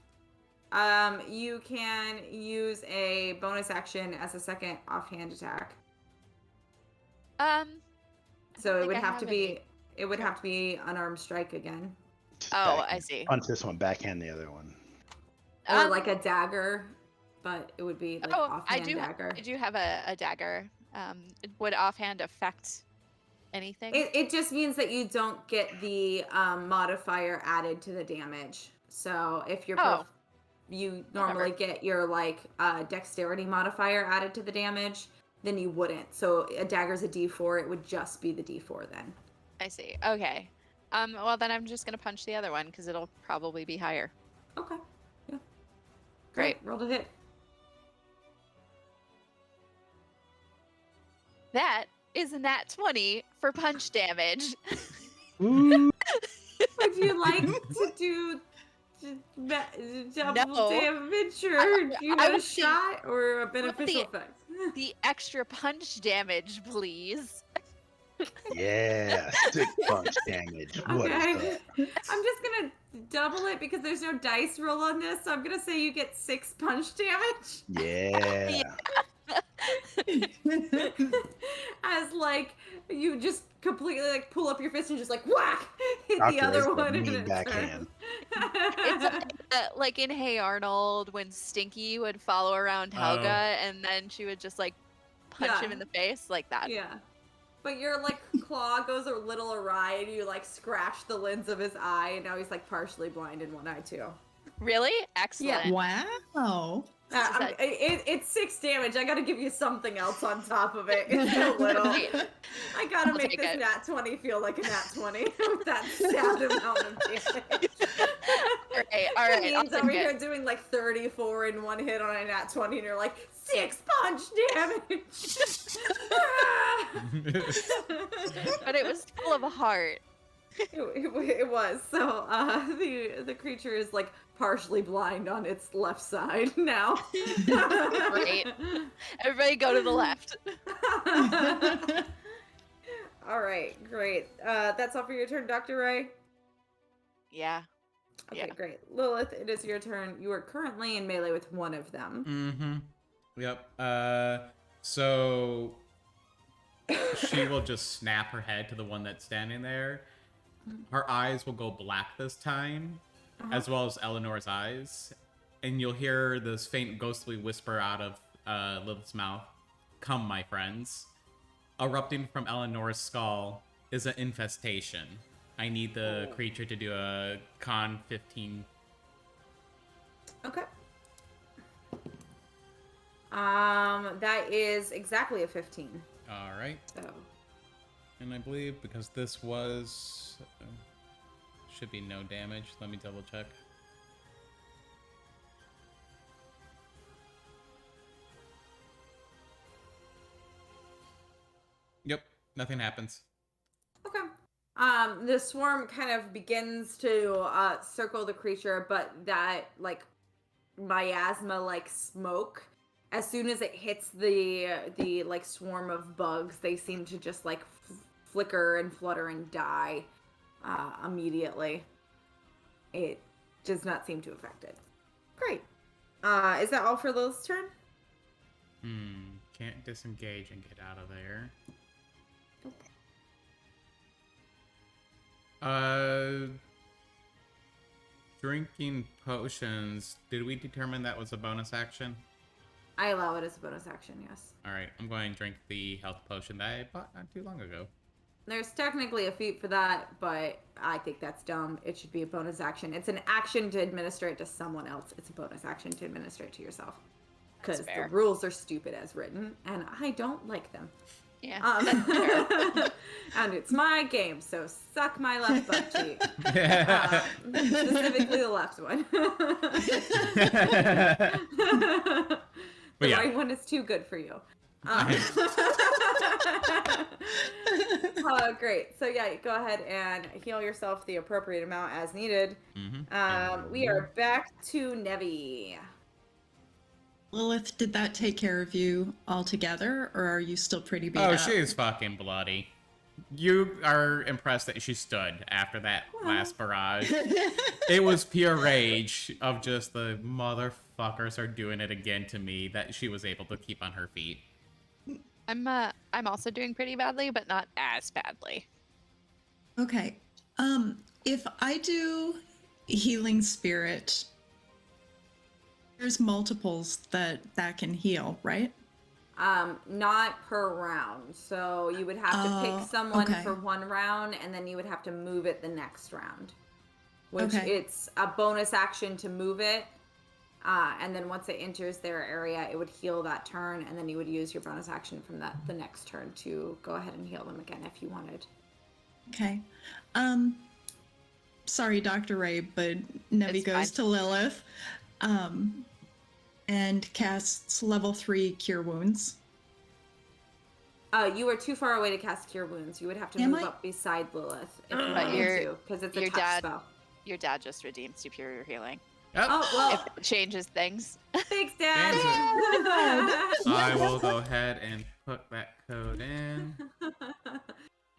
You can use a bonus action as a second offhand attack. So it think would I have to have be any. it would have to be unarmed strike again, Oh, Backhand. I see. Punch this one, backhand the other one. or Um, like a dagger, but it would be Oh, offhand I dagger. do have a dagger. Would offhand affect anything? It just means that you don't get the modifier added to the damage. So if you're Oh. you normally get your dexterity modifier added to the damage, then you wouldn't. So a dagger's a D4, it would just be the D4 then. I see. Okay. Well, then I'm just gonna punch the other one because it'll probably be higher. Okay. Yeah. Great. Roll to hit. That is a nat 20 for punch damage. Ooh. Would you like to do double No. damage, or I- do you I want a would see- shot or a want beneficial the- effect? The extra punch damage, please. Yeah, sick punch damage. What is Okay. that? I'm just gonna double it because there's no dice roll on this, so I'm gonna say you get 6 punch damage. Yeah. As like you just completely like pull up your fist and just like whack hit the Dr. Ray's other got a one in mean its backhand. It's like in Hey Arnold when Stinky would follow around Helga and then she would just like punch him Yeah. in the face like that. Yeah. But your like claw goes a little awry and you like scratch the lens of his eye and now he's like partially blind in one eye too. Really? Excellent. Wow. It's 6 damage. I gotta give you something else on top of it. It's a little. I gotta I'll make take this it. nat 20 feel like a nat 20 with that sad amount of damage. All right. Ian's I'll over take here it. doing like 34 in one hit on a nat 20 and you're like, 6 punch damage! But it was full of a heart. It was. So the creature is like partially blind on its left side now. Great. Everybody go to the left. All right, great. That's all for your turn, Dr. Ray. Yeah. Okay, Yeah. great. Lilith, it is your turn. You are currently in melee with one of them. Mm-hmm. Yep. So she will just snap her head to the one that's standing there. Her eyes will go black this time, as well as Eleanor's eyes. And you'll hear this faint ghostly whisper out of Lilith's mouth. Come, my friends. Erupting from Eleanor's skull is an infestation. I need the creature to do a con 15. Okay. That is exactly a 15. All right. So, And I believe because this was... should be no damage. Let me double check. Yep, nothing happens. okay. The swarm kind of begins to circle the creature, but that like miasma like smoke, as soon as it hits the like swarm of bugs, they seem to just like flicker and flutter and die immediately. It does not seem to affect it. Great. Is that all for Lilith's turn? Can't disengage and get out of there. Drinking potions. Did we determine that was a bonus action? I allow it as a bonus action, yes. Alright, I'm going to drink the health potion that I bought not too long ago. There's technically a feat for that, but I think that's dumb. It should be a bonus action. It's an action to administer it to someone else. It's a bonus action to administer it to yourself. Because the fair. rules are stupid as written, and I don't like them. Yeah. And it's my game, so suck my left butt cheek. Specifically the left one. But The yeah. right one is too good for you. Great. So yeah, go ahead and heal yourself the appropriate amount as needed. We are back to Nevi. Lilith, did that take care of you altogether, or are you still pretty beat Oh, up? she's fucking bloody. You are impressed that she stood after that last barrage. It was pure rage of just the motherfuckers are doing it again to me that she was able to keep on her feet. I'm also doing pretty badly, but not as badly. Okay. If I do healing spirit, there's multiples that can heal, right? Not per round. So you would have to pick someone okay. for one round, and then you would have to move it the next round. Which Okay. it's a bonus action to move it. And then once it enters their area, it would heal that turn, and then you would use your bonus action from the next turn to go ahead and heal them again if you wanted. Okay. Sorry, Dr. Ray, but Nevi It's goes fine. to Lilith and casts level 3 Cure Wounds. You are too far away to cast Cure Wounds. You would have to Am move I? up beside Lilith if you But wanted you're- to, because it's a your touch dad- spell. Your dad just redeemed superior healing. Oh, well, If it changes things. thanks, Dad. I will go ahead and put that code in.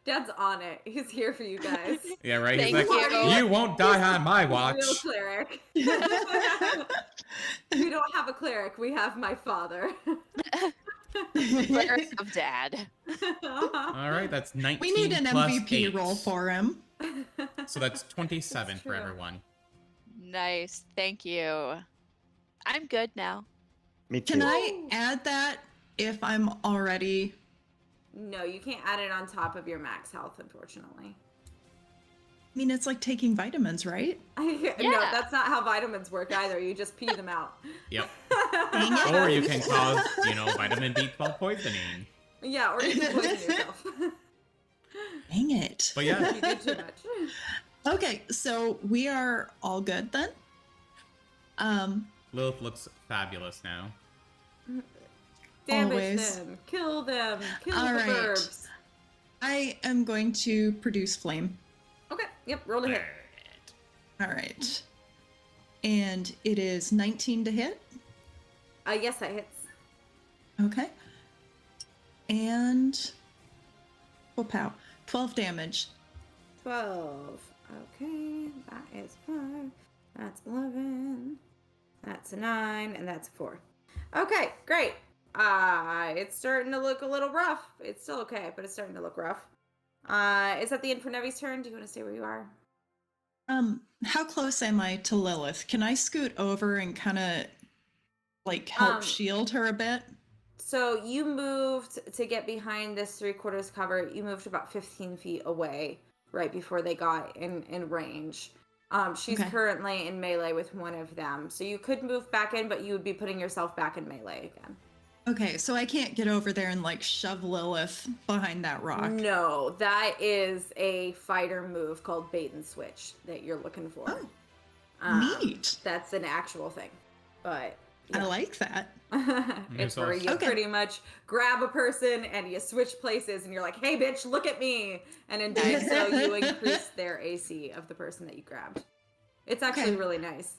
Dad's on it. He's here for you guys. Yeah, right. He's Thank like, you. you won't die on my Real watch. cleric. We don't have a cleric. We have my father. Cleric of dad. All right, that's 19 We need an plus MVP 8. roll for him. So that's 27 That's for true. everyone. Nice. Thank you. I'm good now. Me too. Can I add that if I'm already? No, you can't add it on top of your max health, unfortunately. I mean, it's like taking vitamins, right? No, Yeah. that's not how vitamins work either. You just pee them out. Yep. Dang it. Or you can cause, vitamin B12 poisoning. Yeah, or you can poison yourself. Dang it. But yeah, You do too much. Okay, so we are all good then. Lilith looks fabulous now. Damage Always. them. Kill them. Kill All the right. verbs. I am going to produce flame. Okay, yep, roll to hit. All right. And it is 19 to hit. Yes, that hits. Okay. And oh, pow. 12 damage. 12. Okay, that is 5. That's 11. That's a 9, and that's a 4. Okay, great. It's starting to look a little rough. It's still okay, but it's starting to look rough. Is that the end for Nevi's turn? Do you want to stay where you are? How close am I to Lilith? Can I scoot over and kind of like help shield her a bit? So you moved to get behind this 3/4 cover. You moved about 15 feet away right before they got in range. She's Okay. currently in melee with one of them. So you could move back in, but you would be putting yourself back in melee again. Okay, so I can't get over there and like shove Lilith behind that rock. No, that is a fighter move called bait and switch that you're looking for. Oh, neat. That's an actual thing. But I like that. it's where you Okay. pretty much grab a person and you switch places and you're like, hey bitch, look at me. And in doing so you increase their AC of the person that you grabbed. It's actually Okay. really nice.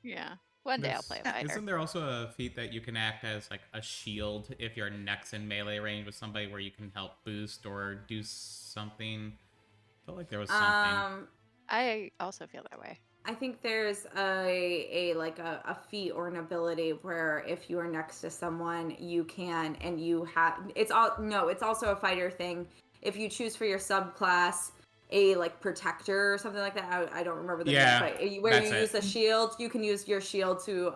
Yeah. One day I'll play fighter. Isn't there also a feat that you can act as like a shield if you're next in melee range with somebody where you can help boost or do something? I felt like there was something. I also feel that way. I think there's a feat or an ability where if you are next to someone, you can and you have it's also a fighter thing. If you choose for your subclass a like protector or something like that, I don't remember the Yeah, name, but where you that's use a shield, you can use your shield to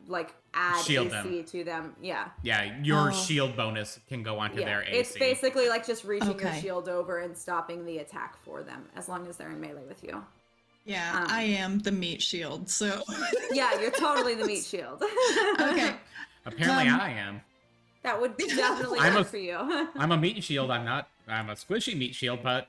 like add Shield AC them. to them. Yeah. Yeah, your Oh. shield bonus can go onto Yeah. their AC. It's basically like just reaching your Okay. shield over and stopping the attack for them as long as they're in melee with you. Yeah, I am the meat shield, so. Yeah, you're totally the meat shield. Okay. Apparently Um, I am. That would definitely I'm work a- for you. I'm a meat shield. I'm a squishy meat shield, but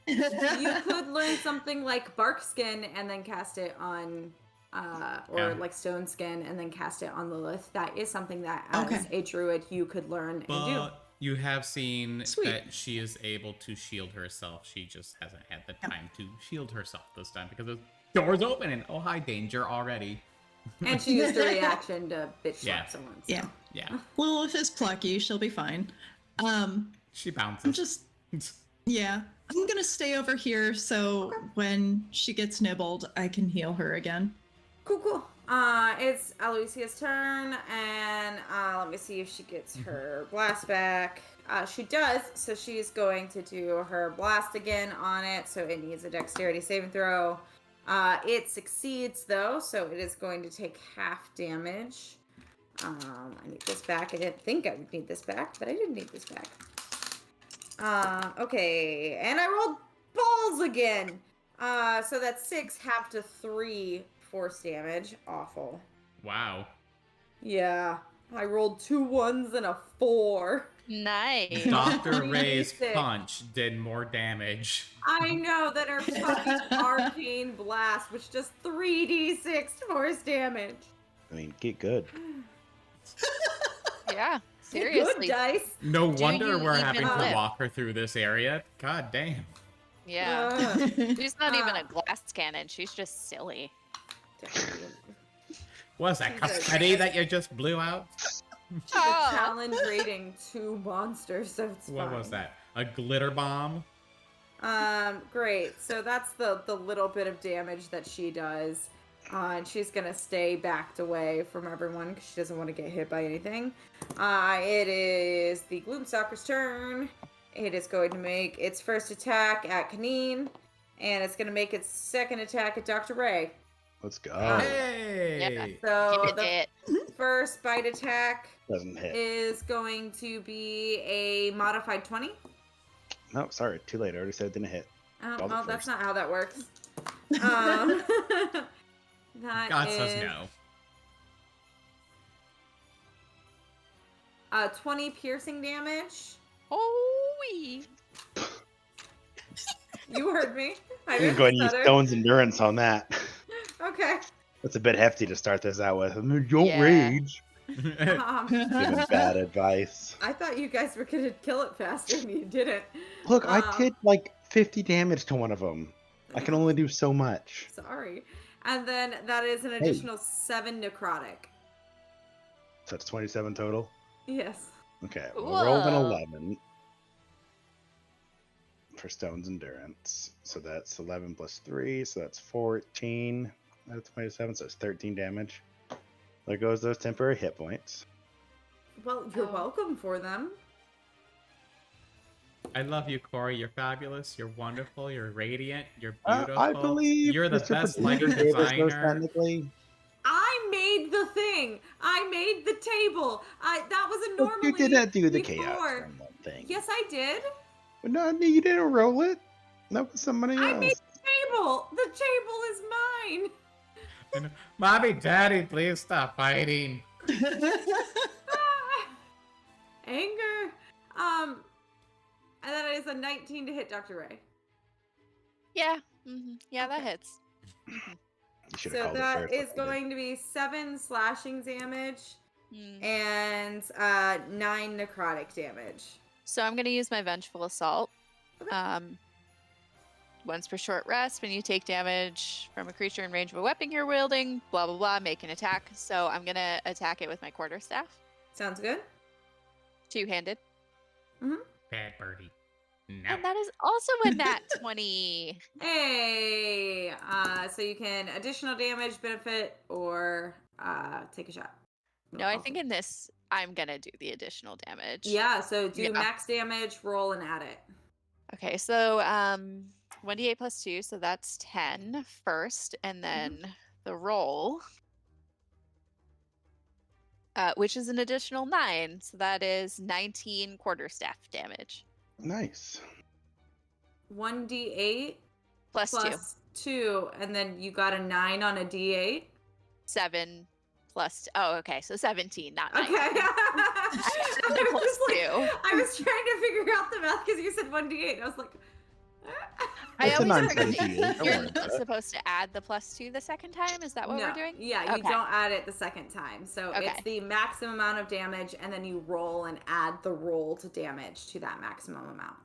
You could learn something like bark skin and then cast it on or Yeah. like stone skin and then cast it on Lilith. That is something that as Okay. a druid you could learn and do. but you have seen Sweet. that she is able to shield herself. She just hasn't had the time to shield herself this time because the door's open and oh hi danger already. And she used a reaction to bitch slap Yeah. someone. So. Yeah. Yeah, Lilith is plucky, she'll be fine. she I'm bounces. just, yeah. I'm gonna stay over here so when she gets nibbled, I can heal her again. Cool. It's Aloysia's turn, and let me see if she gets her blast back. She does, so she's going to do her blast again on it, so it needs a dexterity saving throw. It succeeds, though, so it is going to take half damage. I need this back. I didn't think I would need this back, but I did need this back. Okay, and I rolled balls again. So that's 6 half to 3 force damage. Awful. Wow. Yeah, I rolled 2 1s and a 4. Nice. Dr. Ray's 3d6. punch did more damage. I know that our fucking arcane blast, which does 3d6 force damage. I mean, get good. Yeah. Good Seriously. dice. No Do wonder you we're even having to live? walk her through this area. God damn. Yeah. Ugh. She's not even Ah. a glass cannon. She's just silly. What's that, She's a- confetti that you just blew out? She's a challenge rating 2 monster, so it's What fine. was that? A glitter bomb? Great. So that's the little bit of damage that she does. And she's gonna stay backed away from everyone because she doesn't want to get hit by anything. It is the Gloomstalker's turn. It is going to make its first attack at Kaneen, and it's gonna make its second attack at Dr. Ray. Let's go. Hey! So Give it. the first bite attack Doesn't hit. is going to be a modified 20. No, sorry, too late. I already said it didn't hit. Called it Well, that's first. not how that works. That God is says no. 20 piercing damage. Holy. You heard me. I I'm didn't going to use stutter. Stone's endurance on that. Okay. That's a bit hefty to start this out with. Don't Yeah. rage. Um, Giving bad advice. I thought you guys were gonna kill it faster, and you didn't. Look, I Um, did like 50 damage to one of them. I can only do so much. Sorry. And then that is an additional 7 necrotic. So it's 27 total. Yes. Okay, well, I rolled an Whoa. 11 for Stone's endurance. So that's 11 plus 3, so that's 14 out of 27, so it's 13 damage. There goes those temporary hit points. Well, you're Oh. welcome for them. I love you, Corey. You're fabulous. You're wonderful. You're radiant. You're I beautiful. believe You're the Mr. best Producer lighting gave us those designer. technically. I made the thing. I made the table. That was a But normally you didn't do the before. chaos Gremlin thing. Yes, I did. But no, you didn't roll it. That was somebody I made else. the table. The table is mine. And, Mommy, Daddy, please stop fighting. Anger. And that is a 19 to hit Dr. Ray. Yeah. Yeah, that Okay. hits. You should have So called it that first. is going to be 7 slashing damage Mm. and 9 necrotic damage. So I'm gonna use my Vengeful Assault. Okay. Once per short rest, when you take damage from a creature in range of a weapon you're wielding, blah blah blah, make an attack. So I'm gonna attack it with my quarterstaff, Sounds good. two-handed, Bad birdie. No. and that is also a nat 20. Hey, so you can additional damage, benefit, or take a shot. No, I think in this I'm gonna do the additional damage. Yeah, so do Yeah. max damage, roll, and add it. Okay, so 1d8 plus 2, so that's 10 first, and then the roll, which is an additional 9, so that is 19 quarterstaff damage. Nice. 1d8 Plus 2. plus 2, and then you got a 9 on a d8. 7 plus, oh, okay, so 17, not 9. Okay. I Plus was like, 2. I was trying to figure out the math because you said 1d8. And I was like, I It's a always non forget sentient. that Don't worry you're about it. supposed to add the plus 2 the second time. Is that what no. we're doing? Yeah, you Okay. don't add it the second time. So Okay. it's the maximum amount of damage, and then you roll and add the roll to damage to that maximum amount.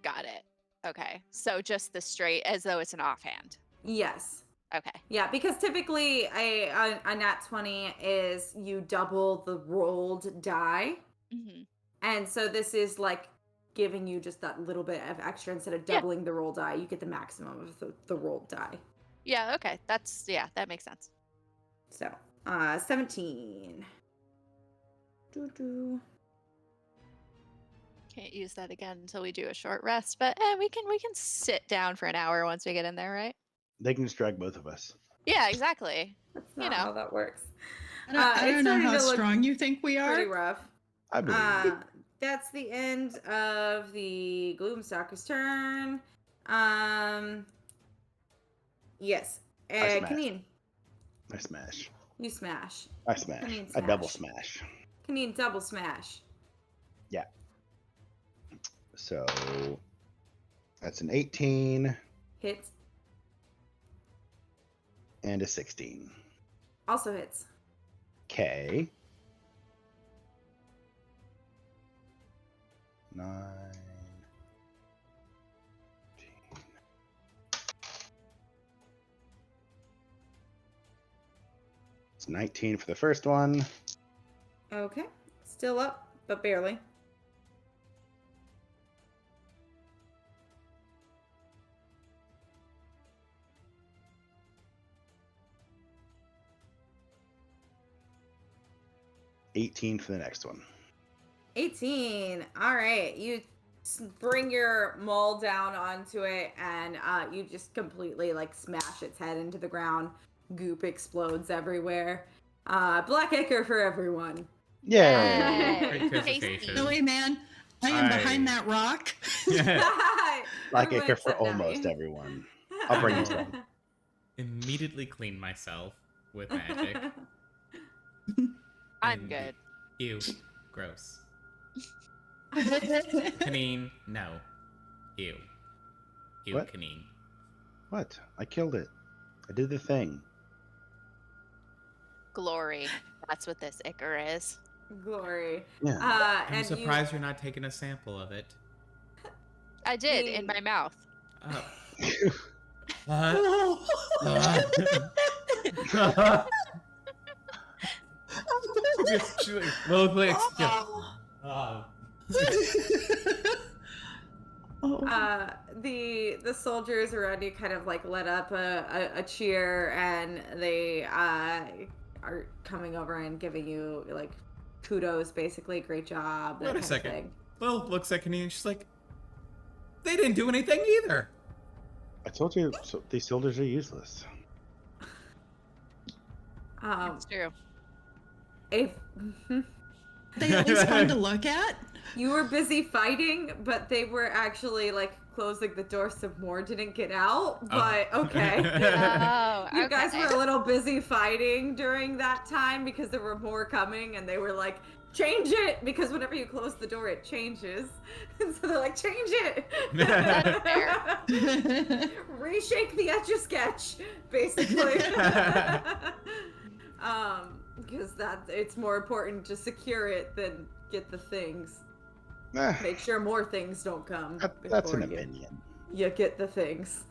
Got it. Okay, so just the straight, as though it's an offhand. Yes. Okay. Yeah, because typically a nat 20 is you double the rolled die. hmm And so this is like giving you just that little bit of extra. Instead of Yeah. doubling the roll die, you get the maximum of the rolled die. Yeah, okay. That makes sense. So, 17. Doo-doo. Can't use that again until we do a short rest, but we can sit down for an hour once we get in there, right? They can just drag both of us. Yeah, exactly. That's You not know. how that works. I don't It's know starting how to look strong you think we Pretty are. rough. I believe. That's the end of the Gloomstalker's turn. Yes. I smash. Kaneen, I smash. you smash. I smash. mean I double smash. smash. Kaneen, double smash. So that's an 18 Hits. and a 16. Also hits. Okay. 9, 10, It's 19 for the first one. Okay. Still up, but barely. $18 for the next one. 18. All right. You bring your maul down onto it, and you just completely like smash its head into the ground. Goop explodes everywhere. Black ichor for everyone. Yay! Yay. Participation. Tasty. Billy, man, I am behind Aye. that rock. Black Everyone acre for except Navi. almost everyone. I'll bring you some. Immediately clean myself with magic. I'm And- good. Ew. Gross. Kanine, no. Ew. Ew, What? Kanine. What? I killed it. I did the thing. Glory. That's what this ichor is. Glory. Yeah. I'm And surprised you're not taking a sample of it. I did in my mouth. What? Well, please. The soldiers around you kind of like let up a cheer, and they are coming over and giving you like kudos, basically, great job. That Wait a kind of second. thing. Well, looks at Kanine and she's like, they didn't do anything either. I told you, these soldiers are useless. It's true. If They at least fun to look at. you were busy fighting, but they were actually like closing the door so more didn't get out. But okay. Oh, You guys okay. were a little busy fighting during that time because there were more coming, and they were like, change it, because whenever you close the door, it changes. And so they're like, change it. That's fair. Reshake the Etch-a-Sketch, basically. Because it's more important to secure it than get the things. Make sure more things don't come. That's an before opinion. you get the things.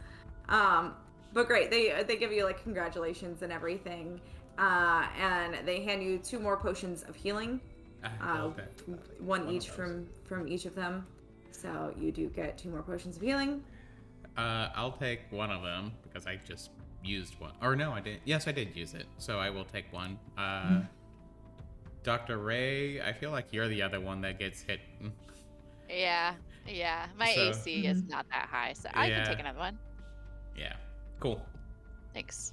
But great, they give you like congratulations and everything, and they hand you 2 more potions of healing, one each from each of them. So you do get 2 more potions of healing. I'll take one of them because I just used one. Or no, I didn't. Yes, I did use it. So I will take one. Dr. Ray, I feel like you're the other one that gets hit. Yeah. My So- AC is not that high, so I can take another one. Yeah. Cool. Thanks.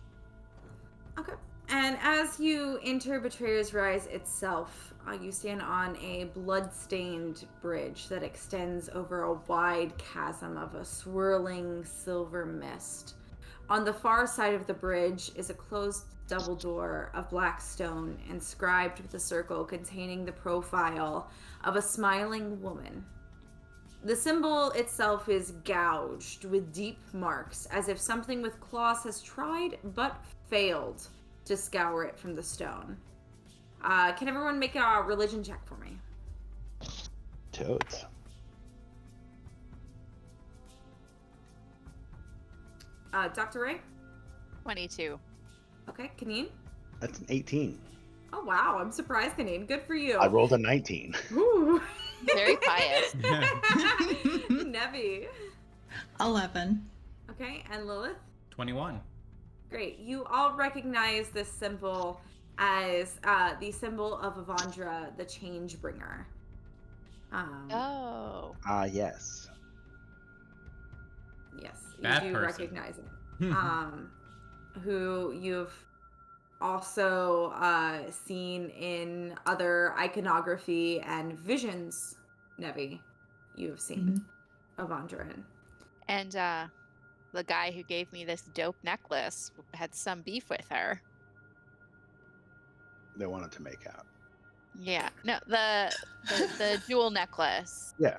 Okay. And as you enter Betrayer's Rise itself, you stand on a blood-stained bridge that extends over a wide chasm of a swirling silver mist. On the far side of the bridge is a closed double door of black stone inscribed with a circle containing the profile of a smiling woman. The symbol itself is gouged with deep marks, as if something with claws has tried but failed to scour it from the stone. Can everyone make a religion check for me? Toads. Dr. Ray? 22. Okay, Kanine? That's an 18. Oh, wow, I'm surprised, Kanine. Good for you. I rolled a 19. Ooh. Very pious. Nevi. 11. Okay, and Lilith? 21. Great. You all recognize this symbol as the symbol of Avandra, the Change Bringer. Oh. Yes. Yes, you That do person. recognize it. Who you've also seen in other iconography and visions, Nevi. You have seen Avandra in. And the guy who gave me this dope necklace had some beef with her. They wanted to make out. Yeah. No, the jewel necklace. Yeah.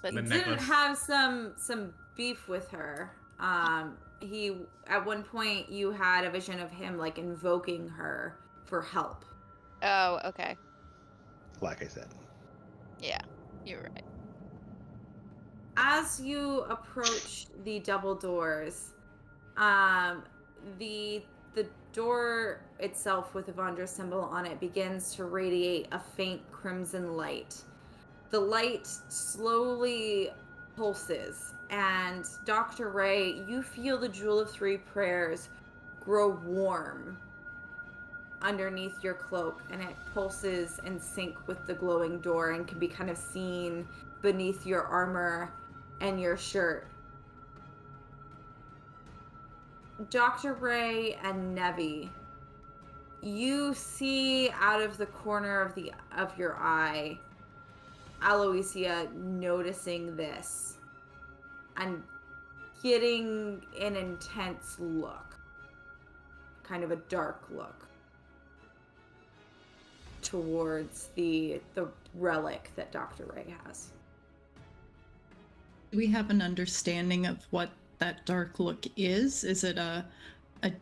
But The He necklace. didn't have some beef with her. He at one point you had a vision of him like invoking her for help. oh, okay. Like I said. Yeah. You're right. As you approach the double doors, the the door itself with Evandra's symbol on it begins to radiate a faint crimson light. The light slowly pulses, and Dr. Ray, you feel the Jewel of Three Prayers grow warm underneath your cloak, and it pulses in sync with the glowing door and can be kind of seen beneath your armor and your shirt. Dr. Ray and Nevi, you see out of the corner of your eye Aloysia noticing this and getting an intense look, kind of a dark look towards the relic that Dr. Ray has. Do we have an understanding of what that dark look is? Is it a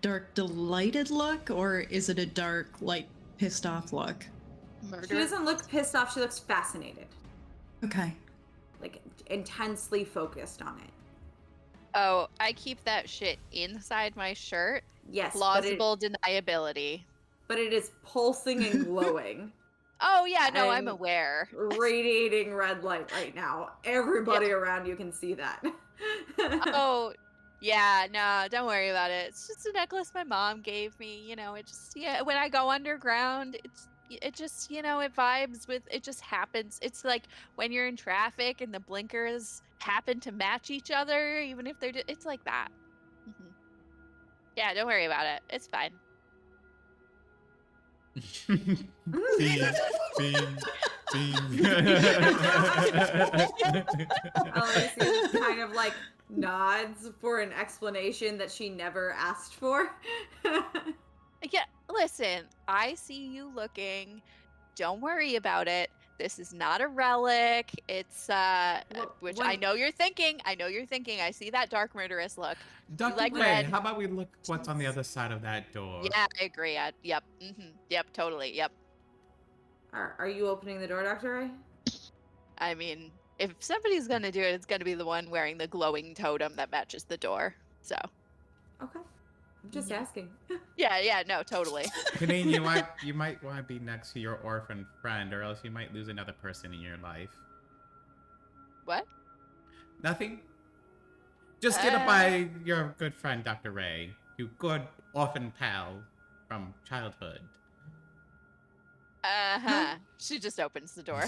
dark delighted look, or is it a dark, like, pissed off look? Murder. She doesn't look pissed off, she looks fascinated. Okay. Like, intensely focused on it. Oh, I keep that shit inside my shirt. Yes, Plausible deniability. but it is pulsing and glowing. Oh yeah, no, I'm And aware. Radiating red light right now. Everybody around you can see that. Oh, yeah, no, don't worry about it. It's just a necklace my mom gave me. You know, it just, yeah, when I go underground, it just, you know, it vibes with, it just happens. It's like when you're in traffic and the blinkers happen to match each other, even if it's like that. Mhm. Yeah, don't worry about it. It's fine. Beam, beam, beam. Aloysia kind of like nods for an explanation that she never asked for. Yeah, listen, I see you looking. Don't worry about it. This is not a relic. It's which I know you're thinking. I see that dark murderous look. Dr. like Ray, red. how about we look what's on the other side of that door? Yeah, I agree. Yep. Yep, totally. Yep. Are you opening the door, Dr. Ray? I mean, if somebody's gonna do it, it's gonna be the one wearing the glowing totem that matches the door. So. Okay. I'm just asking. Yeah, no, totally. Kanine, you might want to be next to your orphan friend, or else you might lose another person in your life. What? Nothing? Just get up by your good friend, Dr. Ray. You good orphan pal from childhood. She just opens the door.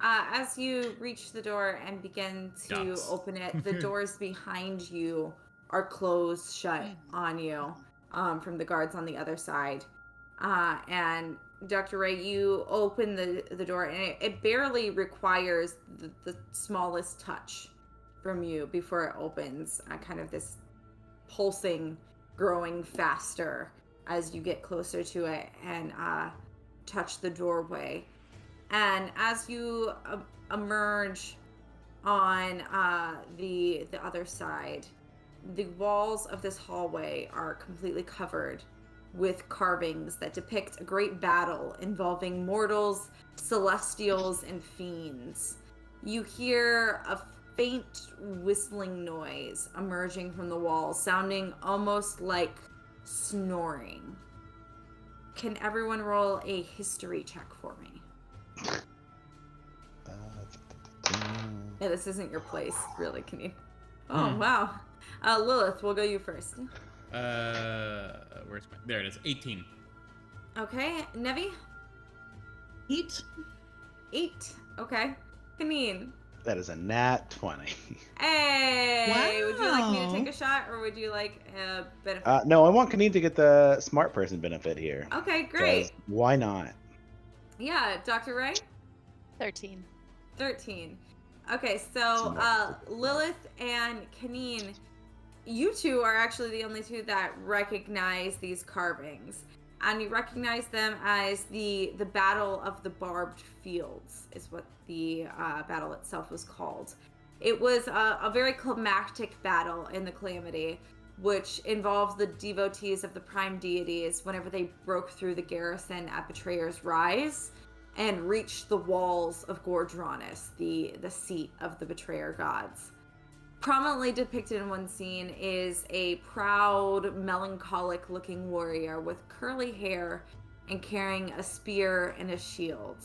As you reach the door and begin to Ducks. open it, the doors behind you are closed shut on you from the guards on the other side. And Dr. Ray, you open the door, and it barely requires the smallest touch from you before it opens. Kind of this pulsing, growing faster as you get closer to it and touch the doorway. And as you emerge on the other side, the walls of this hallway are completely covered with carvings that depict a great battle involving mortals, celestials, and fiends. You hear a faint whistling noise emerging from the walls, sounding almost like snoring. Can everyone roll a history check for me? Yeah, this isn't your place, really, can you? Oh, wow. Lilith, we'll go you first. Where's my... There it is, 18. Okay, Nevi? 8. 8. Okay. Kanine? That is a nat 20. Hey! Would you like me to Wow. take a shot, or would you like a benefit? No, I want Kanine to get the smart person benefit here. Okay, great. 'Cause why not? Yeah, Dr. Ray? 13. 13. Okay, so Lilith and Kanine, you two are actually the only two that recognize these carvings. And you recognize them as the Battle of the Barbed Fields, is what the battle itself was called. It was a very climactic battle in the Calamity, which involved the devotees of the prime deities whenever they broke through the garrison at Betrayer's Rise and reached the walls of Gordranus, the seat of the Betrayer gods. Prominently depicted in one scene is a proud, melancholic-looking warrior with curly hair and carrying a spear and a shield,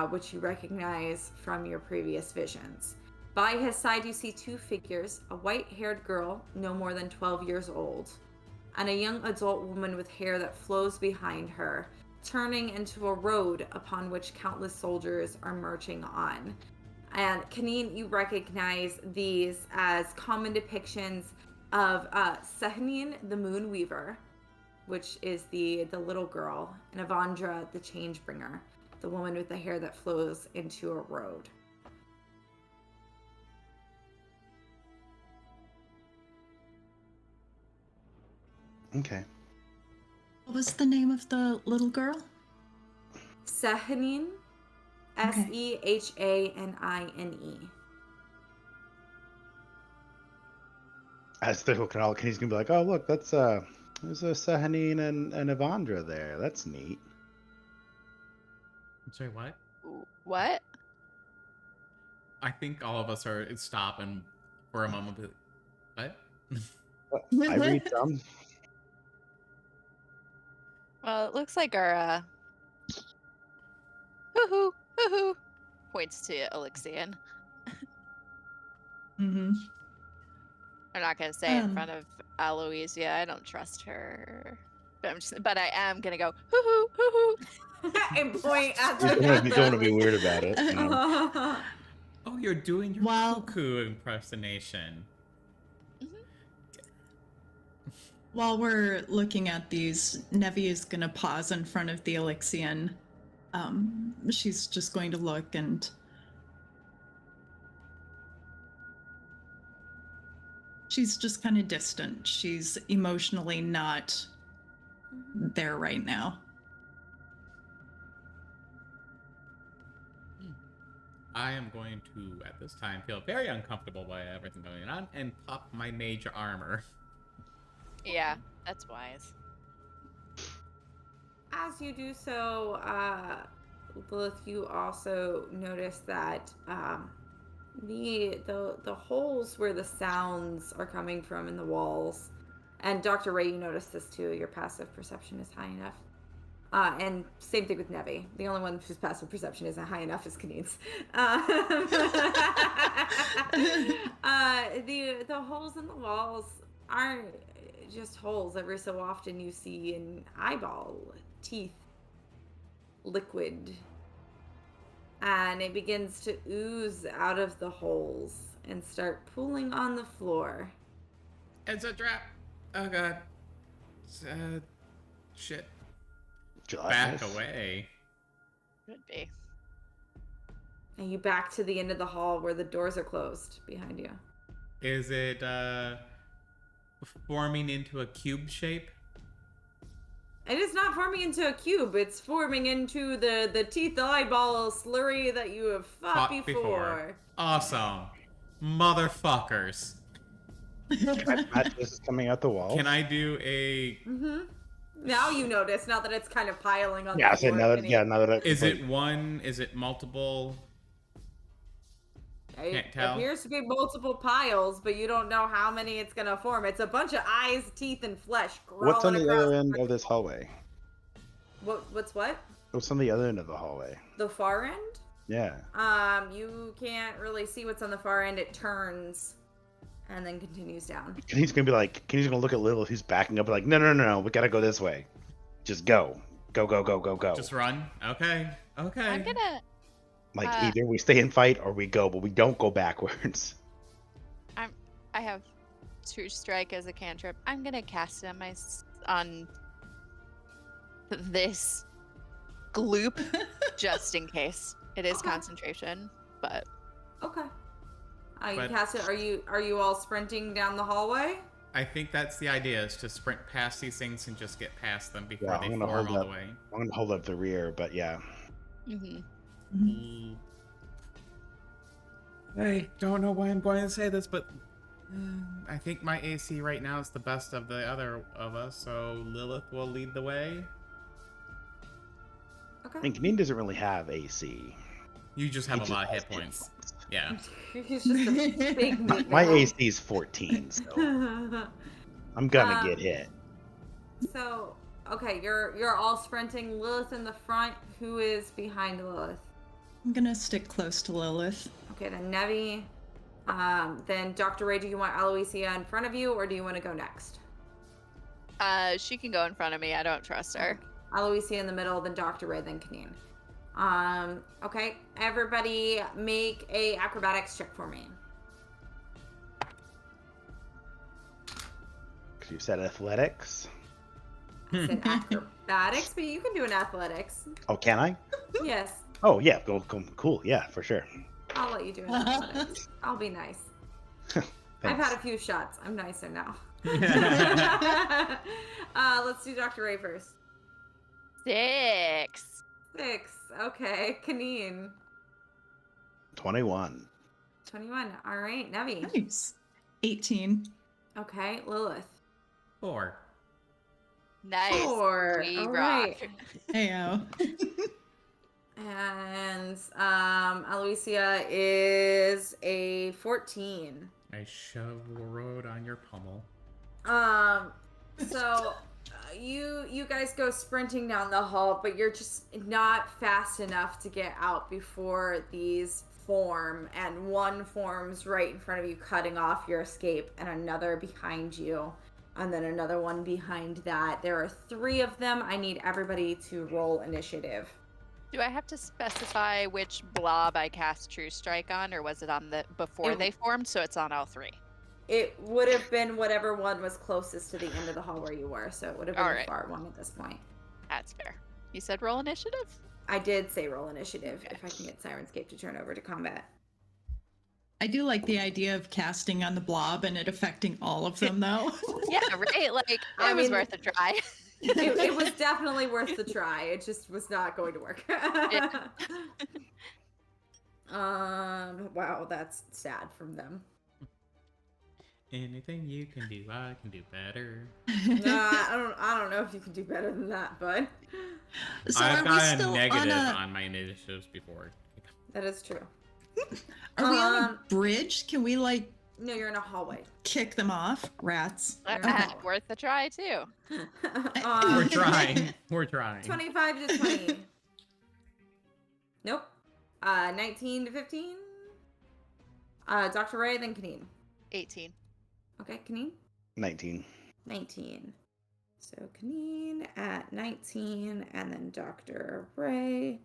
which you recognize from your previous visions. By his side, you see two figures, a white-haired girl, no more than 12 years old, and a young adult woman with hair that flows behind her, turning into a road upon which countless soldiers are marching on. And Kaneen, you recognize these as common depictions of Sehanine, the Moon Weaver, which is the little girl, and Avandra, the Changebringer, the woman with the hair that flows into a road. Okay. What was the name of the little girl? Sehanine, Sehanine. As the Canal, he's gonna be like, "Oh, look, that's there's a Sahanine and Evandra there. That's neat." Sorry, what? What? I think all of us are stop and for a moment. Be like, what? What? I read some. Well, it looks like our hoo hoo points to Elixian. Mm-hmm. I'm not gonna say in front of Aloysia. I don't trust her. But I am gonna go hoo hoo. And point at You the don't want to be weird about it. You know? Oh, you're doing your cuckoo impersonation. While we're looking at these, Nevi is going to pause in front of the Elixian. She's just going to look and... She's just kind of distant. She's emotionally not there right now. I am going to, at this time, feel very uncomfortable by everything going on and pop my mage armor. Yeah, that's wise. As you do so, Lilith, you also notice that the holes where the sounds are coming from in the walls, and Dr. Ray, you notice this too. Your passive perception is high enough. And same thing with Nevi. The only one whose passive perception isn't high enough is Kaneen's. The holes in the walls aren't just holes. Every so often you see an eyeball, teeth, liquid, and it begins to ooze out of the holes and start pooling on the floor. It's a trap. Oh god. Shit. Back away. Could be. And you back to the end of the hall where the doors are closed behind you. Is it forming into a cube shape? It is not forming into a cube. It's forming into the teeth eyeball slurry that you have fought before. Awesome. Motherfuckers. This is coming out the wall. Can I do a... Mm-hmm. Now you notice, now that it's kind of piling on the floor. Now that Is it one? Is it multiple? Can't tell. It appears to be multiple piles, but you don't know how many it's gonna form. It's a bunch of eyes, teeth, and flesh. What's on the other end of this hallway? What's what? What's on the other end of the hallway? The far end? Yeah. You can't really see what's on the far end. It turns and then continues down. He's gonna be like, he's gonna look at Lilith, who's backing up, like, no, we gotta go this way. Just go. Go. Just run? Okay. I'm gonna... Like, either we stay and fight or we go, but we don't go backwards. I have True Strike as a cantrip. I'm gonna cast it on this gloop just in case. It is concentration, but... Okay. You cast it. Are you all sprinting down the hallway? I think that's the idea, is to sprint past these things and just get past them before they form all the way. I'm gonna hold up the rear, but yeah. Mm-hmm. I don't know why I'm going to say this, but I think my AC right now is the best of the other of us, so Lilith will lead the way. Okay. I think Kaneen doesn't really have AC. You just have a lot of hit points. Yeah. He's just a big meat My ball. AC is 14, so I'm gonna get hit. So, okay, you're all sprinting. Lilith in the front. Who is behind Lilith? I'm gonna stick close to Lilith. Okay, then Nevi. Then Dr. Ray, do you want Aloysia in front of you, or do you want to go next? She can go in front of me. I don't trust her. Aloysia in the middle, then Dr. Ray, then Kaneen. Okay, everybody make a acrobatics check for me. Because you said athletics. I said acrobatics, but you can do an athletics. Oh, can I? Yes, Oh, yeah. Go, cool. Yeah, for sure. I'll let you do an athletics. I'll be nice. I've had a few shots. I'm nicer now. Let's do Dr. Ray first. 6. 6. Okay. Kaneen. 21. 21. All right. Nevi. Nice. 18. Okay. Lilith. 4. Nice. 4. We All rock. right. Heyo. And Aloysia is a 14. I shove road on your pummel. So you guys go sprinting down the hall, but you're just not fast enough to get out before these form, and one forms right in front of you, cutting off your escape, and another behind you, and then another one behind that. There are 3 of them. I need everybody to roll initiative. Do I have to specify which blob I cast True Strike on, or was it on the before they formed, so it's on all 3? It would have been whatever one was closest to the end of the hall where you were, so it would have been the far one at this point. That's fair. You said roll initiative? I did say roll initiative, if I can get Sirenscape to turn over to combat. I do like the idea of casting on the blob and it affecting all of them, though. Yeah, right? Like, it was worth a try. It was definitely worth the try. It just was not going to work. Wow, that's sad from them. Anything you can do, I can do better. No, I don't know if you can do better than that, bud. So I've are we got still a negative on on my initiatives before. That is true. Are we on a bridge? Can we like No, you're in a hallway. kick them off? Rats. Worth a try, too. We're trying. We're trying. 25 to 20. Nope. 19 to 15. Dr. Ray, then Kaneen. 18. Okay, Kaneen. 19. 19. So Kaneen at 19, and then Dr. Ray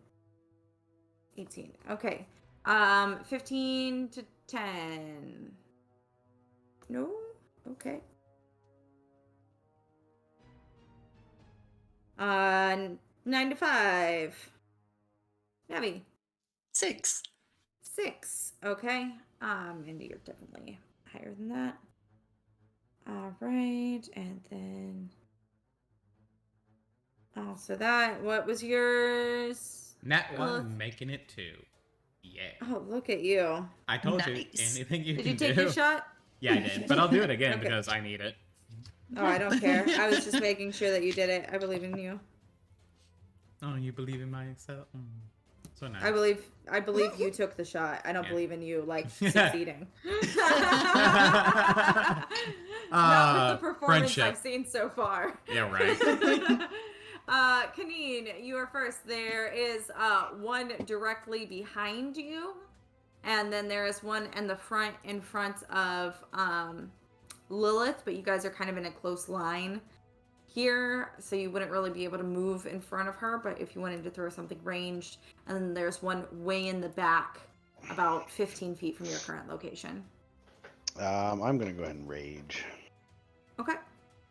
18. Okay. 15 to 10. No? Okay. 9 to 5. Nevi. 6. 6. Okay. And you're definitely higher than that. All right, and then so that, what was yours? Nat 1 making it 2. Yeah. Oh, look at you. I told Nice. you, anything you Did can you take do. your shot? Yeah, I did. But I'll do it again Okay. because I need it. Oh, I don't care. I was just making sure that you did it. I believe in you. Oh, you believe in my Excel? So nice. I believe you took the shot. I don't believe in you, like, succeeding. Not with the performance friendship. I've seen so far. Yeah, right. Kaneen, you are first. There is one directly behind you, and then there is one in front of Lilith, but you guys are kind of in a close line here, so you wouldn't really be able to move in front of her, but if you wanted to throw something ranged, and then there's one way in the back, about 15 feet from your current location. I'm gonna go ahead and rage. Okay.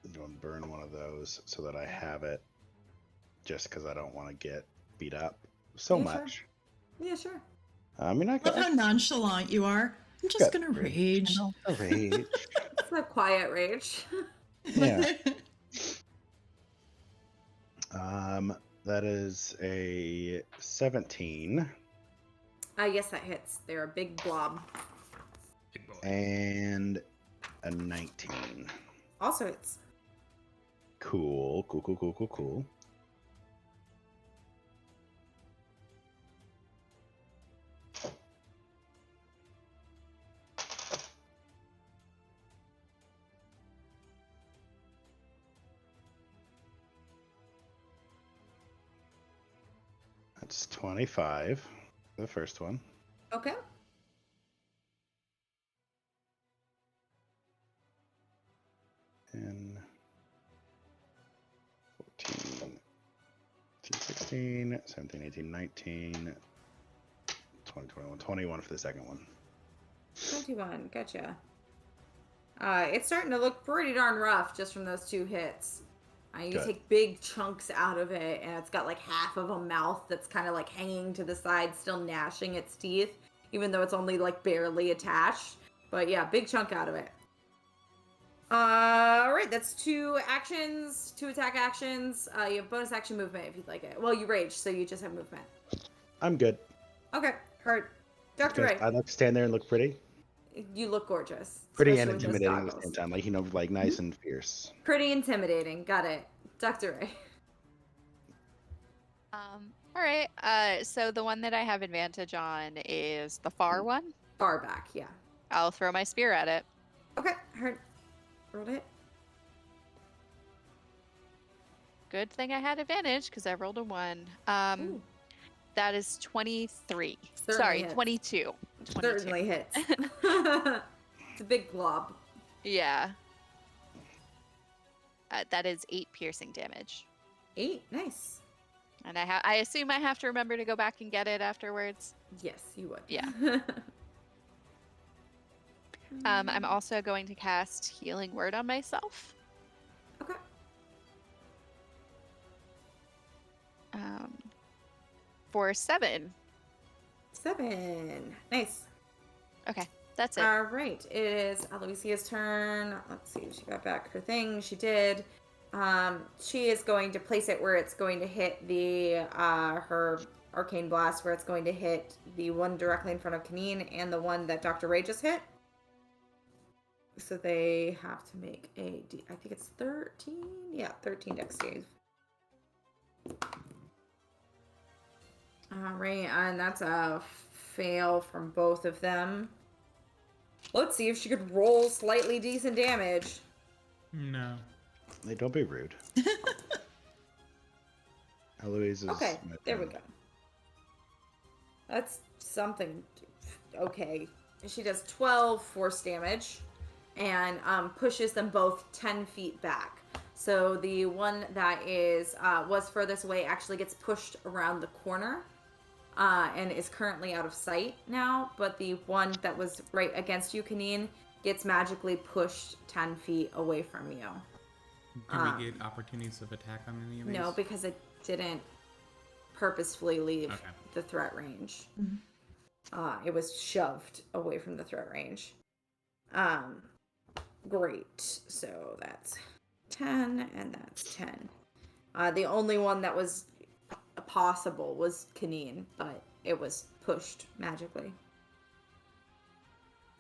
I'm going to burn one of those so that I have it, just because I don't want to get beat up so Yeah, much. Sure. Yeah, sure. I mean, I Love how got nonchalant you are. I'm just gonna rage. a rage. It's a quiet rage. Yeah. That is a 17 Yes, that hits. They're a big blob. Big boy. and a 19. Also hits. Cool. That's 25. The first one. Okay. And 14, 16, 17, 18, 19, 20, 21, 21 for the second one. 21. Gotcha. It's starting to look pretty darn rough just from those 2 hits. You Good. take big chunks out of it, and it's got like half of a mouth that's kind of like hanging to the side, still gnashing its teeth, even though it's only like barely attached. But yeah, big chunk out of it. All right, that's 2 actions, 2 attack actions. You have bonus action movement if you'd like it. Well, you rage, so you just have movement. I'm good. Okay, hurt. Dr. Because Ray, I like to stand there and look pretty. you look gorgeous. Pretty and especially with those intimidating at the goggles. same time. Like, like nice and fierce. Pretty intimidating. Got it. Dr. Ray. All right. So the one that I have advantage on is the far one. Far back, yeah. I'll throw my spear at it. Okay, hurt. Rolled it. Good thing I had advantage because I rolled a 1. Ooh. That is 23. Certainly Sorry, hits. 22. 22. Certainly hits. It's a big glob. Yeah. That is 8 piercing damage. 8, nice. And I assume I have to remember to go back and get it afterwards. Yes, you would. Yeah. I'm also going to cast Healing Word on myself. Okay. For 7. 7. Nice. Okay, that's it. All right. It is Aloysia's turn. Let's see. She got back her thing. She did. She is going to place it where it's going to hit the her arcane blast, where it's going to hit the one directly in front of Kaneen and the one that Dr. Ray just hit. So they have to make I think it's 13. Yeah, 13 dex save. All right, and that's a fail from both of them. Let's see if she could roll slightly decent damage. No. Hey, don't be rude. Eloise is. Okay, my there we friend. go. That's something. Okay. She does 12 force damage and pushes them both 10 feet back. So the one that was furthest away actually gets pushed around the corner and is currently out of sight now. But the one that was right against you, Kaneen, gets magically pushed 10 feet away from you. Do we get opportunities of attack on any of these? No, because it didn't purposefully leave Okay. the threat range. Mhm. It was shoved away from the threat range. Great. So that's 10 and that's 10. The only one that was possible was Kaneen, but it was pushed magically.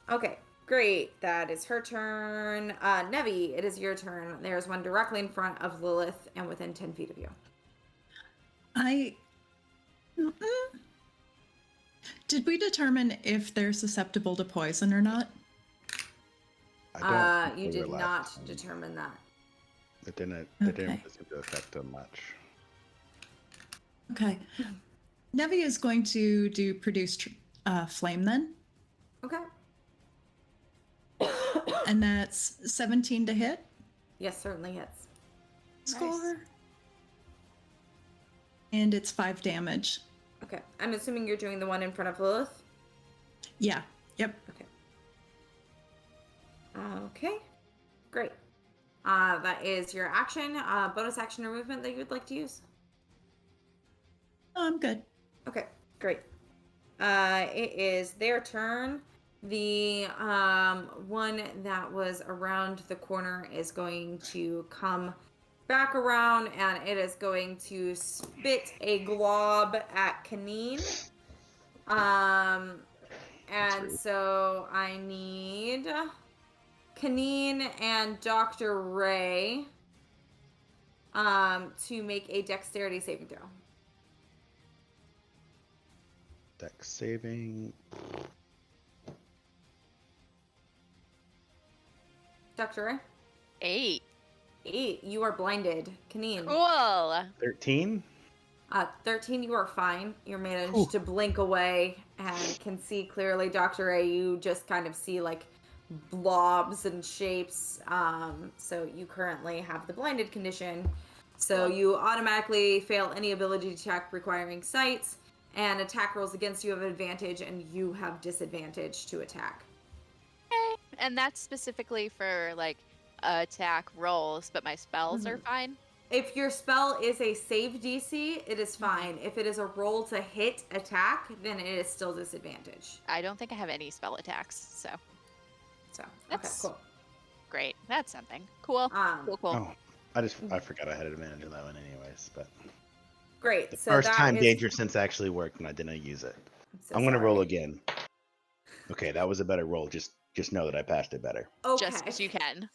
Okay, great. That is her turn. Nevi, it is your turn. There's one directly in front of Lilith and within 10 feet of you. Did we determine if they're susceptible to poison or not? I don't. You think they did were not left. determine that. It didn't. It Okay. didn't seem to affect them much. Okay. Nevi is going to do produce flame then, Okay. and that's 17 to hit. Yes, certainly hits. Score. And it's 5 damage. Okay. I'm assuming you're doing the one in front of Lilith? Yeah. Yep. Okay. Okay. Great. That is your action. Bonus action or movement that you would like to use? Oh, I'm good. Okay. Great. It is their turn. The one that was around the corner is going to come back around and it is going to spit a glob at Kaneen. And so I need Kaneen and Dr. Ray to make a dexterity saving throw. Dex saving. Dr. Ray? 8. 8. You are blinded. Kaneen. Cool. 13. 13, you are fine. You managed Whew. to blink away and can see clearly. Dr. A, you just kind of see like blobs and shapes. So you currently have the blinded condition. So Cool. you automatically fail any ability check requiring sights, and attack rolls against you have advantage, and you have disadvantage to attack. Okay. And that's specifically for like attack rolls, but my spells are Mhm. fine. If your spell is a save DC, it is Mm-hmm. fine. If it is a roll to hit attack, then it is still disadvantage. I don't think I have any spell attacks, so So, okay, that's cool. great. That's something. Cool. Um, Cool. Oh, I forgot I had advantage on that one anyways. But Great. the So first that time is. Danger Sense actually worked, and I didn't use it. I'm so I'm gonna roll sorry. again. Okay, that was a better roll. Just know that I passed it better. Just Okay. as you can.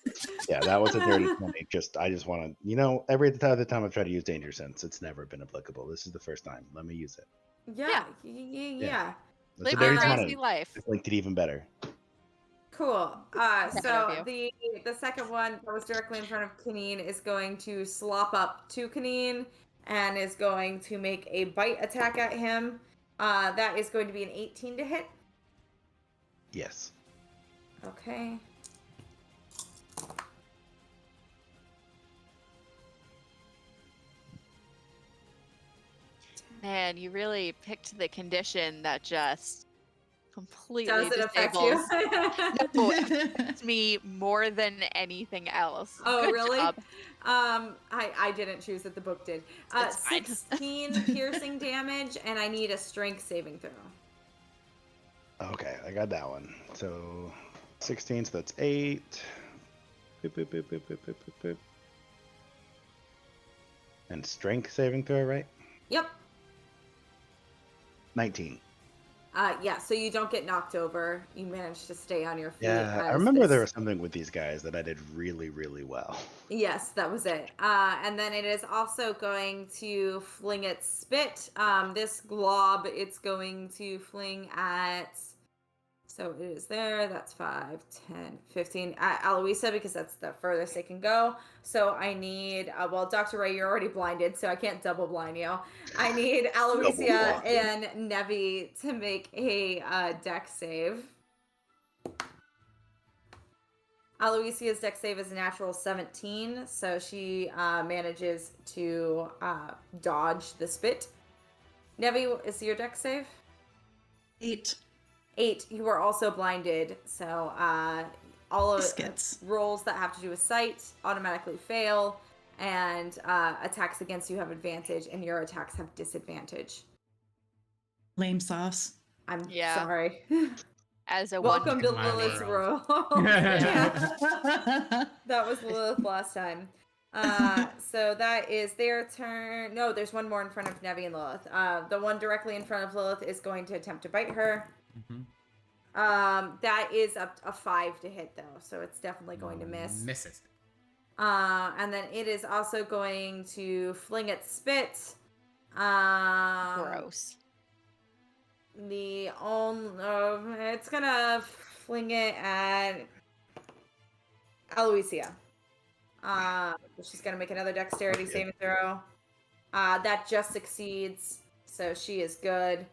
Yeah, that was a dirty 20. I just want to, every other time I've tried to use Danger Sense, it's never been applicable. This is the first time. Let me use it. Yeah. Yeah. That's a Live your dirty crazy 20. life. I linked it even better. Cool. Proud So of the second one that was directly in front of Kaneen is going to slop up to Kaneen and is going to make a bite attack at him. That is going to be an 18 to hit. Yes. Okay. Man, you really picked the condition that just completely Does it affect you? disables. No, it affects me more than anything else. Oh, Good really? job. I didn't choose it. The book did. It's fine. 16 piercing damage, and I need a strength saving throw. Okay, I got that one. So 16, so that's 8. Boop, boop, boop, boop, boop, boop, boop, boop. And strength saving throw, right? Yep. 19. Yeah, so you don't get knocked over. You manage to stay on your feet. Yeah, I as remember this- there was something with these guys that I did really, really well. Yes, that was it. And then it is also going to fling its spit. This glob, it's going to fling at. So it is there. That's 5, 10, 15. At Aloisa, because that's the furthest it can go. So I need. Well, Dr. Ray, you're already blinded, so I can't double blind you. I need Aloisia blinded. and Nevi to make a deck save. Aloysia's deck save is a natural 17, so she manages to dodge the spit. Nevi, is your deck save? 8 8. You are also blinded, so all of biscuits. rolls that have to do with sight automatically fail, and attacks against you have advantage, and your attacks have disadvantage. Lame sauce. I'm Yeah. sorry. As a Welcome to In my Lilith's world. roll. Yeah. That was Lilith last time. So that is their turn. No, there's one more in front of Nevi and Lilith. The one directly in front of Lilith is going to attempt to bite her. Mhm. That is a 5 to hit though, so it's definitely going to miss. Misses. And then it is also going to fling its spit. gross. It's gonna fling it at Aloysia. She's gonna make another dexterity Okay. saving throw. That just succeeds, so she is good.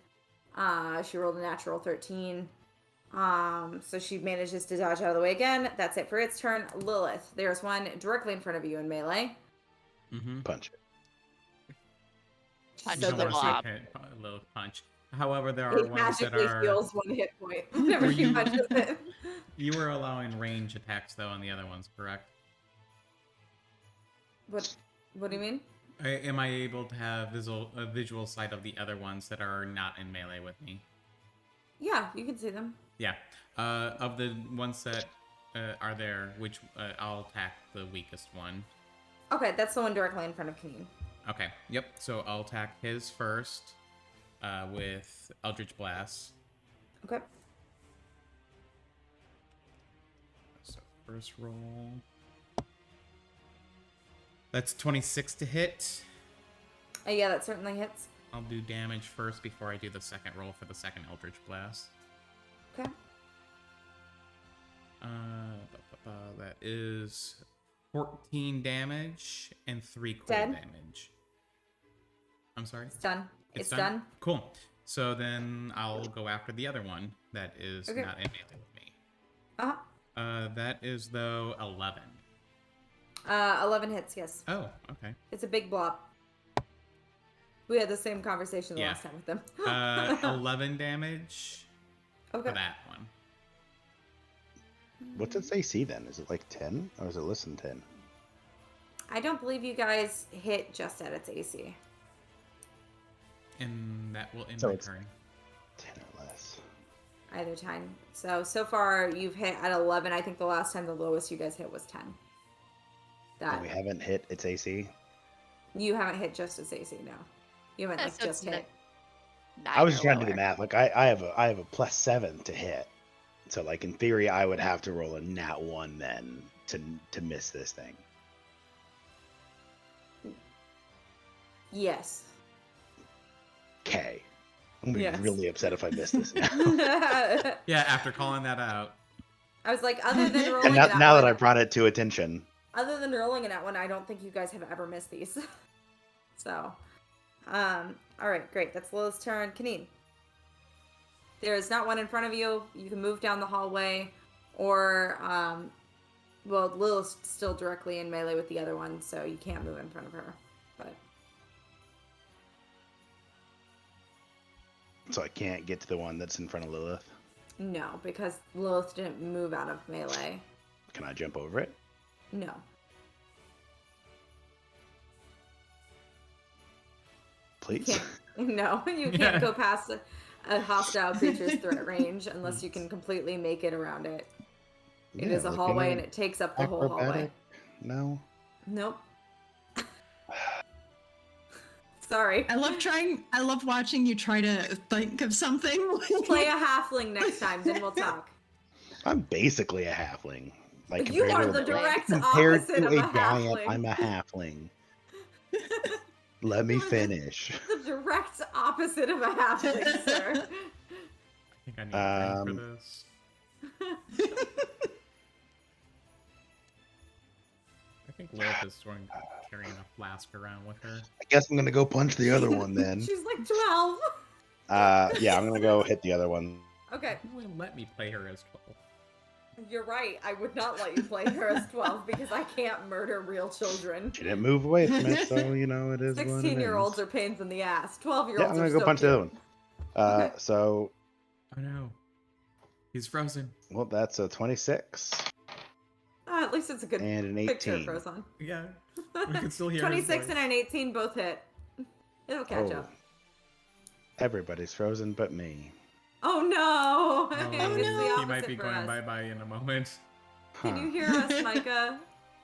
She rolled a natural 13. So she manages to dodge out of the way again. That's it for its turn. Lilith, there's one directly in front of you in melee. Mm-hmm. Punch it. Punch So the good. blob. A little punch. However, there are It ones that magically are. heals 1 hit point whenever Were she you- punches it. You were allowing range attacks though on the other ones, correct? What do you mean? Am I able to have a visual sight of the other ones that are not in melee with me? Yeah, you can see them. Yeah. Of the ones that are there, which I'll attack the weakest one. Okay, that's the one directly in front of Kaneen. Okay. Yep. So I'll attack his first with Eldritch Blast. Okay. So first roll. That's 26 to hit. Yeah, that certainly hits. I'll do damage first before I do the second roll for the second Eldritch Blast. Okay. That is 14 damage and 3 cold Dead? damage. I'm sorry. It's done. It's done. Cool. So then I'll go after the other one that is Okay. not in melee with me. That is though 11. 11 hits. Yes. Oh, okay. It's a big blob. We had the same conversation the Yeah. last time with them. 11 damage Okay. for that one. What's its AC then? Is it like 10 or is it less than 10? I don't believe you guys hit just at its AC. And that will end So my it's- turn. 10 or less. Either time. So far you've hit at 11. I think the last time the lowest you guys hit was 10. And we haven't hit its AC. You haven't hit just its AC, no. You haven't So just it's hit. I was just trying to do lower. the math. Like I have a +7 to hit. So like in theory, I would have to roll a nat 1 then to miss this thing. Yes. Okay. I'm gonna Yes. be really upset if I miss this now. I Yeah, after calling that out. was like, other than rolling And it at now that one, I brought it to attention, other than rolling it at one, I don't think you guys have ever missed these. So, all right, great. That's Lilith's turn. Kaneen. There is not one in front of you. You can move down the hallway, or, well, Lilith's still directly in melee with the other one, so you can't move in front of her. But so I can't get to the one that's in front of Lilith. no, because Lilith didn't move out of melee. Can I jump over it? No. Please? Can't. No, you can't Yeah. go past a hostile creature's threat range unless you can completely make it around it. It Yeah, is a like, hallway you and know, it takes up the whole hallway. acrobatic? No. Nope. Sorry. I love watching you try to think of something. Play a halfling next time, then we'll talk. I'm basically a halfling. Like You compared are to the a- direct compared opposite to of a a giant, halfling. I'm a halfling. Let me You're the- finish. The direct opposite of a halfling, sir. I think I need a drink for this. I think Lilith is carrying a flask around with her. I guess I'm gonna go punch the other one then. She's like 12. Yeah, I'm gonna go hit the other one. Okay, Who would let me play her as 12? you're right. I would not let you play her as 12 because I can't murder real children. She didn't move away from it, so you know it is. 16-year-olds are pains in the ass. 12-year-olds Yeah, I'm gonna are go so punch cute. the other one. Okay. So Oh no. He's frozen. well, that's a 26 At least it's a good and an picture 18. frozen. Yeah. We can still hear his 26 voice. and an 18 both hit. It'll catch Oh. up. Everybody's frozen but me. Oh no! Oh, It's the opposite he might be for going us. bye-bye in a moment. Can Huh. you hear us, Micah?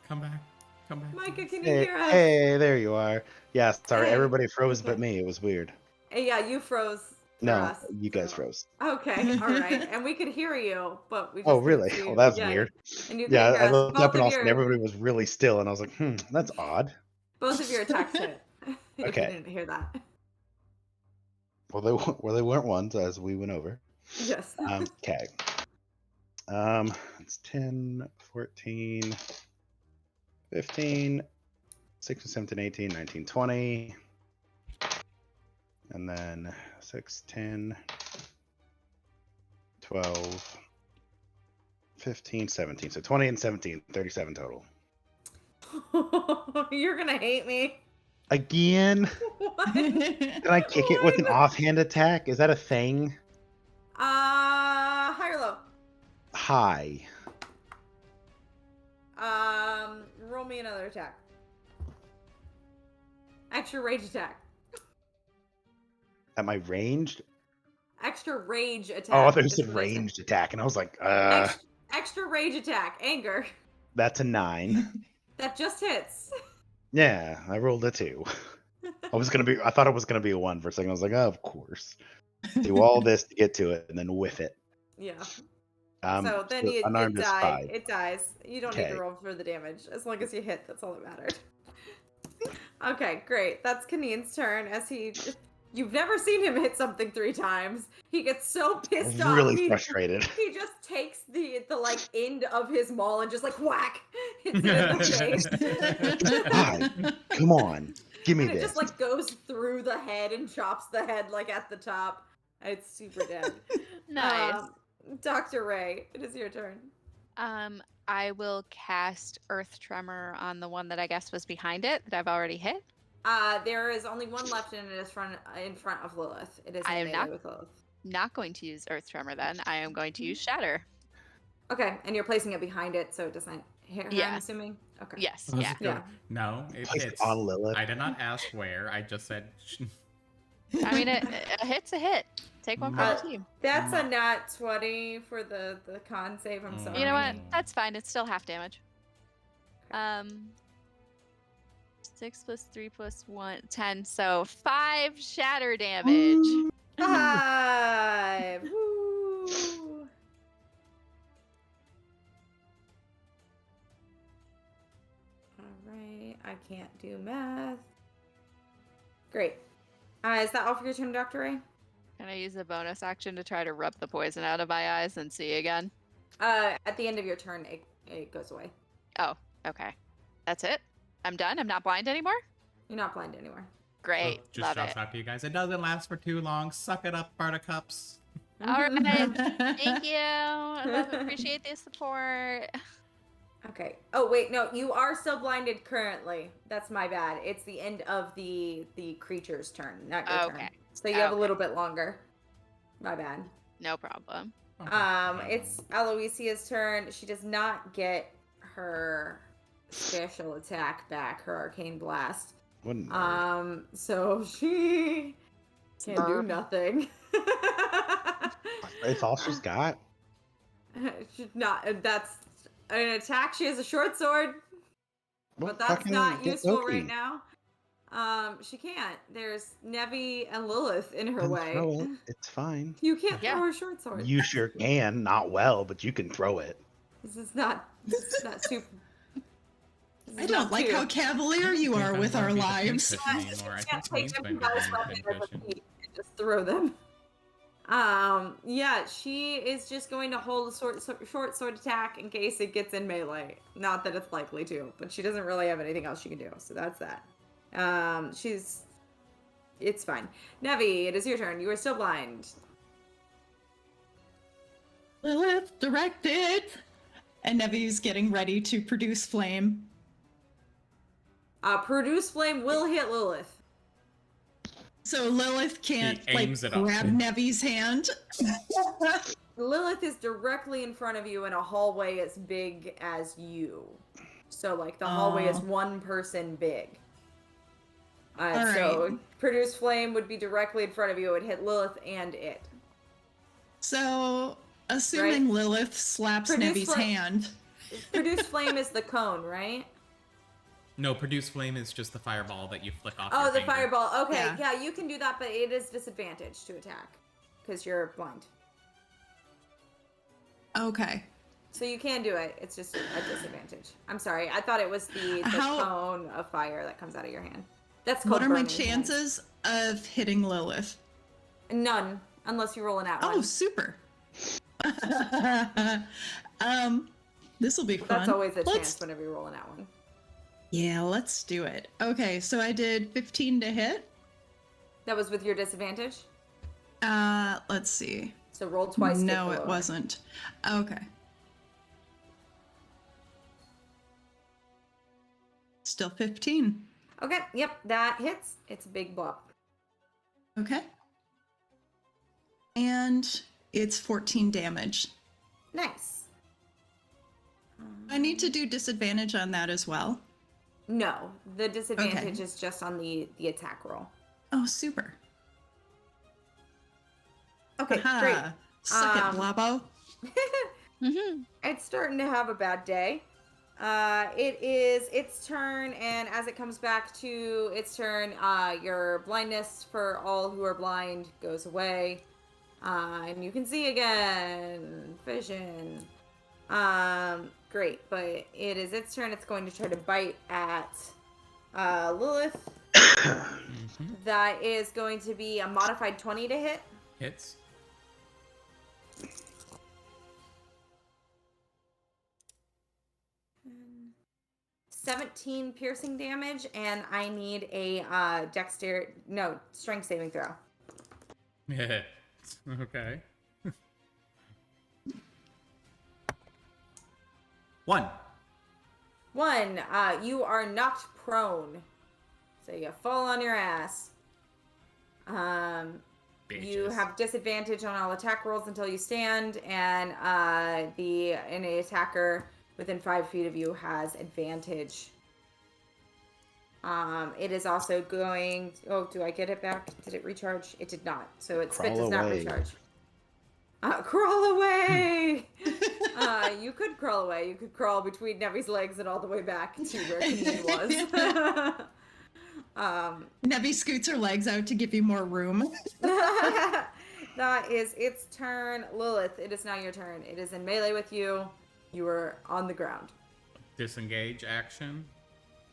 Come back. Come back. Micah, can you Hey, hear us? hey, there you are. Yeah, sorry, Hey. everybody froze but Okay. me. It was weird. Hey, yeah, you froze for No, us. you guys so- froze. Okay, all right. And we could hear you, but we just Oh, couldn't really? see Well, you. that's Yeah, weird. And you could Yeah, hear I us. looked Both up and of all of a sudden your everybody was really still, and I was like, that's odd. both of your attacks hit. If Okay. you didn't hear that. Well, they weren't ones as we went over. Yes. Okay. It's 10, 14, 15, 16, 17, 18, 19, 20. And then 6, 10, 12, 15, 17. So 20 and 17, 37 total. You're gonna hate me. Again? What? Can I kick it with an offhand attack? Is that a thing? High or low? High. Roll me another attack. Extra rage attack. Am I ranged? Extra rage attack. Oh, I thought you is said what I ranged attack, and I was like, Extra rage attack. Anger. that's a 9. That just hits. Yeah, I rolled a 2. I thought it was gonna be a 1 for a second. I was like, oh, of course. Do all this to get to it and then whiff it. Yeah. So then it unarmed is dies. 5. It dies. You don't need to Okay. roll for the damage. As long as you hit, that's all that mattered. Okay, great. That's Kaneen's turn as you've never seen him hit something 3 times. He gets so pissed off. Really frustrated. He just takes the like end of his maul and just like whack hits it in the face. God, come on. Give me And it this. just like goes through the head and chops the head like at the top. It's super dead. Nice. Dr. Ray, it is your turn. I will cast Earth Tremor on the one that I guess was behind it that I've already hit. There is only one left, and it is in front of Lilith. It is I in am melee with Lilith. Not going to use Earth Tremor then. I am going to use Shatter. Okay, and you're placing it behind it, so it doesn't hit her, Yeah. I'm assuming? Okay. Yes, I was yeah. going, Yeah. no, it Placed hits. on Lilith. I did not ask where. I just said. I mean, a hit's a hit. Take one for the team. That's a nat 20 for the con save. I'm sorry. You know what? That's fine. It's still half damage. 6 plus 3 plus 1, 10. So 5 shatter damage. 5. Woo. All right. I can't do math. Great. Is that all for your turn, Dr. Ray? Can I use a bonus action to try to rub the poison out of my eyes and see again? At the end of your turn, it goes away. Oh, okay. That's it? I'm done? I'm not blind anymore? You're not blind anymore. Great. Just Love shouts it. out to you guys. It doesn't last for too long. Suck it up, buttercups. All right. Thank you. I appreciate the support. Okay. Oh, wait. No, you are still blinded currently. That's my bad. It's the end of the creature's turn, not your turn. So you have a little bit longer. My bad. No problem. It's Aloysia's turn. She does not get her special attack back, her arcane blast. So she can do nothing. It's all she's got. She's not. That's an attack. She has a short sword, Well, but that's fucking not get useful Loki. right now. She can't. There's Nevi and Lilith in her Then way. throw it. It's fine. You can't Yeah. throw her short sword. You sure can. Not well, but you can throw it. This is not super. I don't like how cavalier you are with our lives. Anymore. I Can't think take he's them been guys getting weapon the as a pincushion. feat and just throw them. Yeah, she is just going to hold a short sword attack in case it gets in melee. Not that it's likely to, but she doesn't really have anything else she can do, so that's that. It's fine. Nevi, it is your turn. You are still blind. Lilith, directed! And Nevi's getting ready to produce flame. Produce flame will hit Lilith. So Lilith can't He aims it up. grab Nevi's hand. Lilith is directly in front of you in a hallway as big as you. So, like, the hallway is one person big. So, produce flame would be directly in front of you. It would hit Lilith and it. So, assuming Lilith slaps Produce Nevi's flame. hand. Produce flame is the cone, right? No, produce flame is just the fireball that you flick off. Oh, your the finger. fireball. Okay, Yeah. yeah, you can do that, but it is disadvantage to attack because you're blind. Okay. So you can do it. It's just a disadvantage. I'm sorry. I thought it was the cone of fire that comes out of your hand. That's called What are my burning hand. chances of hitting Lilith? None, unless you roll an at Oh, one. super. This will be fun. That's always a Let's- chance whenever you roll an at one. Yeah, let's do it. Okay, so I did 15 to hit. That was with your disadvantage. Let's see. So roll twice. to No, get it lower. wasn't. Okay. Still 15. Okay. Yep, that hits. It's a big blob. Okay. And it's 14 damage. Nice. I need to do disadvantage on that as well. No, the disadvantage is just on the attack roll. Oh, super. Okay, Aha. great. Suck it, Blobbo. Mm-hmm. It's starting to have a bad day. It is its turn, and as it comes back to its turn, your blindness for all who are blind goes away. And you can see again. Vision. Great, but it is its turn. It's going to try to bite at Lilith. That is going to be a modified 20 to hit. Hits. 17 piercing damage, and I need a strength saving throw. Yeah. Okay. 1. 1. You are knocked prone, so you fall on your ass. You Bitches. have disadvantage on all attack rolls until you stand, and any attacker within 5 feet of you has advantage. It is also going. Oh, do I get it back? Did it recharge? It did not. So its spit does not recharge. Crawl away! You could crawl away. You could crawl between Nevi's legs and all the way back to where Kaneen was. Nevi scoots her legs out to give you more room. That is its turn. Lilith, it is now your turn. It is in melee with you. You are on the ground. Disengage action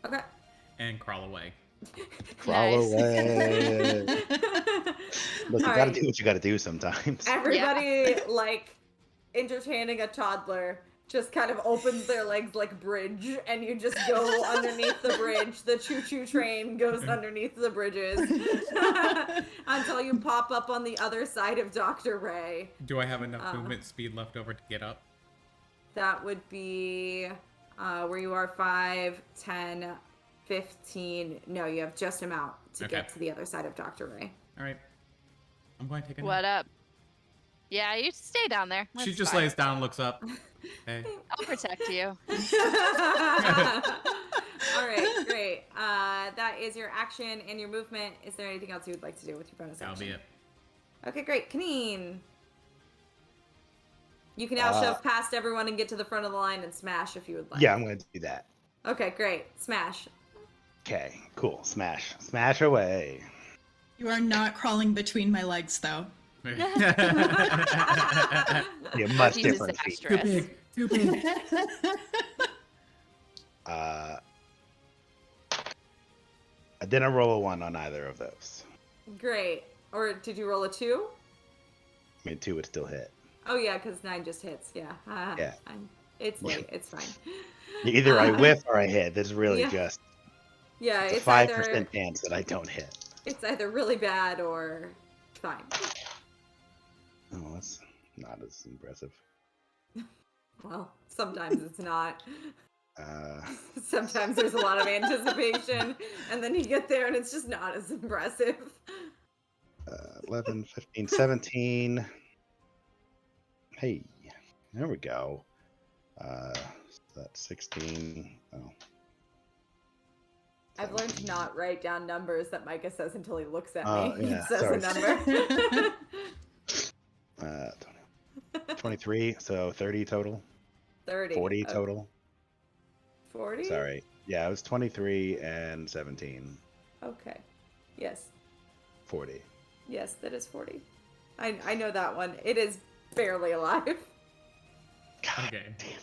Okay. and crawl away. Crawl Nice. away. Look, you All gotta right. do what you gotta do sometimes. Everybody, like, entertaining a toddler, just kind of opens their legs like bridge, and you just go underneath the bridge. The choo-choo train goes underneath the bridges until you pop up on the other side of Dr. Ray. Do I have enough movement speed left over to get up? That would be where you are 5, 10, 15. No, you have just amount to get to the other side of Dr. Ray. All right. I'm going to take a nap. What up? Yeah, you stay down there. She That's just fine. lays down and looks up. Hey. I'll protect you. All right, great. That is your action and your movement. Is there anything else you would like to do with your bonus That'll action? be it. Okay, great. Kaneen. You can now shove past everyone and get to the front of the line and smash if you would like. Yeah, I'm gonna do that. Okay, great. Smash. Okay, cool. Smash. Smash away. You are not crawling between my legs, though. Yeah, much He's different feet. disastrous. Too big. I didn't roll a 1 on either of those. Great. Or did you roll a 2? I mean, 2 would still hit. Oh, yeah, because 9 just hits. Yeah. Yeah. It's late. It's fine. Either I whiff or I hit. There's really Yeah. just Yeah, a it's 5% either chance that I don't hit. it's either really bad or fine. Oh, that's not as impressive. Well, sometimes it's not. Uh, Sometimes there's a lot of anticipation, and then you get there and it's just not as impressive. 11, 15, 17. Hey, there we go. That's 16. Oh. I've learned to not write down numbers that Micah says until he looks at Oh, me. yeah, He says sorry. a number. 23, so 30 total. 30. 40 Okay. total. 40? Sorry. Yeah, it was 23 and 17. Okay. Yes. 40. Yes, that is 40. I know that one. It is barely alive. God Okay. damn.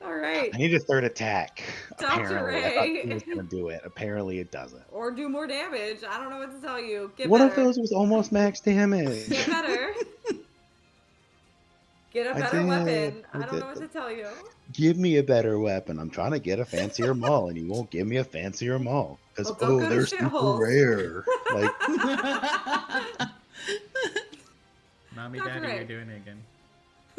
All right. I need a third attack. Dr. Apparently, I thought Ray. he was gonna do it. Apparently, it doesn't. Or do more damage. I don't know what to tell you. Get One better. of those was almost max damage. Get better. Get a I better did. weapon. I I don't know did. what to tell you. Give me a better weapon. I'm trying to get a fancier maul, and you won't give me a fancier maul because Well, don't go to they're super shitholes. rare. Like, Mommy, Dr. Daddy, Ray. you're doing it again.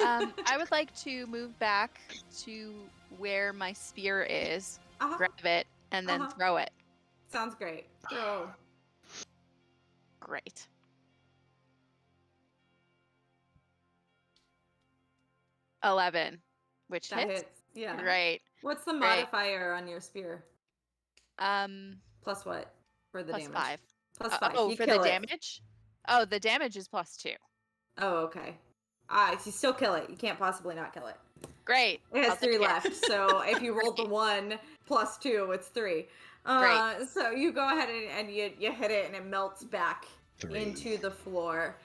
I would like to move back to where my spear is, Uh-huh. grab it, and then Uh-huh. throw it. Sounds great. Throw. Great. $11, which That hits. hits. Yeah. Great. What's the Great. modifier on your spear? Plus Plus what? For the damage. 5. Plus 5. Oh, You for the kill it. damage? Oh, the damage is +2. Oh, okay. You still kill it. You can't possibly not kill it. Great. It has I'll 3 take it. left, so if you rolled the 1 plus 2, it's 3. Great. So you go ahead and you hit it, and it melts back 3. into the floor.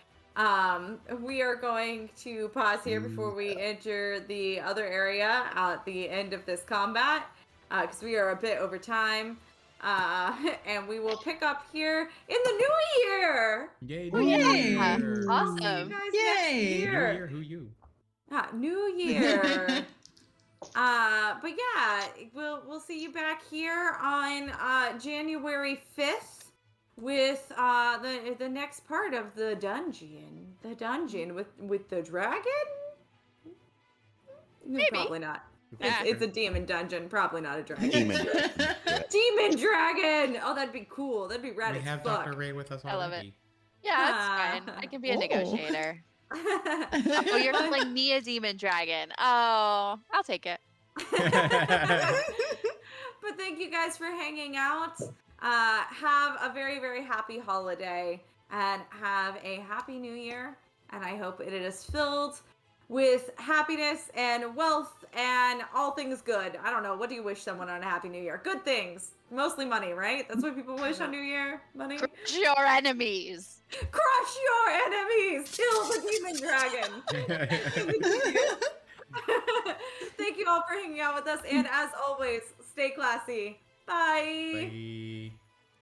We are going to pause here before we enter the other area at the end of this combat, because we are a bit over time. And we will pick up here in the new year. Yay! Oh, New yay. Year. Awesome. See you guys Yay. next New year. Year, who you? New year. But yeah, we'll see you back here on January 5th with the next part of the dungeon. The dungeon with the dragon? No, Maybe. probably not. Yeah. It's a demon dungeon, probably not a dragon. Demon dragon. Yeah. Demon dragon! Oh, that'd be cool. That'd be rad We as have fuck. Dr. Ray with us I love it. already. Yeah, that's fine. I can be a Oh. negotiator. Oh, you're calling me a demon dragon. Oh, I'll take it. But thank you guys for hanging out. Have a very, very happy holiday and have a happy new year. And I hope it is filled with happiness and wealth and all things good. I don't know. What do you wish someone on a happy new year? Good things. Mostly money, right? That's what people wish on New Year. Money. Crush your enemies. Crush your enemies. Kill the demon dragon. Thank you all for hanging out with us. And as always, stay classy. Bye. Bye.